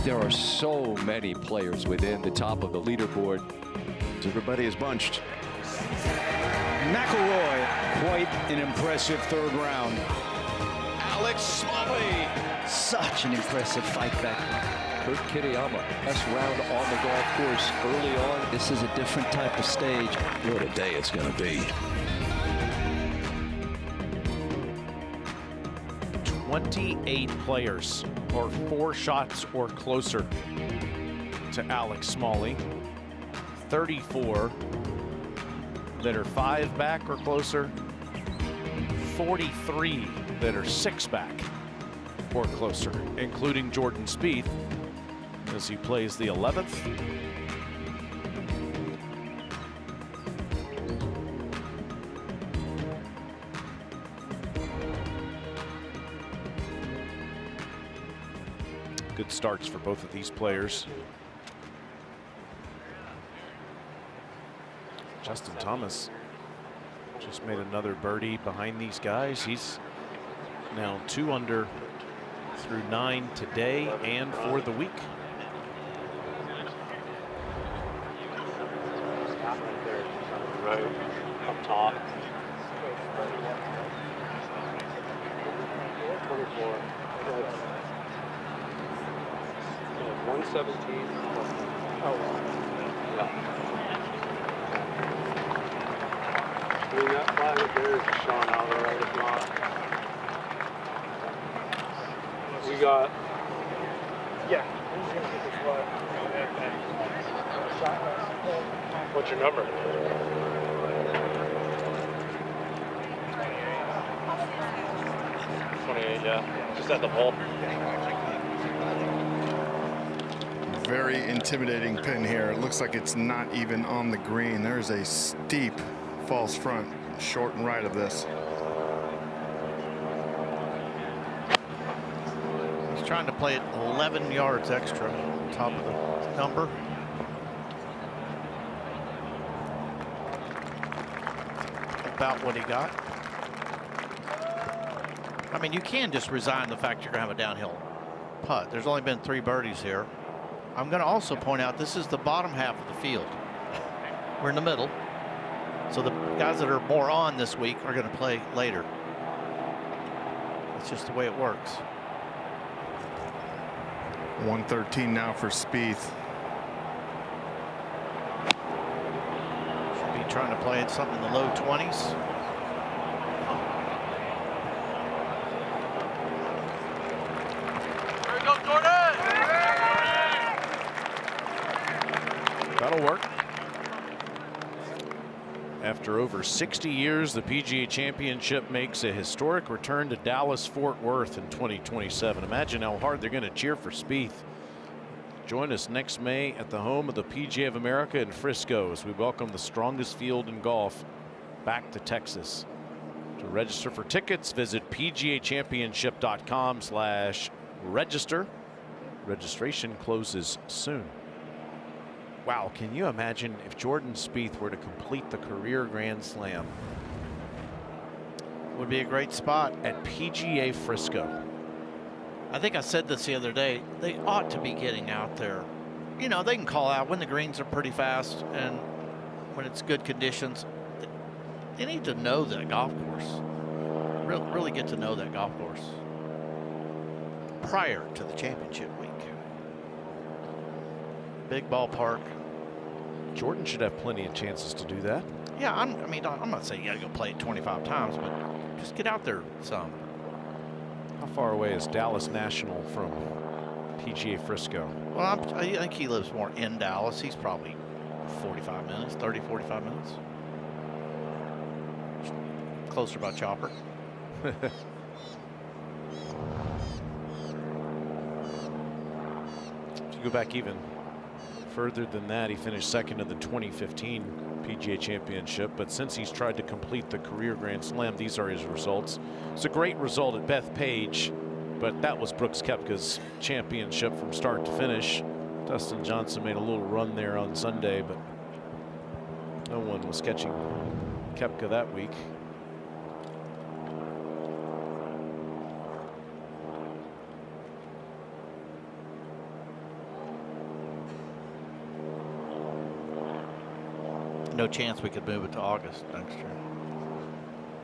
There are so many players within the top of the leaderboard. Everybody is bunched. McIlroy, quite an impressive third round. Alex Smalley. Such an impressive fight back. Kurt Kitayama, best round on the golf course early on. This is a different type of stage. What a day it's going to be. 28 players are 4 shots or closer to Alex Smalley. 34 that are 5 back or closer. 43 that are 6 back or closer, including Jordan Spieth as he plays the 11th. Good starts for both of these players. Justin Thomas just made another birdie behind these guys. He's now 2 under through 9 today and for the week. Right up top. 24. 117. Oh, yeah. I mean, that flag up there is showing out alright, if not. We got. Yeah. What's your number? 28, yeah. Just at the hole. Very intimidating pin here. It looks like it's not even on the green. There's a steep false front, short and right of this. He's trying to play it 11 yards extra on top of the number. About what he got. I mean, you can just resign the fact you're going to have a downhill putt. There's only been 3 birdies here. I'm going to also point out this is the bottom half of the field. We're in the middle. So the guys that are more on this week are going to play later. That's just the way it works. 113 now for Spieth. Should be trying to play it something in the low 20s. That'll work. After over 60 years, the PGA Championship makes a historic return to Dallas-Fort Worth in 2027. Imagine how hard they're going to cheer for Spieth. Join us next May at the home of the PGA of America in Frisco as we welcome the strongest field in golf back to Texas. To register for tickets, visit pgachampionship.com/register. Registration closes soon. Wow, can you imagine if Jordan Spieth were to complete the career Grand Slam? Would be a great spot at PGA Frisco. I think I said this the other day. They ought to be getting out there. You know, they can call out when the greens are pretty fast and when it's good conditions. They need to know that golf course. Really get to know that golf course prior to the championship week. Big ballpark. Jordan should have plenty of chances to do that. Yeah, I'm not saying you got to go play it 25 times, but just get out there some. How far away is Dallas National from PGA Frisco? Well, I think he lives more in Dallas. He's probably 45 minutes, 30, 45 minutes. Closer by chopper. If you go back even further than that, he finished second in the 2015 PGA Championship, but since he's tried to complete the career Grand Slam, these are his results. It's a great result at Bethpage, but that was Brooks Koepka's championship from start to finish. Dustin Johnson made a little run there on Sunday, but no one was catching Koepka that week. No chance we could move it to August next year.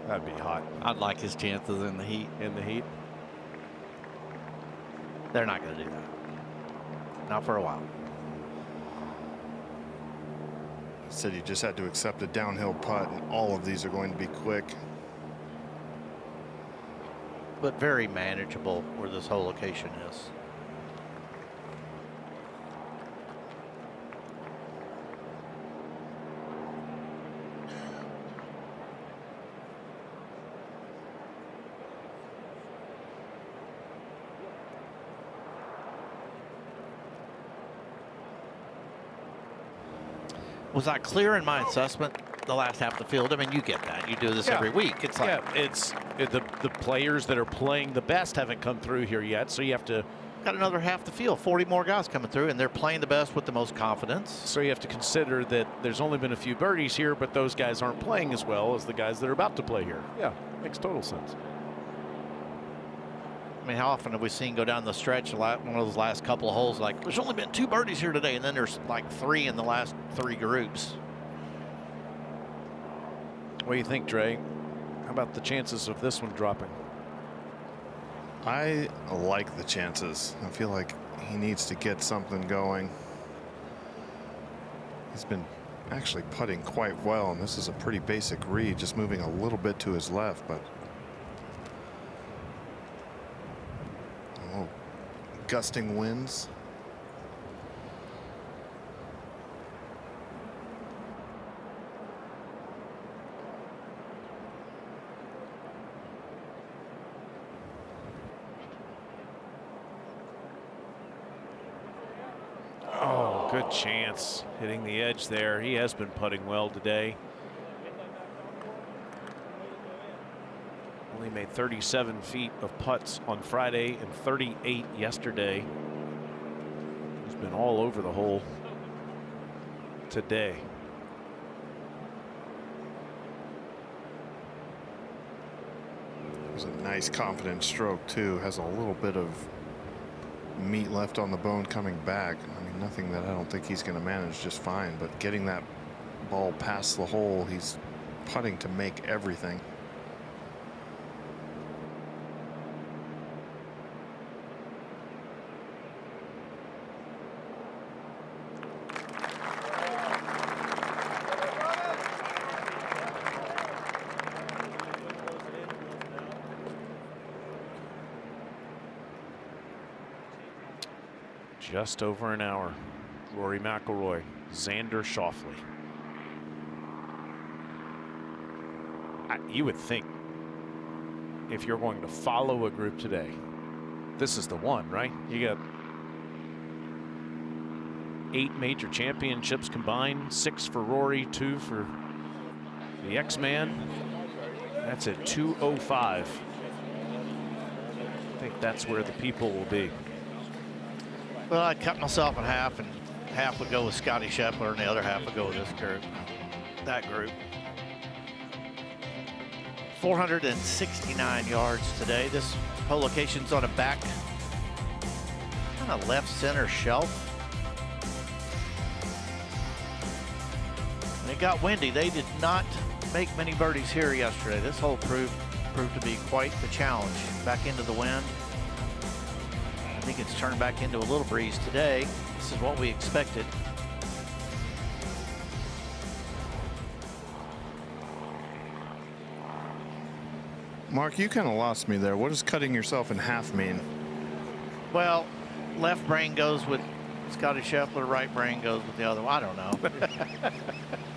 That'd be hot. I'd like his chances in the heat. In the heat? They're not going to do that. Not for a while. I said you just had to accept a downhill putt, and all of these are going to be quick. But very manageable where this whole location is. Was I clear in my assessment the last half of the field? I mean, you get that. You do this every week. It's like the players that are playing the best haven't come through here yet, so you have to. Got another half the field, 40 more guys coming through, and they're playing the best with the most confidence. So you have to consider that there's only been a few birdies here, but those guys aren't playing as well as the guys that are about to play here. Yeah, makes total sense. I mean, how often have we seen go down the stretch, one of those last couple of holes, like, there's only been 2 birdies here today, and then there's like 3 in the last 3 groups. What do you think, Dre? How about the chances of this one dropping? I like the chances. I feel like he needs to get something going. He's been actually putting quite well, and this is a pretty basic read, just moving a little bit to his left, but gusting winds. Oh, good chance hitting the edge there. He has been putting well today. Only made 37 feet of putts on Friday and 38 yesterday. He's been all over the hole today. It was a nice confident stroke too. Has a little bit of meat left on the bone coming back. I mean, nothing that I don't think he's going to manage just fine, but getting that ball past the hole, he's putting to make everything. Just over an hour. Rory McIlroy, Xander Schauffele. You would think if you're going to follow a group today, this is the one, right? You got 8 major championships combined, 6 for Rory, 2 for the X-Man. That's at 205. I think that's where the people will be. Well, I cut myself in half, and half would go with Scotty Scheffler, and the other half would go with this group, that group. 469 yards today. This hole location's on a back, kind of left center shelf. When it got windy, they did not make many birdies here yesterday. This hole proved to be quite the challenge. Back into the wind. I think it's turned back into a little breeze today. This is what we expected. Mark, you kind of lost me there. What does cutting yourself in half mean? Well, left brain goes with Scotty Scheffler, right brain goes with the other one. I don't know.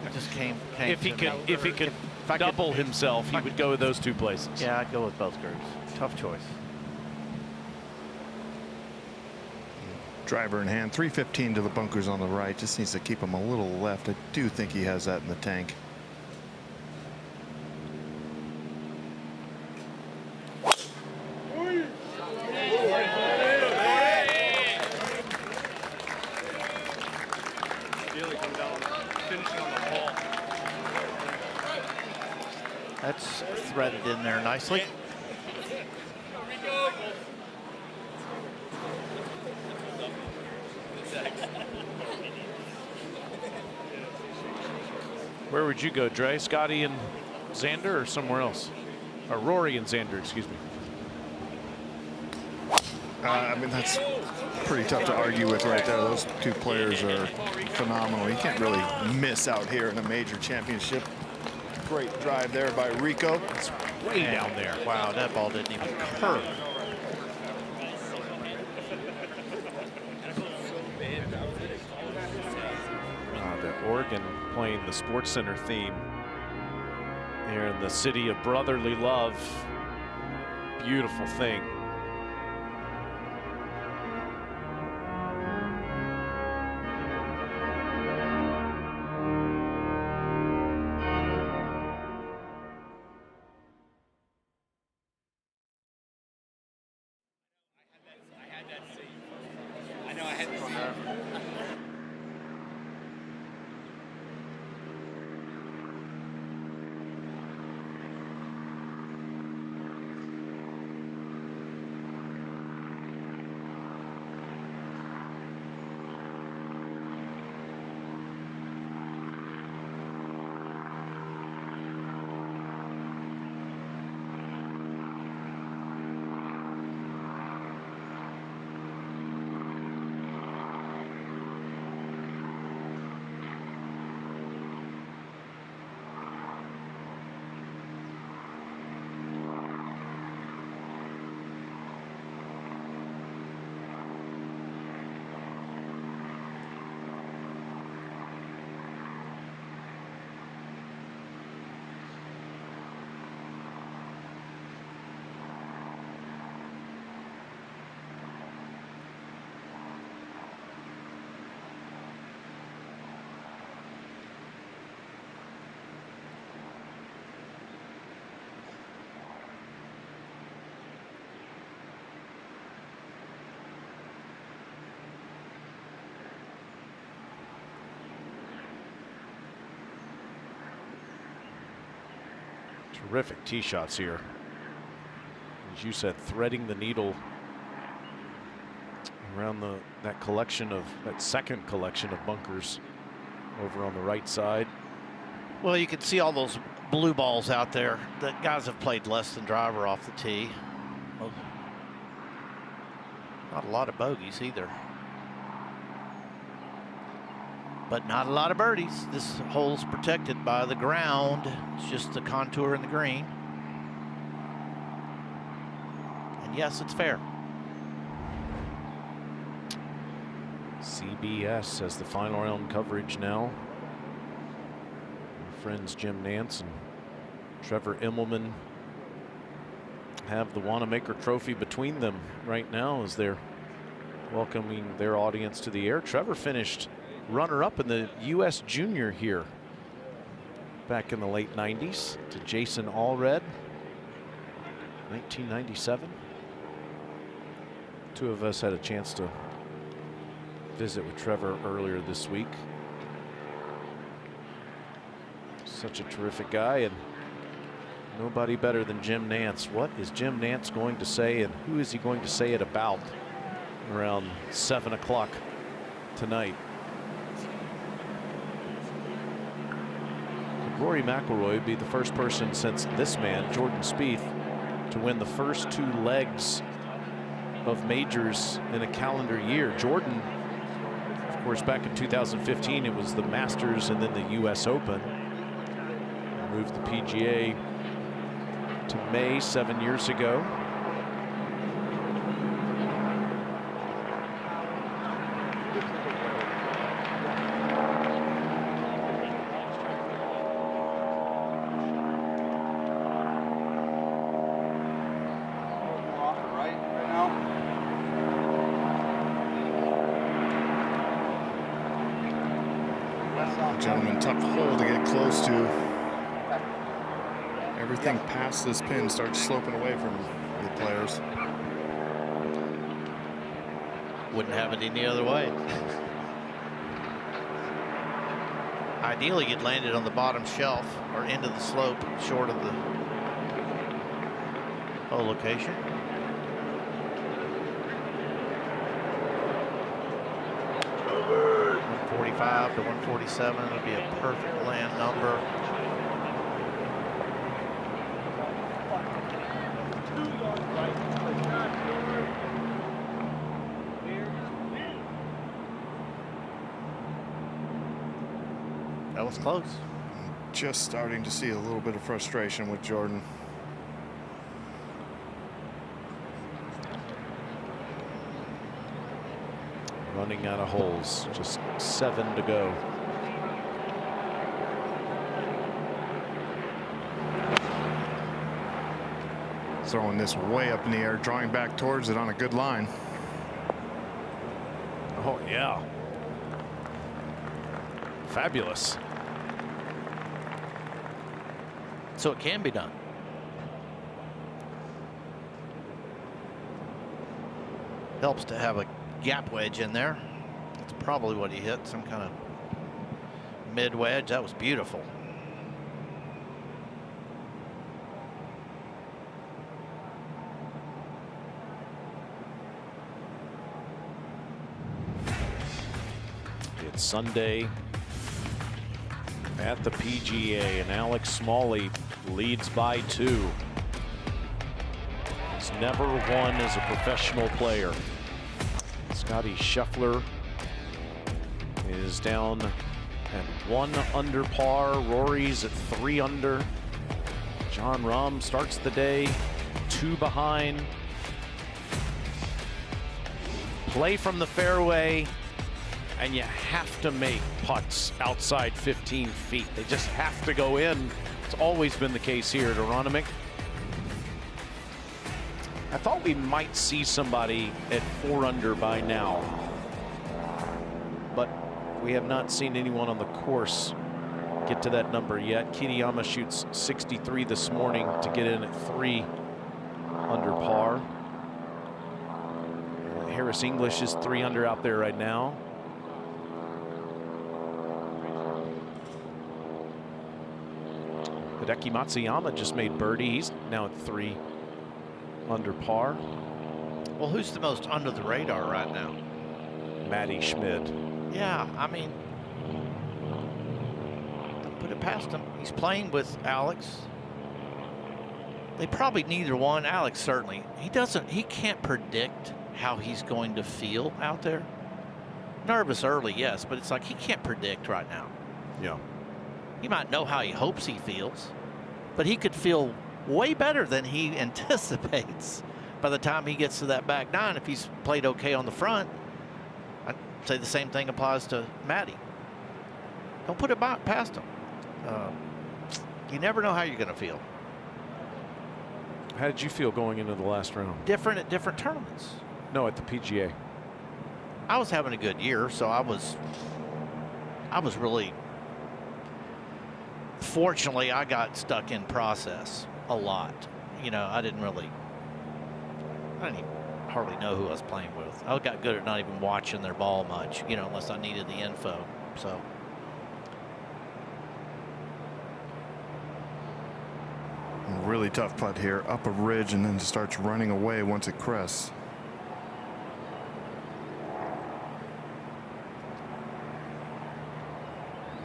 It just came if he could double himself, he would go with those 2 places. Yeah, I'd go with both groups. Tough choice. Driver in hand, 315 to the bunkers on the right. Just needs to keep him a little left. I do think he has that in the tank. That's threaded in there nicely. Where would you go, Dre? Scotty and Xander, or somewhere else? Or Rory and Xander, excuse me. I mean, that's pretty tough to argue with right there. Those 2 players are phenomenal. You can't really miss out here in a major championship. Great drive there by Rico. It's way down there. Wow, that ball didn't even curve. The Oregon playing the Sports Center theme here in the city of brotherly love. Beautiful thing. Terrific tee shots here. As you said, threading the needle around that collection of that second collection of bunkers over on the right side. Well, you can see all those blue balls out there that guys have played less than driver off the tee. Well, not a lot of bogeys either, but not a lot of birdies. This hole's protected by the ground. It's just the contour and the green. And yes, it's fair. CBS has the final round coverage now. Our friends Jim Nance and Trevor Immelman have the Wanamaker Trophy between them right now as they're welcoming their audience to the air. Trevor finished runner-up in the U.S. Junior here back in the late 90s to Jason Allred, 1997. Two of us had a chance to visit with Trevor earlier this week. Such a terrific guy, and nobody better than Jim Nantz. What is Jim Nantz going to say, and who is he going to say it about around 7 o'clock tonight? Rory McIlroy would be the first person since this man, Jordan Spieth, to win the first 2 legs of majors in a calendar year. Jordan, of course, back in 2015, it was the Masters and then the U.S. Open. Moved the PGA to May 7 years ago. Gentlemen, tough hole to get close to. Everything past this pin starts sloping away from the players. Wouldn't have it any other way. Ideally, you'd land it on the bottom shelf or into the slope short of the hole location. .145 to 147 would be a perfect land number. That was close. Just starting to see a little bit of frustration with Jordan. Running out of holes, just 7 to go. Throwing this way up in the air, drawing back towards it on a good line. Oh, yeah. Fabulous. So it can be done. Helps to have a gap wedge in there. That's probably what he hit, some kind of mid wedge. That was beautiful. It's Sunday at the PGA, and Alex Smalley leads by 2. He's never won as a professional player. Scotty Scheffler is down at 1 under par. Rory's at 3 under. Jon Rahm starts the day 2 behind. Play from the fairway, and you have to make putts outside 15 feet. They just have to go in. It's always been the case here at Aronimink. I thought we might see somebody at 4 under by now, but we have not seen anyone on the course get to that number yet. Kitayama shoots 63 this morning to get in at 3 under par. Harris English is 3 under out there right now. Hideki Matsuyama just made birdie. He's now at 3 under par. Well, who's the most under the radar right now? Matty Schmid. Yeah, I mean, don't put it past him. He's playing with Alex. They probably neither one. Alex certainly. He can't predict how he's going to feel out there. Nervous early, yes, but it's like he can't predict right now. Yeah. He might know how he hopes he feels, but he could feel way better than he anticipates by the time he gets to that back 9 if he's played okay on the front. I'd say the same thing applies to Matty. Don't put it past him. You never know how you're going to feel. How did you feel going into the last round? Different at different tournaments. No, at the PGA. I was having a good year, so I was really, fortunately, I got stuck in process a lot. You know, I didn't even hardly know who I was playing with. I got good at not even watching their ball much, you know, unless I needed the info. So. Really tough putt here, up a ridge, and then starts running away once it crests.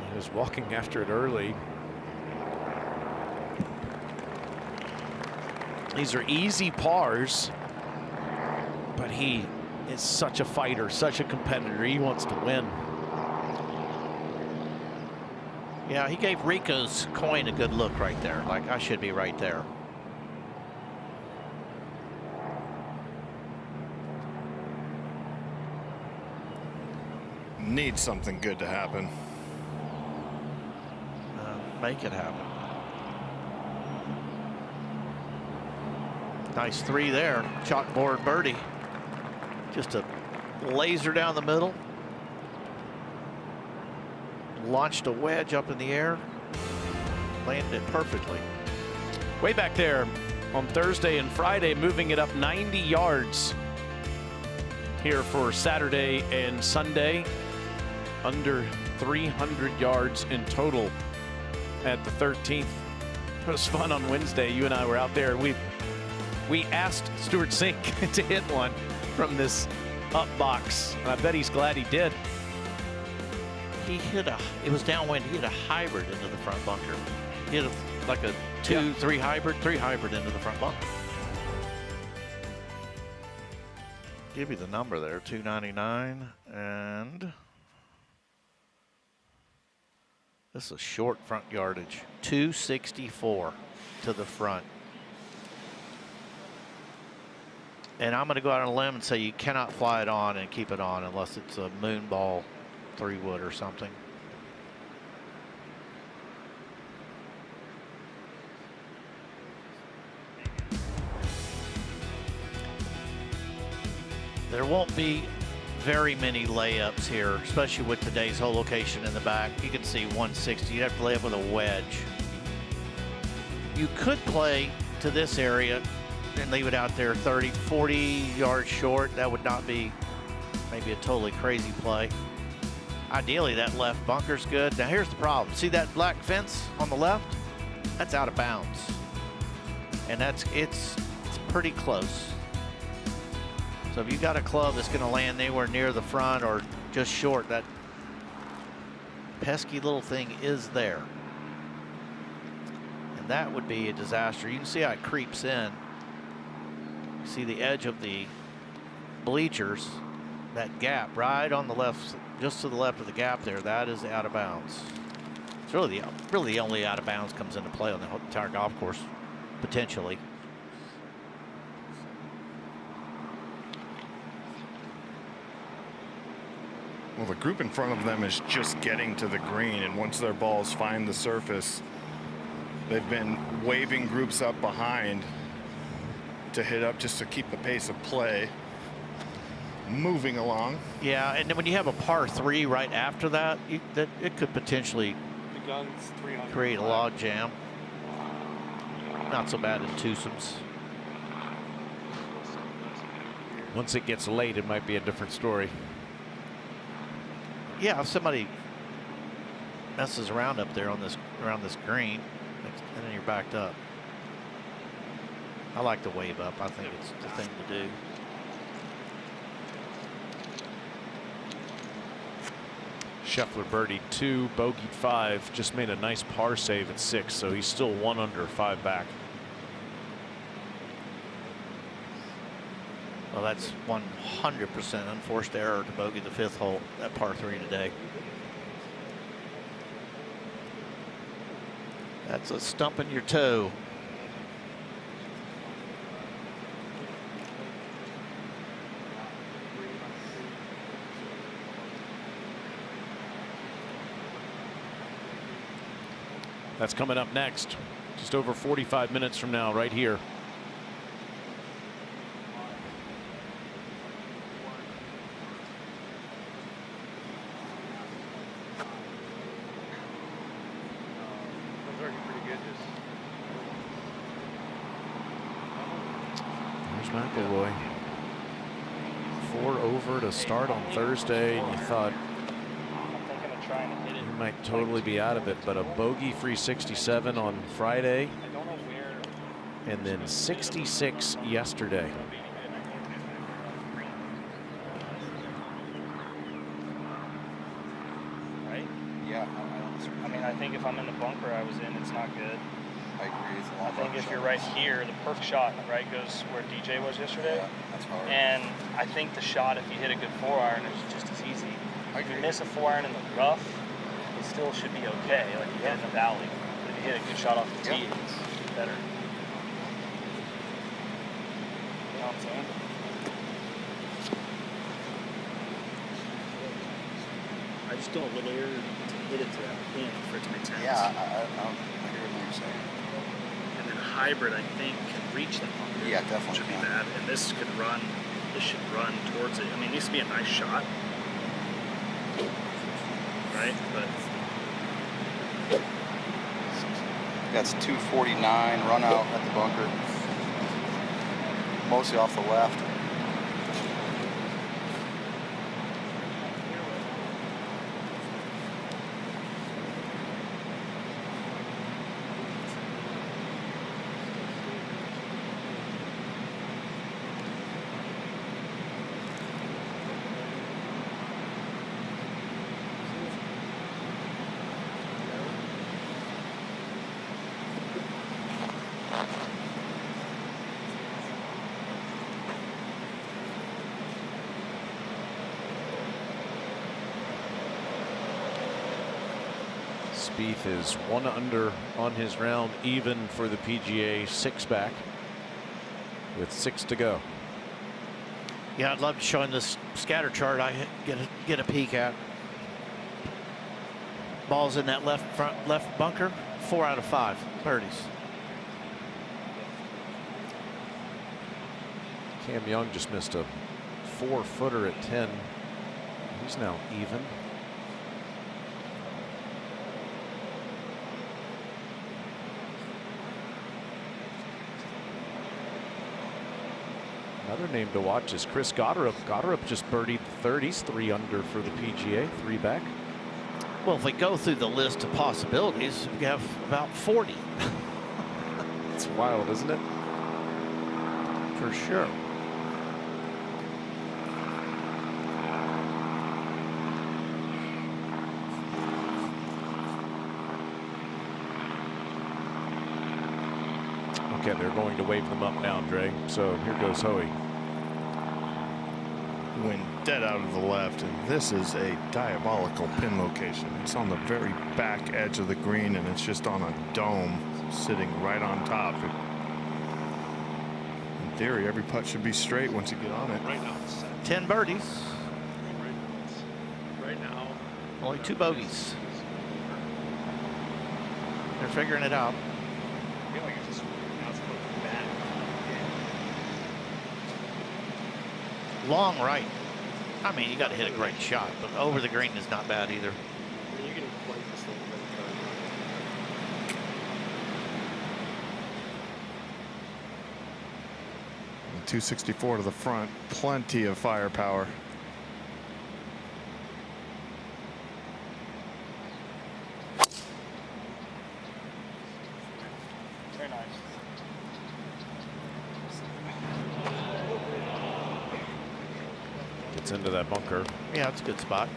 He was walking after it early. These are easy pars, but he is such a fighter, such a competitor. He wants to win. Yeah, he gave Rico's coin a good look right there. Like, I should be right there. Needs something good to happen. Make it happen. Nice 3 there. Chalkboard birdie. Just a laser down the middle. Launched a wedge up in the air, landed it perfectly. Way back there on Thursday and Friday, moving it up 90 yards here for Saturday and Sunday. Under 300 yards in total at the 13th. It was fun on Wednesday. You and I were out there. We asked Stuart Sink to hit one from this up box, and I bet he's glad he did. He hit it was downwind, he hit a hybrid into the front bunker. He hit like a 3 hybrid into the front bunker. Give you the number there, 299, and this is a short front yardage, 264 to the front. And I'm gonna go out on a limb and say you cannot fly it on and keep it on unless it's a moon ball 3-wood or something. There won't be very many layups here, especially with today's hole location in the back. You can see 160. You'd have to lay up with a wedge. You could play to this area and leave it out there 30, 40 yards short. That would not be maybe a totally crazy play. Ideally, that left bunker's good. Now, here's the problem. See that black fence on the left? That's out of bounds. And it's pretty close. So if you got a club that's going to land anywhere near the front or just short, that pesky little thing is there. And that would be a disaster. You can see how it creeps in. You see the edge of the bleachers, that gap right on the left, just to the left of the gap there, that is out of bounds. It's really the only out of bounds comes into play on the entire golf course, potentially. Well, the group in front of them is just getting to the green, and once their balls find the surface, they've been waving groups up behind to hit up just to keep the pace of play moving along. Yeah, and then when you have a par 3 right after that, it could potentially create a log jam. Not so bad in twosomes. Once it gets late, it might be a different story. Yeah, if somebody messes around up there on this around this green, and then you're backed up. I like to wave up. I think it's the thing to do. Scheffler birdied 2, bogeyed 5, just made a nice par save at 6, so he's still 1 under, 5 back. Well, that's 100% unforced error to bogey the 5th hole, that par 3 today. That's a stumping your toe. That's coming up next, just over 45 minutes from now, right here. There's McIlroy. 4 over to start on Thursday, and you thought he might totally be out of it, but a bogey-free 67 on Friday, and then 66 yesterday. Right? Yeah, I mean, I think if I'm in the bunker I was in, it's not good. I agree. I think if you're right here, the perfect shot, right, goes where DJ was yesterday. Yeah, that's hard. And I think the shot, if you hit a good 4-iron, is just as easy. If you miss a 4-iron in the rough, it still should be okay. Like you hit it in the valley. But if you hit a good shot off the tee, it's better. You know what I'm saying? I just don't layer to hit it to that pin for it to make sense. Yeah, I hear what you're saying. And then hybrid, I think, can reach the bunker. Yeah, definitely. Should be bad. And this could run. This should run towards it. I mean, it needs to be a nice shot, right? But That's 249 run out at the bunker. Mostly off the left. Spieth is 1 under on his round, even for the PGA 6-back with 6 to go. Yeah, I'd love to show him this scatter chart. I get a peek at. Ball's in that left bunker. 4 out of 5 birdies. Cam Young just missed a 4-footer at 10. He's now even. Another name to watch is Chris Gotterup. Gotterup just birdied the 3rd. He's 3 under for the PGA, 3 back. Well, if we go through the list of possibilities, we have about 40. It's wild, isn't it? For sure. Okay, they're going to wave them up now, Dre. So here goes Hoey. Went dead out of the left, and this is a diabolical pin location. It's on the very back edge of the green, and it's just on a dome sitting right on top. In theory, every putt should be straight once you get on it. Right now, 10 birdies. Right now, only 2 bogeys. They're figuring it out. I feel like it's just now it's going back. Long right. I mean, you got to hit a great shot, but over the green is not bad either. You can inflate this thing. 264 to the front, plenty of firepower. Very nice. Gets into that bunker. Yeah, it's a good spot.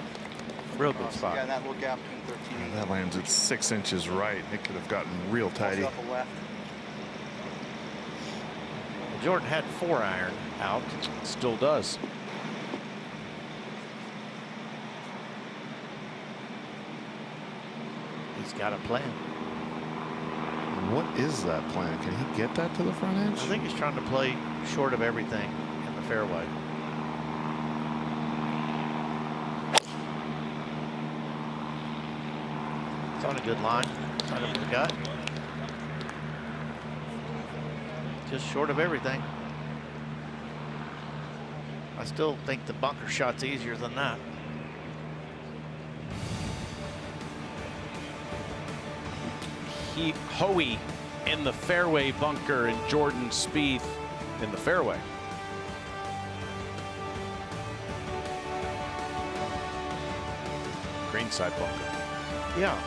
Real good spot. Yeah, and that little gap between 13 and That lands at 6 inches right. It could have gotten real tidy. off the left. Jordan had 4-iron out. Still does. He's got a plan. What is that plan? Can he get that to the front edge? I think he's trying to play short of everything in the fairway. It's on a good line. Right up the gut. Just short of everything. I still think the bunker shot's easier than that. Hoey in the fairway bunker and Jordan Spieth in the fairway. Greenside bunker. Yeah.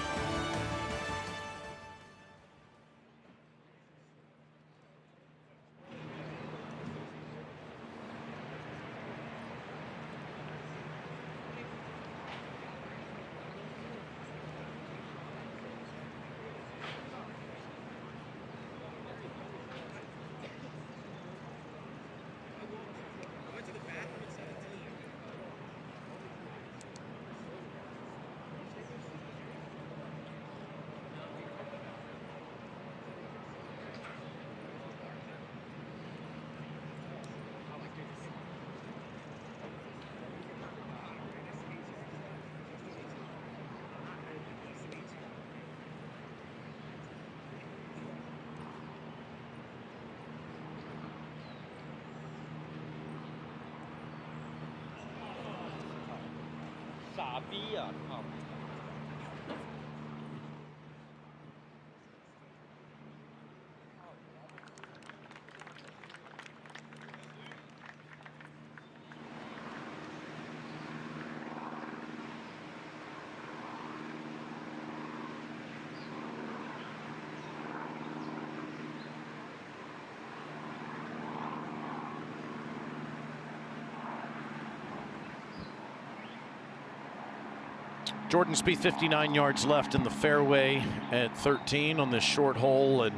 Jordan Spieth 59 yards left in the fairway at 13 on this short hole, and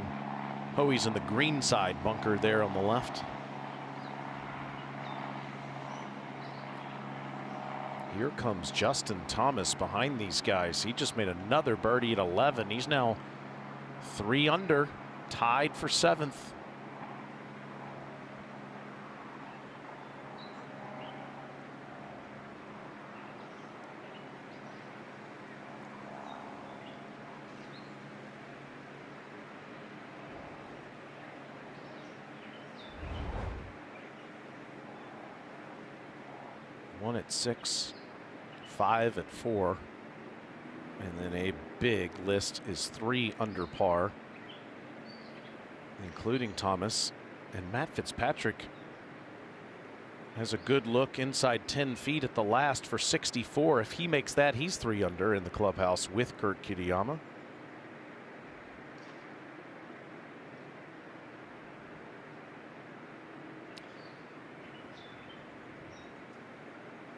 Hoey's in the greenside bunker there on the left. Here comes Justin Thomas behind these guys. He just made another birdie at 11. He's now 3 under, tied for 7th. One at 6, 5 at 4, and then a big list is 3 under par, including Thomas. And Matt Fitzpatrick has a good look inside 10 feet at the last for 64. If he makes that, he's 3 under in the clubhouse with Kurt Kitayama.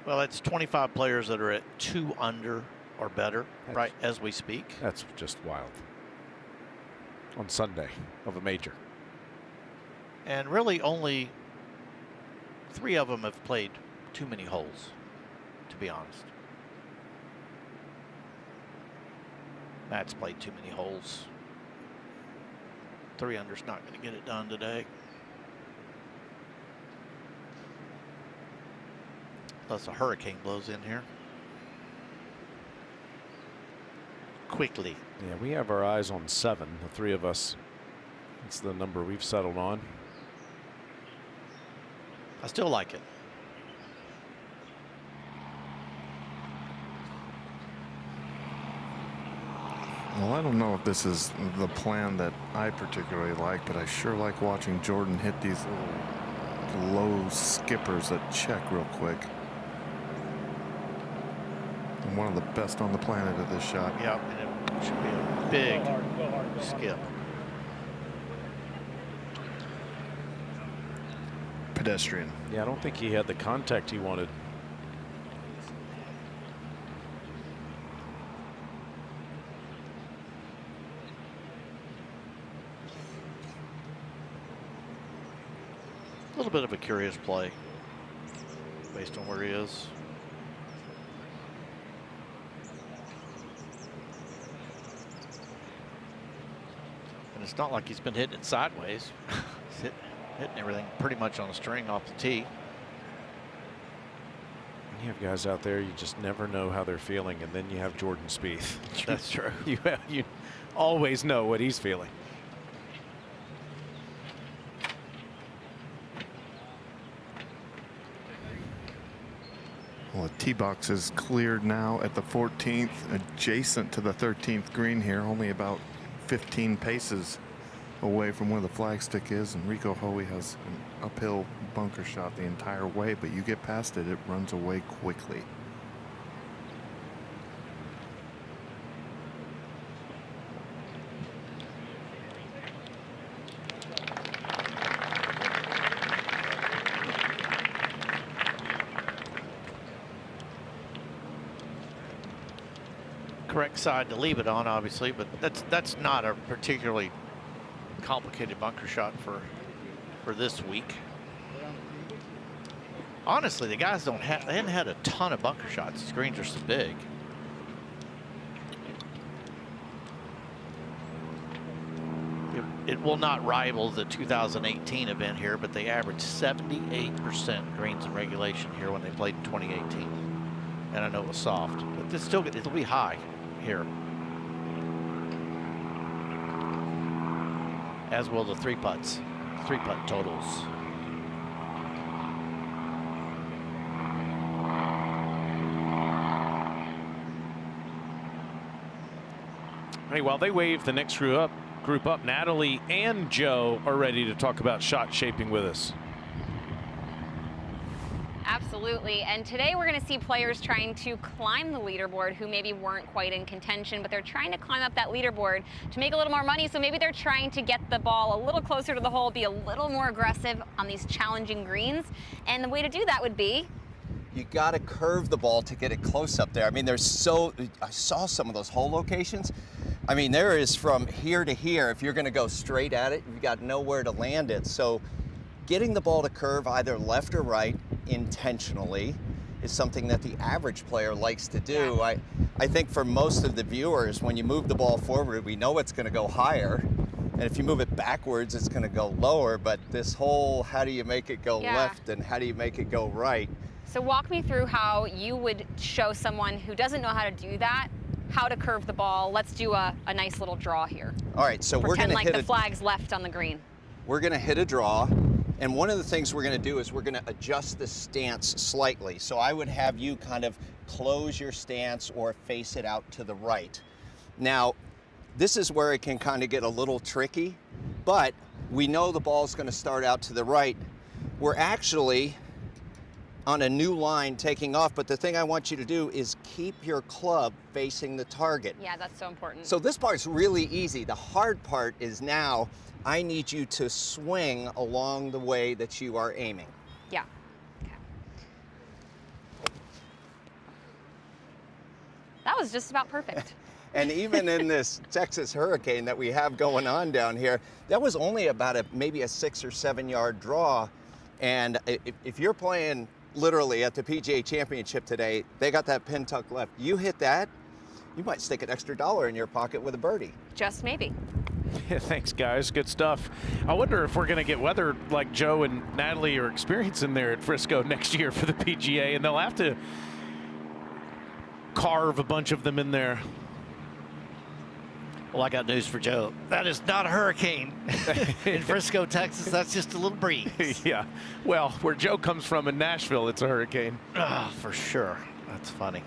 Well, it's 25 players that are at 2 under or better, right, as we speak. That's just wild. On Sunday of a major. And really only 3 of them have played too many holes, to be honest. Matt's played too many holes. 3 under's not going to get it done today. Unless a hurricane blows in here. Quickly. Yeah, we have our eyes on 7, the 3 of us. It's the number we've settled on. I still like it. Well, I don't know if this is the plan that I particularly like, but I sure like watching Jordan hit these little low skippers that check real quick. And one of the best on the planet at this shot. Yep, and it should be a big skip. Pedestrian. Yeah, I don't think he had the contact he wanted. A little bit of a curious play based on where he is. And it's not like he's been hitting it sideways. He's hitting everything pretty much on a string off the tee. You have guys out there, you just never know how they're feeling, and then you have Jordan Spieth. That's true. You always know what he's feeling. Well, the tee box is cleared now at the 14th, adjacent to the 13th green here, only about 15 paces away from where the flagstick is, and Rico Hoey has an uphill bunker shot the entire way, but you get past it, it runs away quickly. Correct side to leave it on, obviously, but that's not a particularly complicated bunker shot for this week. Honestly, the guys they hadn't had a ton of bunker shots. The greens are so big. It will not rival the 2018 event here, but they averaged 78% greens in regulation here when they played in 2018. And I know it was soft, but it'll be high here. As will the three putt totals. Hey, while they wave the next group up, Natalie and Joe are ready to talk about shot shaping with us. Absolutely, and today we're going to see players trying to climb the leaderboard who maybe weren't quite in contention, but they're trying to climb up that leaderboard to make a little more money, so maybe they're trying to get the ball a little closer to the hole, be a little more aggressive on these challenging greens, and the way to do that would be you got to curve the ball to get it close up there. I mean, I saw some of those hole locations. I mean, there is from here to here. If you're going to go straight at it, you've got nowhere to land it. So getting the ball to curve either left or right intentionally is something that the average player likes to do. Yeah. I think for most of the viewers, when you move the ball forward, we know it's going to go higher. And if you move it backwards, it's going to go lower. But this whole, how do you make it go left and how do you make it go right? So walk me through how you would show someone who doesn't know how to do that, how to curve the ball. Let's do a nice little draw here. All right, so we're going to hit like the flag's left on the green. We're going to hit a draw. And one of the things we're going to do is we're going to adjust the stance slightly. So I would have you kind of close your stance or face it out to the right. Now, this is where it can kind of get a little tricky, but we know the ball's going to start out to the right. We're actually on a new line taking off, but the thing I want you to do is keep your club facing the target. Yeah, that's so important. So this part's really easy. The hard part is now I need you to swing along the way that you are aiming. Yeah. Okay. That was just about perfect. And even in this Texas hurricane that we have going on down here, that was only about maybe a 6 or 7 yard draw. And if you're playing literally at the PGA Championship today, they got that pin tuck left. You hit that, you might stick an extra $1 in your pocket with a birdie. Just maybe. Yeah, thanks, guys. Good stuff. I wonder if we're going to get weather like Joe and Natalie are experiencing there at Frisco next year for the PGA, and they'll have to carve a bunch of them in there. Well, I got news for Joe. That is not a hurricane. In Frisco, Texas, that's just a little breeze. Yeah. Well, where Joe comes from in Nashville, it's a hurricane. Oh, for sure. That's funny.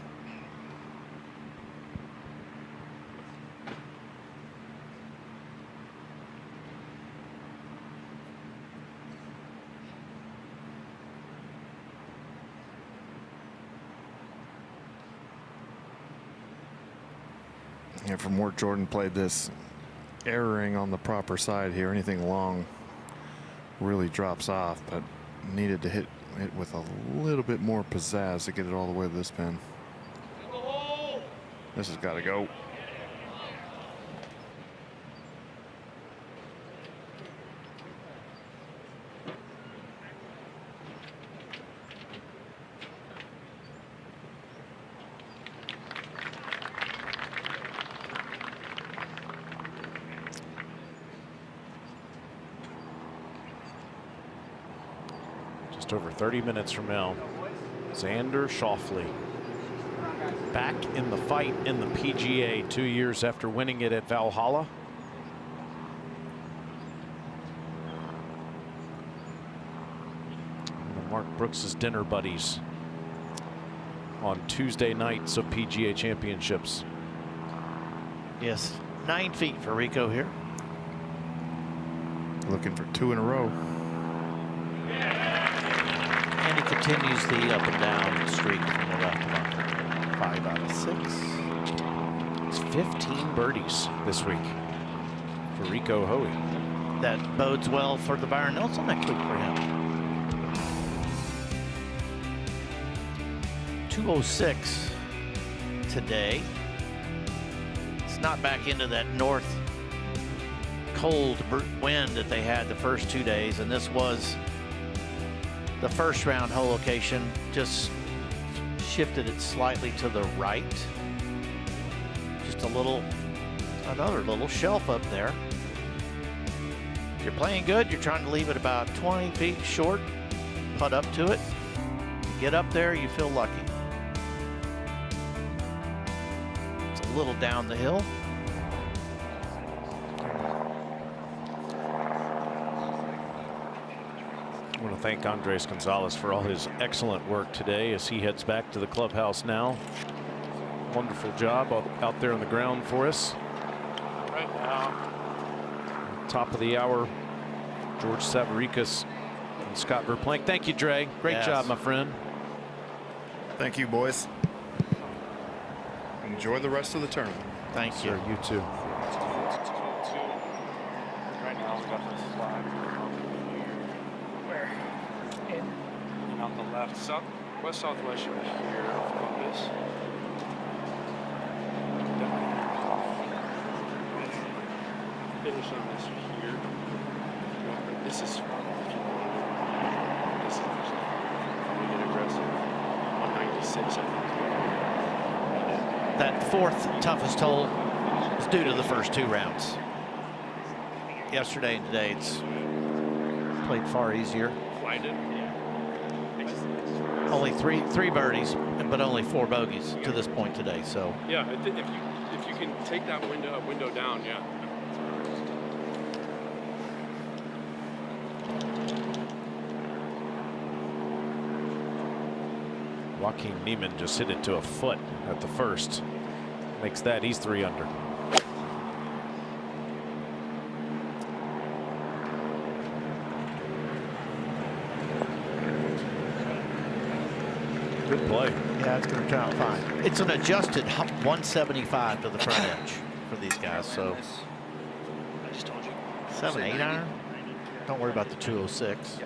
Yeah, from where Jordan played this, erroring on the proper side here, anything long really drops off, but needed to hit it with a little bit more pizzazz to get it all the way to this pin. This has got to go. Over 30 minutes from now. Xander Schauffele back in the fight in the PGA 2 years after winning it at Valhalla. Mark Brooks's dinner buddies on Tuesday nights of PGA Championships. Yes, 9 feet for Rico here. Looking for 2 in a row. And he continues the up and down streak from the left bunker. 5 out of 6. It's 15 birdies this week for Rico Hoey. That bodes well for the Byron Nelson next week for him. 206 today. It's not back into that north cold wind that they had the first 2 days, and this was the first round hole location. Just shifted it slightly to the right. Just another little shelf up there. If you're playing good, you're trying to leave it about 20 feet short, putt up to it. You get up there, you feel lucky. It's a little down the hill. I want to thank Andres Gonzalez for all his excellent work today as he heads back to the clubhouse now. Wonderful job out there on the ground for us. Right now. Top of the hour, George Savaricas and Scott Verplank. Thank you, Dre. Great job, my friend. Thank you, boys. Enjoy the rest of the tournament. Thank you. Sir, you too. Right now we got this flag. Where? In. And on the left, west-southwest here of Columbus. Finish on this here. This is fun. This is we get aggressive. 196, I think. That fourth toughest hole is due to the first 2 rounds. Yesterday and today it's played far easier. Flighted? Yeah. Only three birdies, but only 4 bogeys to this point today. So yeah, if you can take that window down, yeah. Joaquin Niemann just hit it to a foot at the first. Makes that, he's 3 under. Good play. yeah, it's going to turn out fine. It's an adjusted 175 to the front edge for these guys. So I just told you. 7-8 iron. Don't worry about the 206.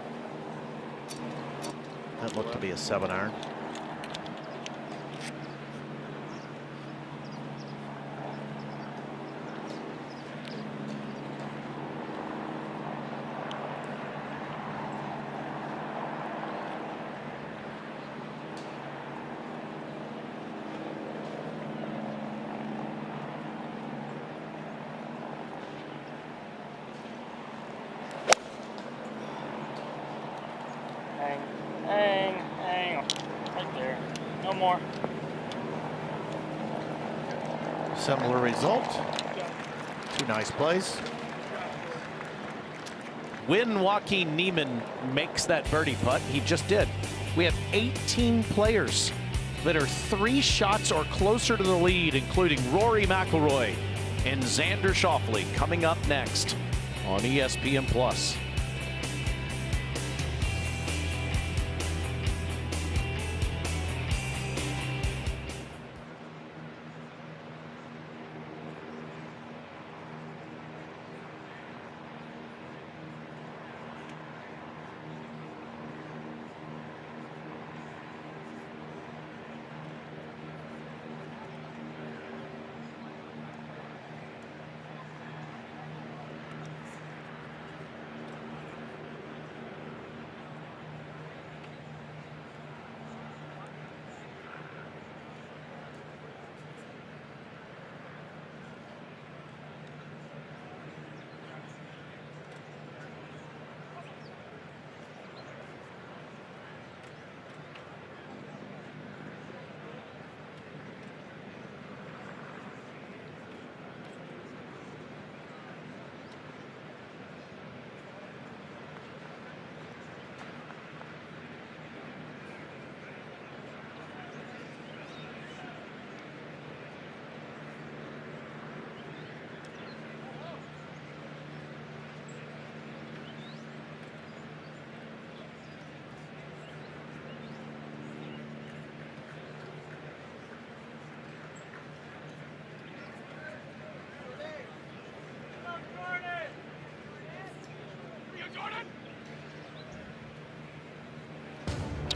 That looked to be a 7 iron. Hang on. Right there. No more. Similar result. 2 nice plays. When Joaquin Niemann makes that birdie putt, he just did. We have 18 players that are 3 shots or closer to the lead, including Rory McIlroy and Xander Schauffele coming up next on ESPN Plus.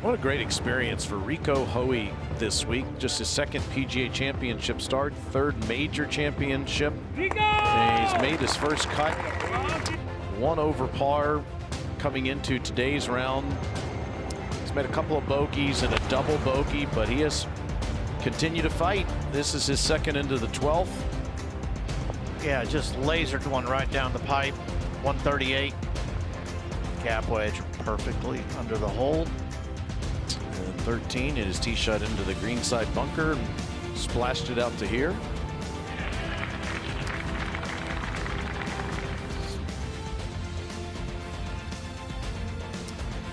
What a great experience for Rico Hoey this week. Just his second PGA Championship start, third major championship. And he's made his first cut. 1 over par coming into today's round. He's made a couple of bogeys and a double bogey, but he has continued to fight. This is his second into the 12th. Yeah, just lasered one right down the pipe. 138. Cap wedge perfectly under the hole. And 13, and his tee shot into the greenside bunker and splashed it out to here.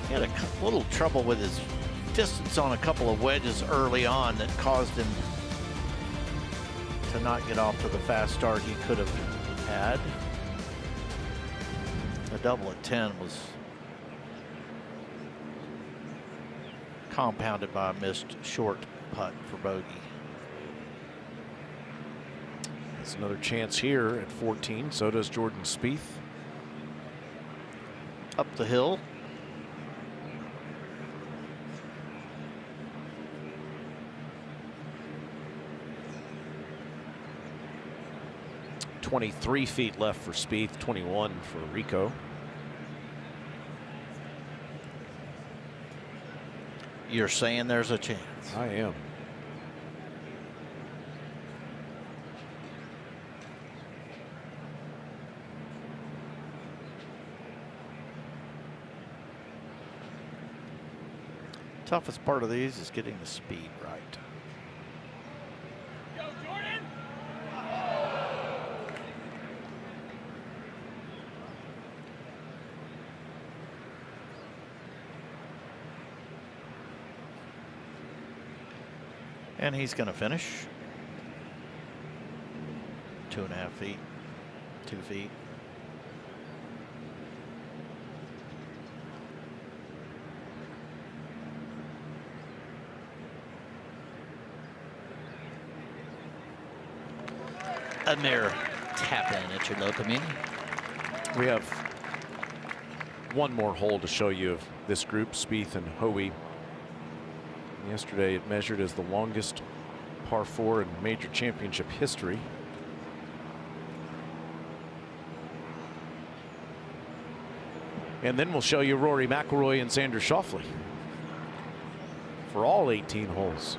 He had a little trouble with his distance on a couple of wedges early on that caused him to not get off to the fast start he could have had. The double at 10 was compounded by a missed short putt for bogey. It's another chance here at 14. So does Jordan Spieth. Up the hill. .23 feet left for Spieth, 21 for Rico. You're saying there's a chance? I am. Toughest part of these is getting the speed right. And he's going to finish 2.5 feet, 2 feet. A mere tap in at your local meeting. We have one more hole to show you of this group, Spieth and Hoey. Yesterday it measured as the longest par 4 in major championship history. And then we'll show you Rory McIlroy and Xander Schauffele for all 18 holes.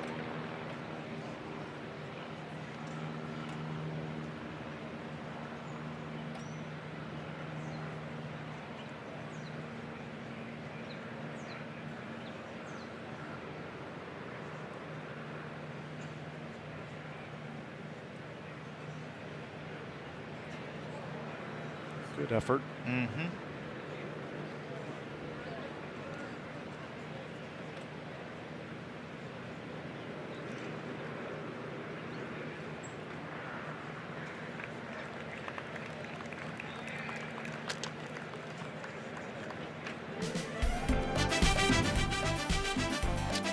Good effort. Mm-hmm.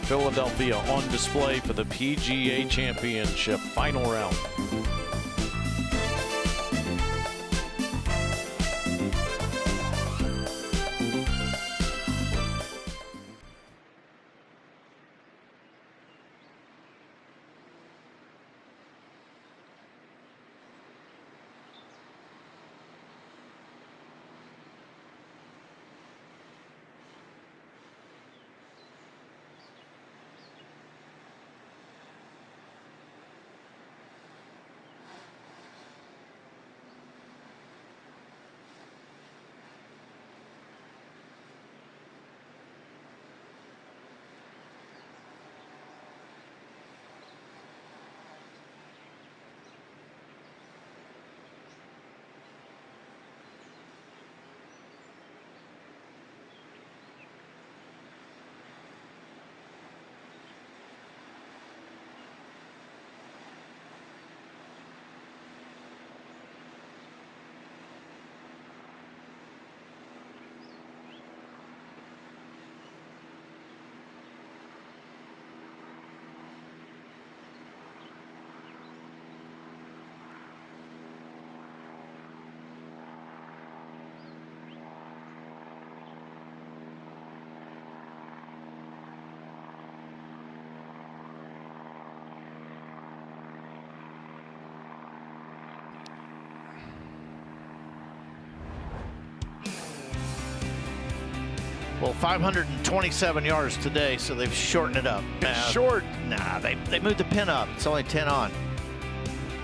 Philadelphia on display for the PGA Championship final round. Well, 527 yards today, so they've shortened it up. Short? Nah, they moved the pin up. It's only 10 on.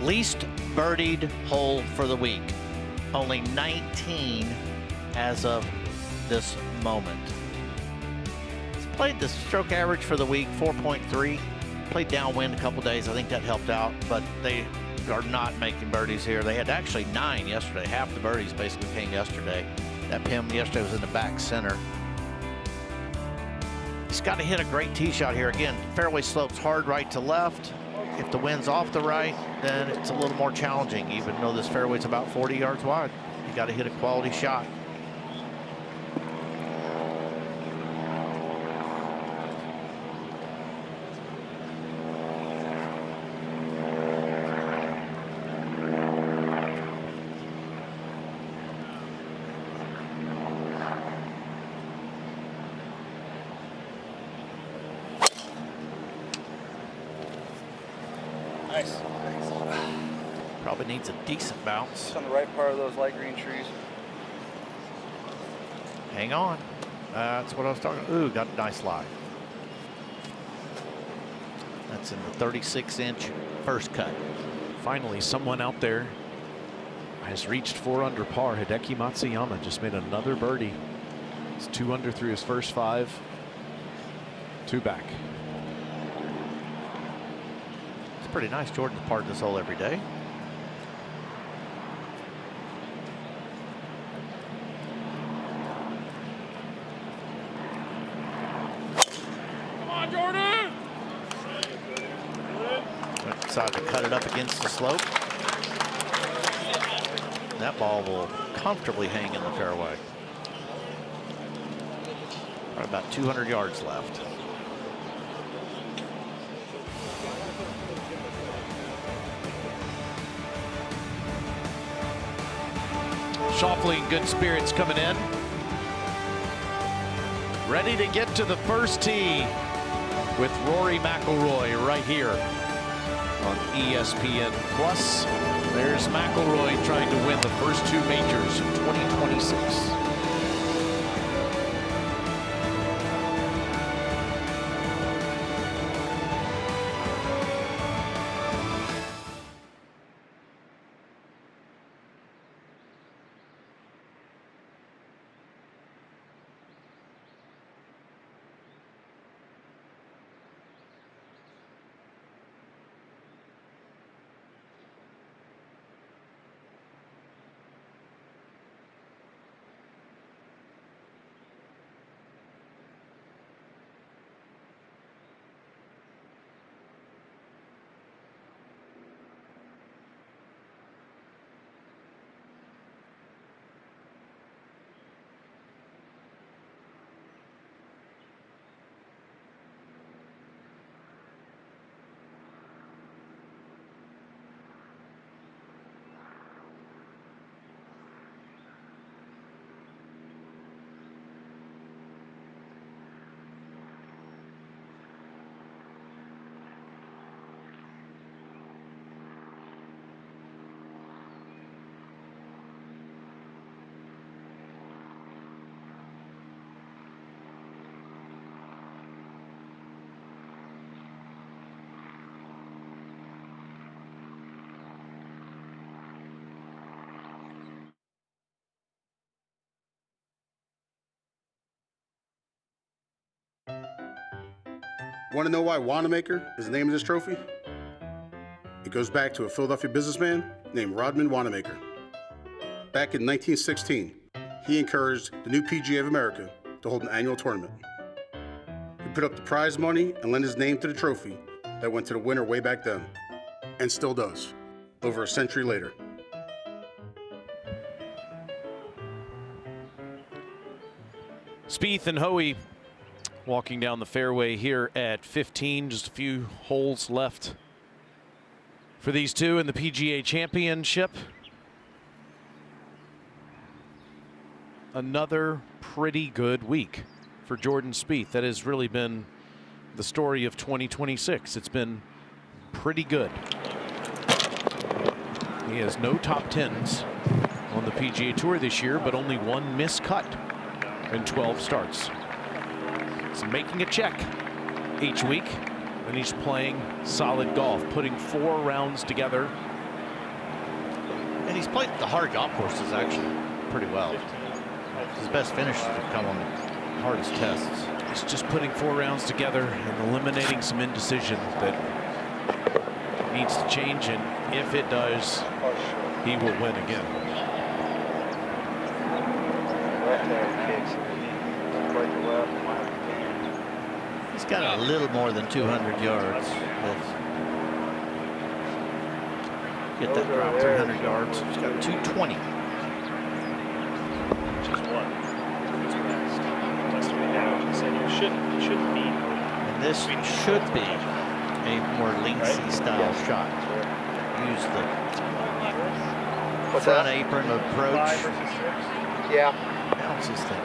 Least birdied hole for the week. Only 19 as of this moment. He's played the stroke average for the week, 4.3. Played downwind a couple days. I think that helped out, but they are not making birdies here. They had actually 9 yesterday. Half the birdies basically came yesterday. That pin yesterday was in the back center. He's got to hit a great tee shot here. Again, fairway slopes hard right to left. If the wind's off the right, then it's a little more challenging, even though this fairway's about 40 yards wide. You got to hit a quality shot. Nice. Probably needs a decent bounce. It's on the right part of those light green trees. Hang on. That's what I was talking about. Ooh, got a nice lie. That's in the 36-inch first cut. Finally, someone out there has reached 4 under par. Hideki Matsuyama just made another birdie. He's 2 under through his first 5. 2 back. Pretty nice. Jordan's part of this hole every day. Come on, Jordan! Decided to cut it up against the slope. That ball will comfortably hang in the fairway. Probably about 200 yards left. Schauffele in good spirits coming in. Ready to get to the first tee with Rory McIlroy right here on ESPN Plus. There's McIlroy trying to win the first 2 majors of 2026. Want to know why Wanamaker is the name of this trophy? It goes back to a Philadelphia businessman named Rodman Wanamaker. Back in 1916, he encouraged the new PGA of America to hold an annual tournament. He put up the prize money and lent his name to the trophy that went to the winner way back then, and still does, over a century later. Spieth and Hoey walking down the fairway here at 15. Just a few holes left for these two in the PGA Championship. Another pretty good week for Jordan Spieth. That has really been the story of 2026. It's been pretty good. He has no top 10s on the PGA Tour this year, but only 1 missed cut in 12 starts. He's making a check each week, and he's playing solid golf, putting 4 rounds together. And he's played the hard golf courses actually pretty well. His best finishes have come on the hardest tests. He's just putting 4 rounds together and eliminating some indecision that needs to change, and if it does, he will win again. He's got a little more than 200 yards. Get that drop 300 yards. He's got 220. Just one. Must be down. So you shouldn't be. And this should be a more lengthy style shot. Use the front apron approach. 5 versus 6. Yeah. Bounce this thing.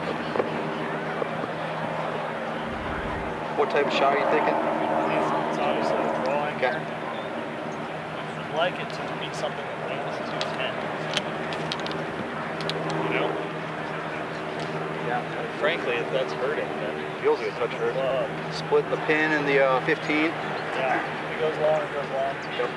What type of shot are you thinking? It's obviously a drawing. Okay. I'd like it to be something that lands 210. You know? Yeah. Frankly, if that's hurting, then Feels like a touch hurt. Split the pin in the 15. yeah, if it goes long, it goes long. Yep.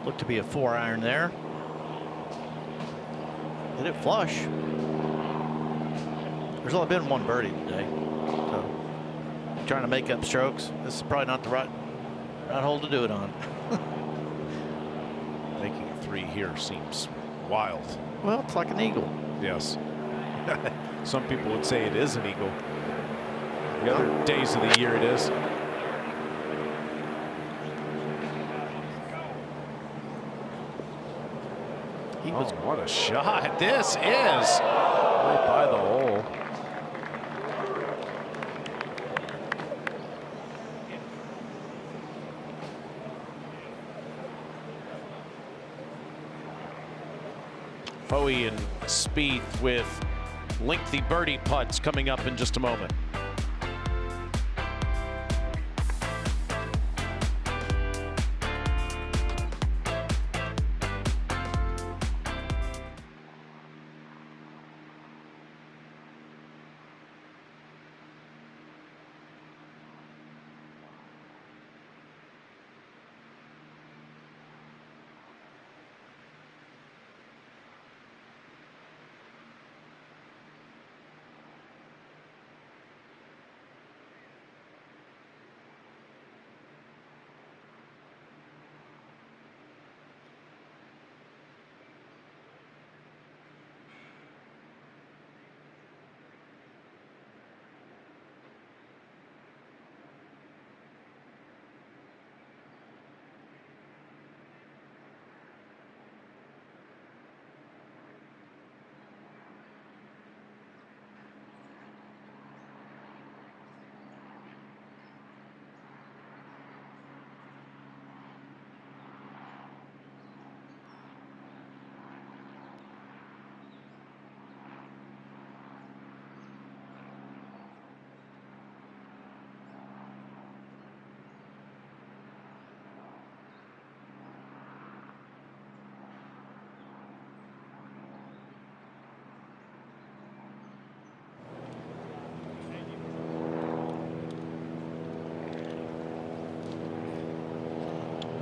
Looked to be a 4-iron there. Hit it flush. There's only been 1 birdie today. So trying to make up strokes. This is probably not the right hole to do it on. Making a 3 here seems wild. Well, it's like an eagle. Yes. Some people would say it is an eagle. The other days of the year it is. Oh, what a shot. This is right by the hole. Hoey and Spieth with lengthy birdie putts coming up in just a moment.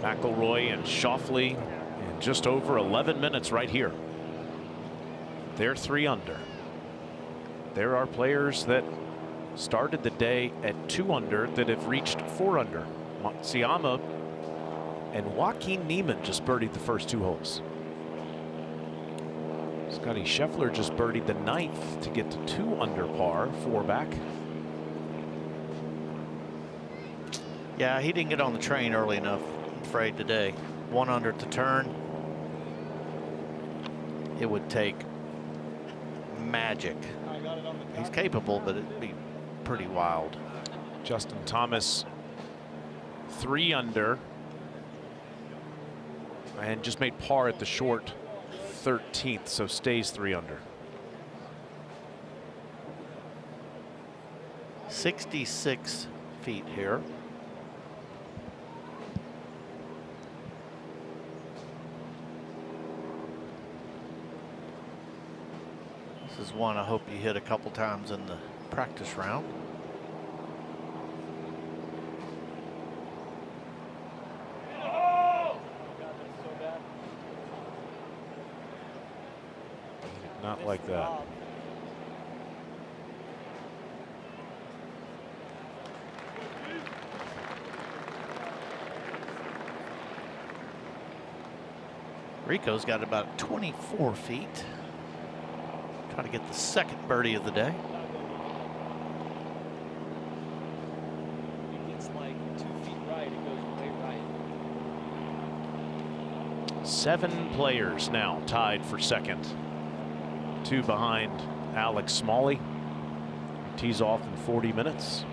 McIlroy and Schauffele in just over 11 minutes right here. They're 3 under. There are players that started the day at 2 under that have reached 4 under. Matsuyama and Joaquin Niemann just birdied the first 2 holes. Scotty Scheffler just birdied the 9th to get to 2 under par, 4 back. Yeah, he didn't get on the train early enough, I'm afraid, today. 1 under to turn. it would take magic. He's capable, but it'd be pretty wild. Justin Thomas 3 under and just made par at the short 13th, so stays 3 under. 66 feet here. This is one I hope you hit a couple times in the practice round. Not like that. Rico's got about 24 feet. Trying to get the second birdie of the day. It gets like 2 feet right, it goes way right. 7 players now tied for second. 2 behind Alex Smalley. Tees off in 40 minutes.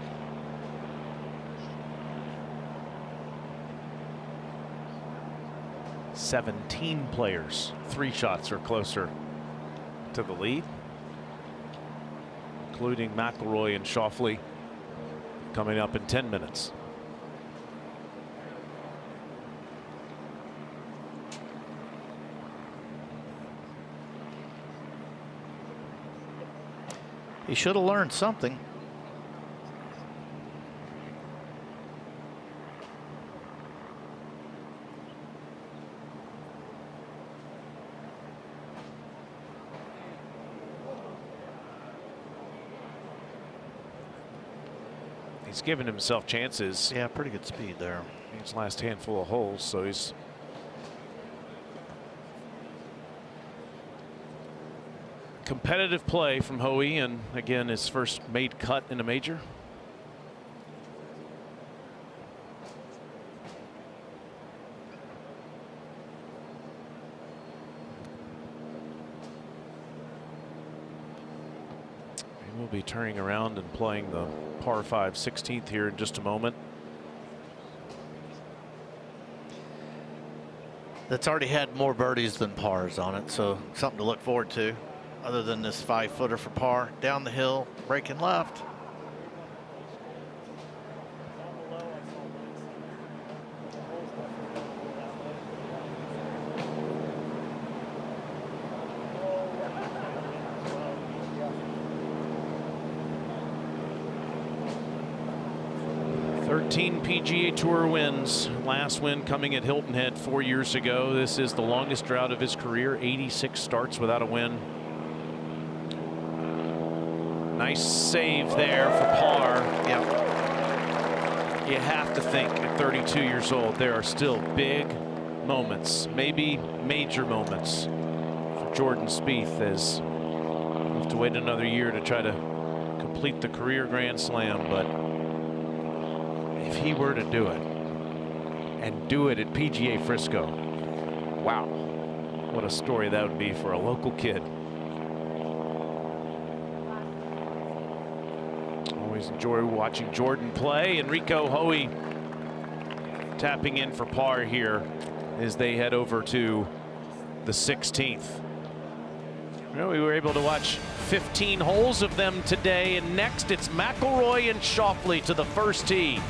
"17 players, 3 shots or closer to the lead, including McIlroy and Schauffele coming up in 10 minutes. He should have learned something. He's given himself chances. Yeah, pretty good speed there. His last handful of holes, so he's competitive play from Hoey, and again his first made cut in a major. We'll be turning around and playing the par 5 16th here in just a moment. That's already had more birdies than pars on it, so something to look forward to, other than this 5-footer for par. Down the hill, breaking left. PGA Tour wins. Last win coming at Hilton Head 4 years ago. This is the longest drought of his career. 86 starts without a win. Nice save there for par. Yep. You have to think at 32 years old there are still big moments, maybe major moments for Jordan Spieth, as we'll have to wait another year to try to complete the career Grand Slam. But if he were to do it, and do it at PGA Frisco, wow, what a story that would be for a local kid. Always enjoy watching Jordan play, and Rico Hoey tapping in for par here as they head over to the 16th. Well, we were able to watch 15 holes of them today, and next it's McIlroy and Schauffele to the first tee.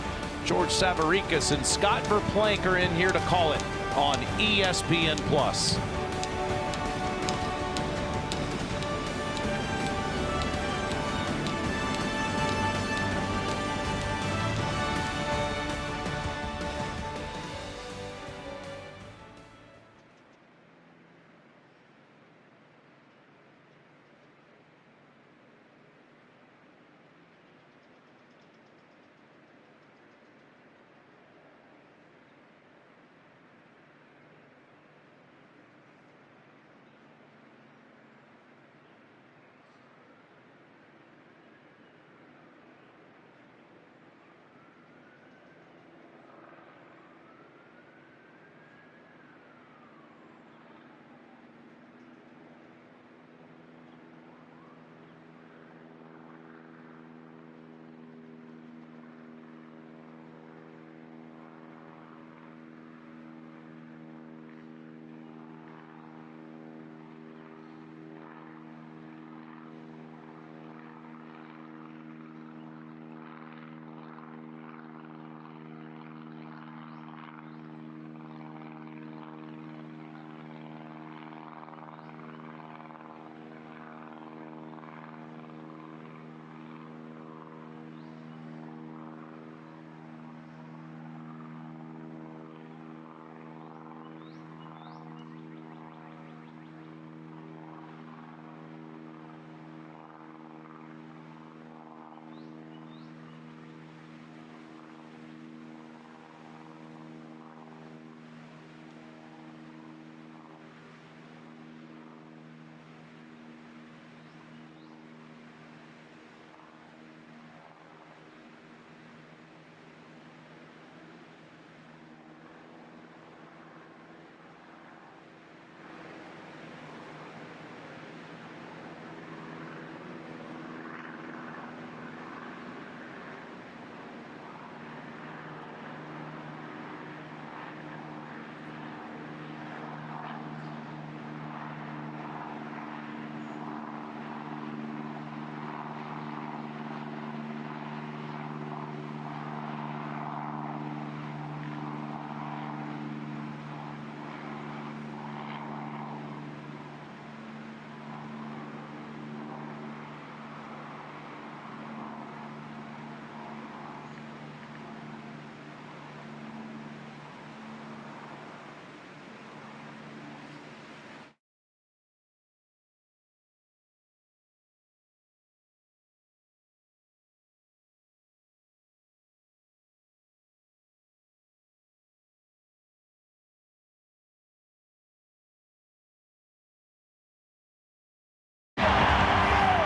George Savarikas and Scott Verplank are in here to call it on ESPN+.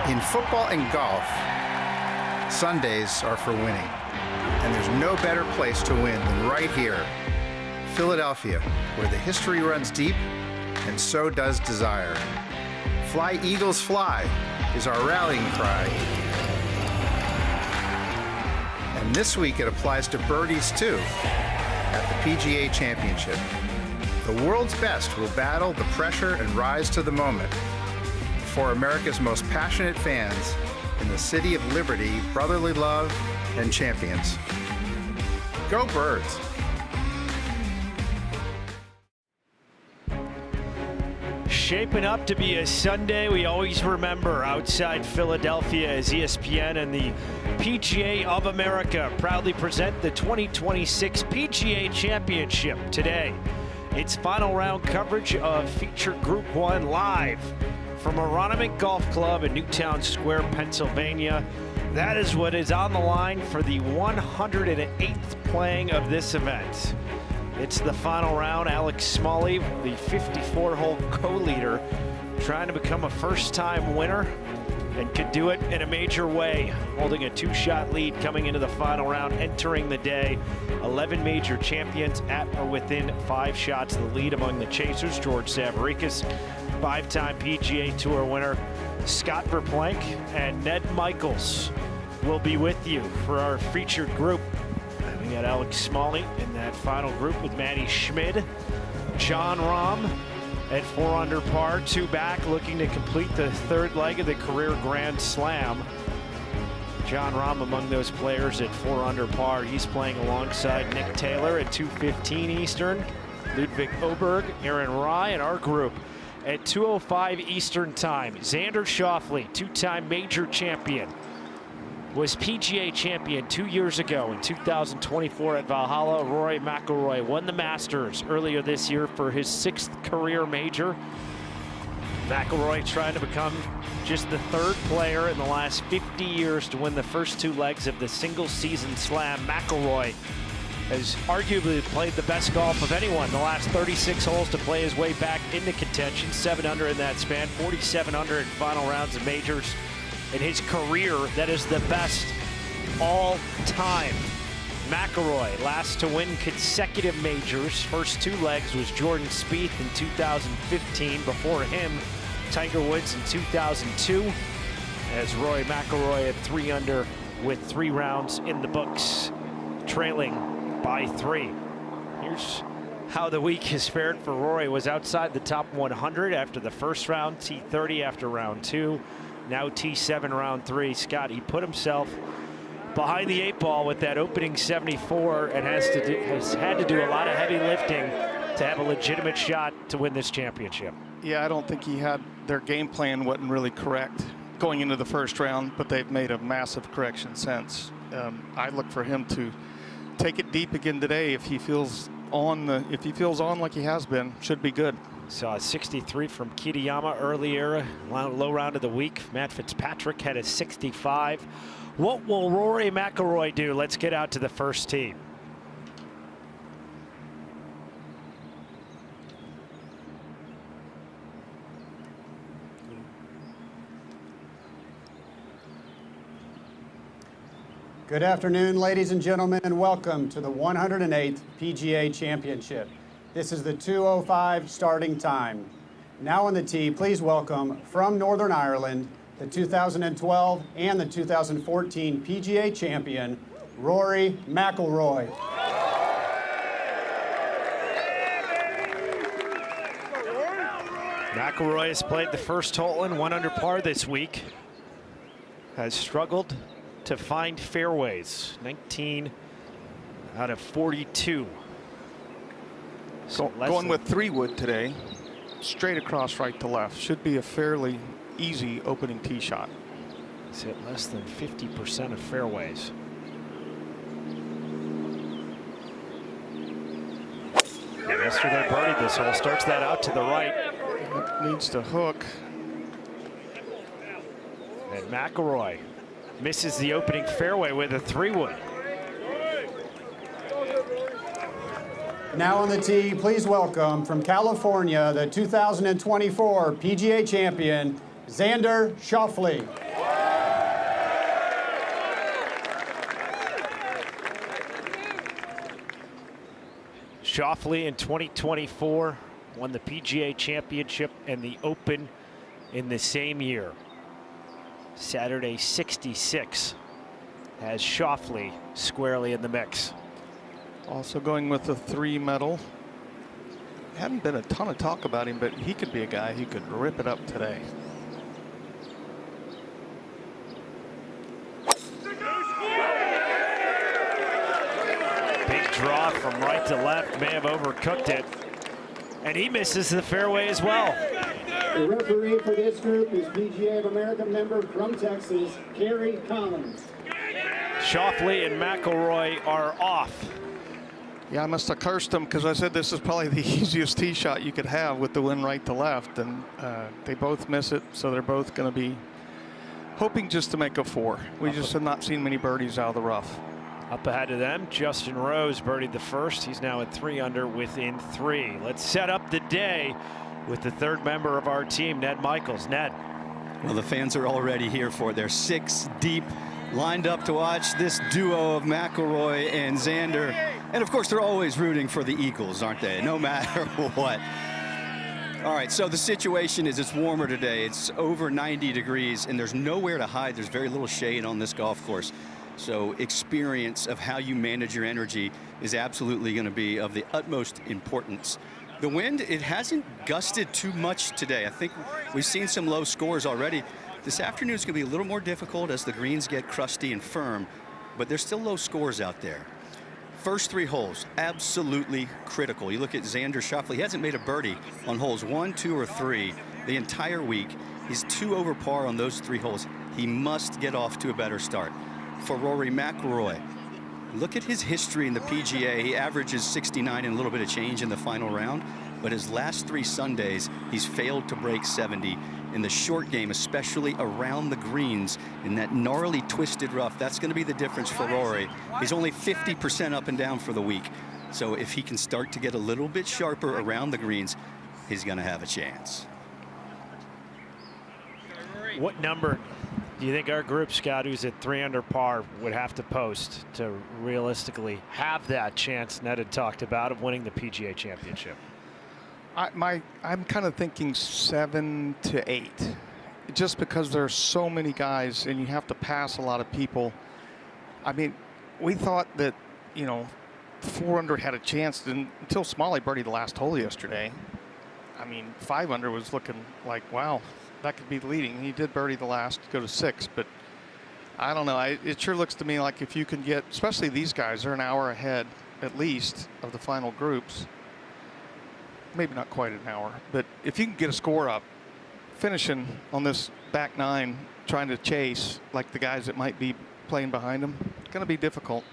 In football and golf, Sundays are for winning. And there's no better place to win than right here, Philadelphia, where the history runs deep and so does desire. Fly, Eagles, fly is our rallying cry. And this week it applies to birdies too at the PGA Championship. The world's best will battle the pressure and rise to the moment for America's most passionate fans in the city of liberty, brotherly love, and champions. Go Birds! Shaping up to be a Sunday we always remember outside Philadelphia as ESPN and the PGA of America proudly present the 2026 PGA Championship today. It's final round coverage of featured Group 1 live from Aronimink Golf Club in Newtown Square, Pennsylvania. That is what is on the line for the 108th playing of this event. It's the final round. Alex Smalley, the 54-hole co-leader, trying to become a first-time winner and could do it in a major way, holding a 2-shot lead coming into the final round, entering the day. 11 major champions at or within 5 shots. The lead among the chasers, George Savaricas, 5-time PGA Tour winner Scott Verplank, and Ned Michaels will be with you for our featured group. We got Alex Smalley in that final group with Matty Schmid, John Rahm at 4 under par, 2 back, looking to complete the 3rd leg of the career Grand Slam. John Rahm among those players at 4 under par. He's playing alongside Nick Taylor at 2:15 Eastern, Ludwig Oberg, Aaron Rai, and our group at 2:05 Eastern time. Xander Schauffele, 2-time major champion, was PGA champion 2 years ago in 2024 at Valhalla. Rory McIlroy won the Masters earlier this year for his 6th career major. McIlroy trying to become just the 3rd player in the last 50 years to win the first 2 legs of the single season slam. McIlroy has arguably played the best golf of anyone the last 36 holes to play his way back into contention. 7 under in that span, 47 under in final rounds of majors. In his career, that is the best all time. McIlroy, last to win consecutive majors. First 2 legs was Jordan Spieth in 2015. Before him, Tiger Woods in 2002. As Rory McIlroy at 3 under with 3 rounds in the books, trailing by 3. Here's how the week has fared for Rory. Was outside the top 100 after the first round, T30 after round 2. Now T7 round 3. Scott, he put himself behind the 8 ball with that opening 74 and has had to do a lot of heavy lifting to have a legitimate shot to win this championship. Yeah, I don't think their game plan wasn't really correct going into the first round, but they've made a massive correction since. I look for him to take it deep again today if he feels on like he has been. Should be good. Saw a 63 from Kitayama earlier, low round of the week. Matt Fitzpatrick had a 65. What will Rory McIlroy do? Let's get out to the first tee. Good afternoon, ladies and gentlemen, and welcome to the 108th PGA Championship. This is the 2:05 starting time. Now on the tee, please welcome from Northern Ireland, the 2012 and the 2014 PGA champion, Rory McIlroy. McIlroy has played the first hole in 1 under par this week. Has struggled to find fairways, 19 out of 42. So going with 3-wood today, straight across right to left. Should be a fairly easy opening tee shot. He's hit less than 50% of fairways. Yesterday birdied this hole, starts that out to the right. It needs to hook. And McIlroy misses the opening fairway with a 3-wood. Now on the tee, please welcome from California, the 2024 PGA champion, Xander Schauffele. Schauffele in 2024 won the PGA Championship and the Open in the same year. Saturday 66 has Schauffele squarely in the mix. Also going with the 3 medal. Hadn't been a ton of talk about him, but he could be a guy who could rip it up today. Big draw from right to left, may have overcooked it. And he misses the fairway as well. The referee for this group is PGA of America member from Texas, Kerry Collins. Schauffele and McIlroy are off. Yeah, I must have cursed him because I said this is probably the easiest tee shot you could have with the wind right to left, and they both miss it, so they're both going to be hoping just to make a 4. We just have not seen many birdies out of the rough. Up ahead of them, Justin Rose birdied the first. He's now at 3 under within 3. Let's set up the day with the third member of our team, Ned Michaels. Ned. Well, the fans are already here for it. They're 6 deep, lined up to watch this duo of McIlroy and Xander. And of course, they're always rooting for the Eagles, aren't they? No matter what. All right, so the situation is it's warmer today. It's over 90 degrees, and there's nowhere to hide. There's very little shade on this golf course. So experience of how you manage your energy is absolutely going to be of the utmost importance. The wind, it hasn't gusted too much today. I think we've seen some low scores already. This afternoon is going to be a little more difficult as the greens get crusty and firm, but there's still low scores out there. First 3 holes, absolutely critical. You look at Xander Schauffele, he hasn't made a birdie on holes 1, 2, or 3 the entire week. He's 2 over par on those 3 holes. He must get off to a better start. For Rory McIlroy, look at his history in the PGA. He averages 69 and a little bit of change in the final round, but his last 3 Sundays, he's failed to break 70. In the short game, especially around the greens, in that gnarly twisted rough, that's going to be the difference for Rory. He's only 50% up and down for the week. So if he can start to get a little bit sharper around the greens, he's going to have a chance. What number do you think our group scout who's at 3 under par would have to post to realistically have that chance Ned had talked about of winning the PGA Championship? I'm kind of thinking 7 to 8, just because there's so many guys and you have to pass a lot of people. I mean, we thought that, you know, 4 under had a chance until Smalley birdied the last hole yesterday. I mean, 5 under was looking like, wow, that could be leading. He did birdie the last, go to 6, but I don't know. It sure looks to me like if you can get, especially these guys, they're an hour ahead at least of the final groups. Maybe not quite an hour, but if you can get a score up, finishing on this back 9, trying to chase like the guys that might be playing behind them, it's going to be difficult.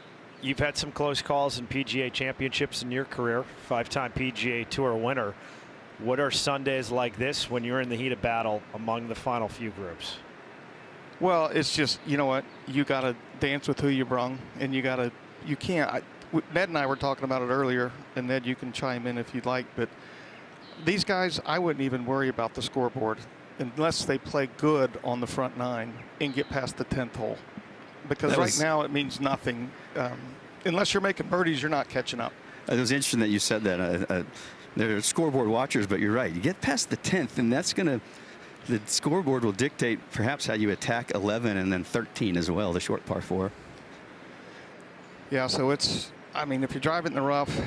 You've had some close calls in PGA Championships in your career, 5-time PGA Tour winner. What are Sundays like this when you're in the heat of battle among the final few groups? Well, it's just, you know what, you got to dance with who you brung, and you can't. Ned and I were talking about it earlier, and Ned, you can chime in if you'd like, but these guys, I wouldn't even worry about the scoreboard unless they play good on the front 9 and get past the 10th hole. Because right now it means nothing. Unless you're making birdies, you're not catching up. It was interesting that you said that. They're scoreboard watchers, but you're right. You get past the 10th, and that's going to, the scoreboard will dictate perhaps how you attack 11 and then 13 as well, the short par 4. Yeah, so it's, I mean, if you drive it in the rough,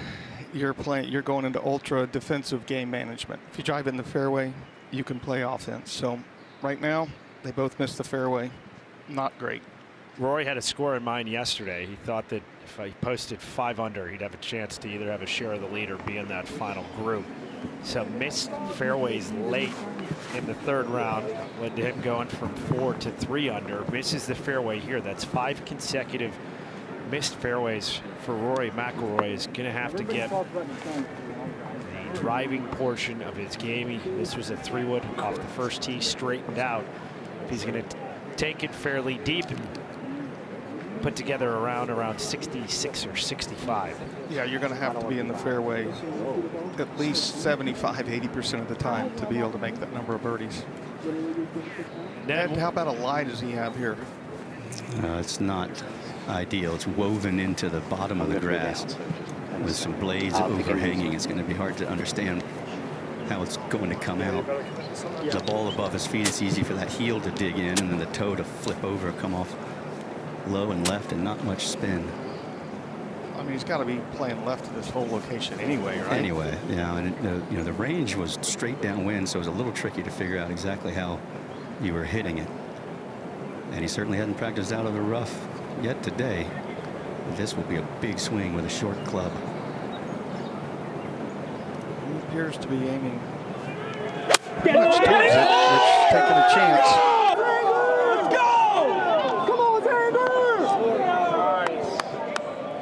you're going into ultra defensive game management. If you drive in the fairway, you can play offense. So right now, they both missed the fairway. Not great. Rory had a score in mind yesterday. He thought that if he posted 5 under, he'd have a chance to either have a share of the lead or be in that final group. So missed fairways late in the 3rd round led to him going from 4 to 3 under. Misses the fairway here. That's 5 consecutive missed fairways for Rory McIlroy. Is going to have to get the driving portion of his game. This was a 3-wood off the first tee, straightened out. If he's going to take it fairly deep and put together around 66 or 65. Yeah, you're going to have to be in the fairway at least 75, 80% of the time to be able to make that number of birdies. Ned, how about a lie does he have here? It's not ideal. It's woven into the bottom of the grass. with some blades overhanging. It's going to be hard to understand how it's going to come out. The ball above his feet, it's easy for that heel to dig in and then the toe to flip over, come off low and left, and not much spin. I mean, he's got to be playing left to this whole location anyway, right? Anyway, yeah, and you know, the range was straight downwind, so it was a little tricky to figure out exactly how you were hitting it. And he certainly hadn't practiced out of the rough yet today. This will be a big swing with a short club. He appears to be aiming much towards it, which is taking a chance.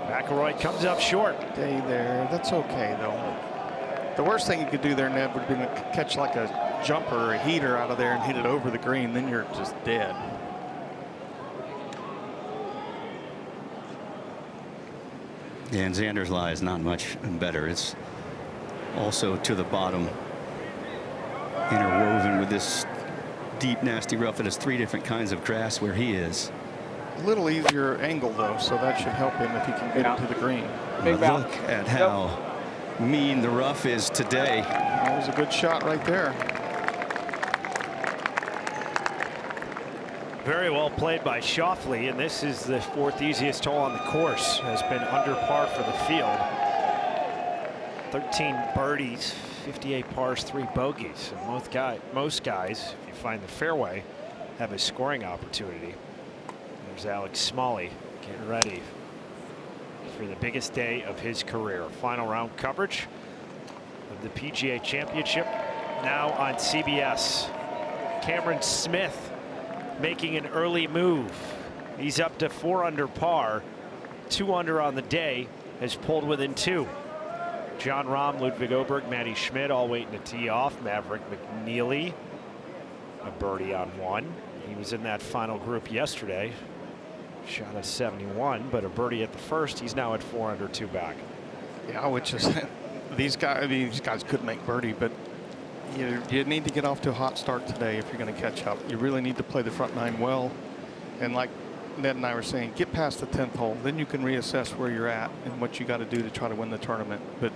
McIlroy comes up short. Stay there. That's okay, though. The worst thing you could do there, Ned, would be to catch like a jumper or a heater out of there and hit it over the green. Then you're just dead. Yeah, and Xander's lie is not much better. It's also to the bottom, interwoven with this deep, nasty rough that has 3 different kinds of grass where he is. A little easier angle, though, so that should help him if he can get it to the green. Look at how mean the rough is today. That was a good shot right there. Very well played by Schauffele, and this is the 4th easiest hole on the course. Has been under par for the field. 13 birdies, 58 pars, 3 bogeys. And most guys, if you find the fairway, have a scoring opportunity. There's Alex Smalley getting ready for the biggest day of his career. Final round coverage of the PGA Championship now on CBS. Cameron Smith making an early move. He's up to 4 under par, 2 under on the day, has pulled within 2. John Rahm, Ludwig Oberg, Matty Schmidt all waiting to tee off. Maverick McNeely, a birdie on 1. He was in that final group yesterday. Shot a 71, but a birdie at the first. He's now at 4 under, 2 back. Yeah, which is these guys could make birdie, but you need to get off to a hot start today if you're going to catch up. You really need to play the front 9 well, and like Ned and I were saying, get past the 10th hole, then you can reassess where you're at and what you got to do to try to win the tournament. But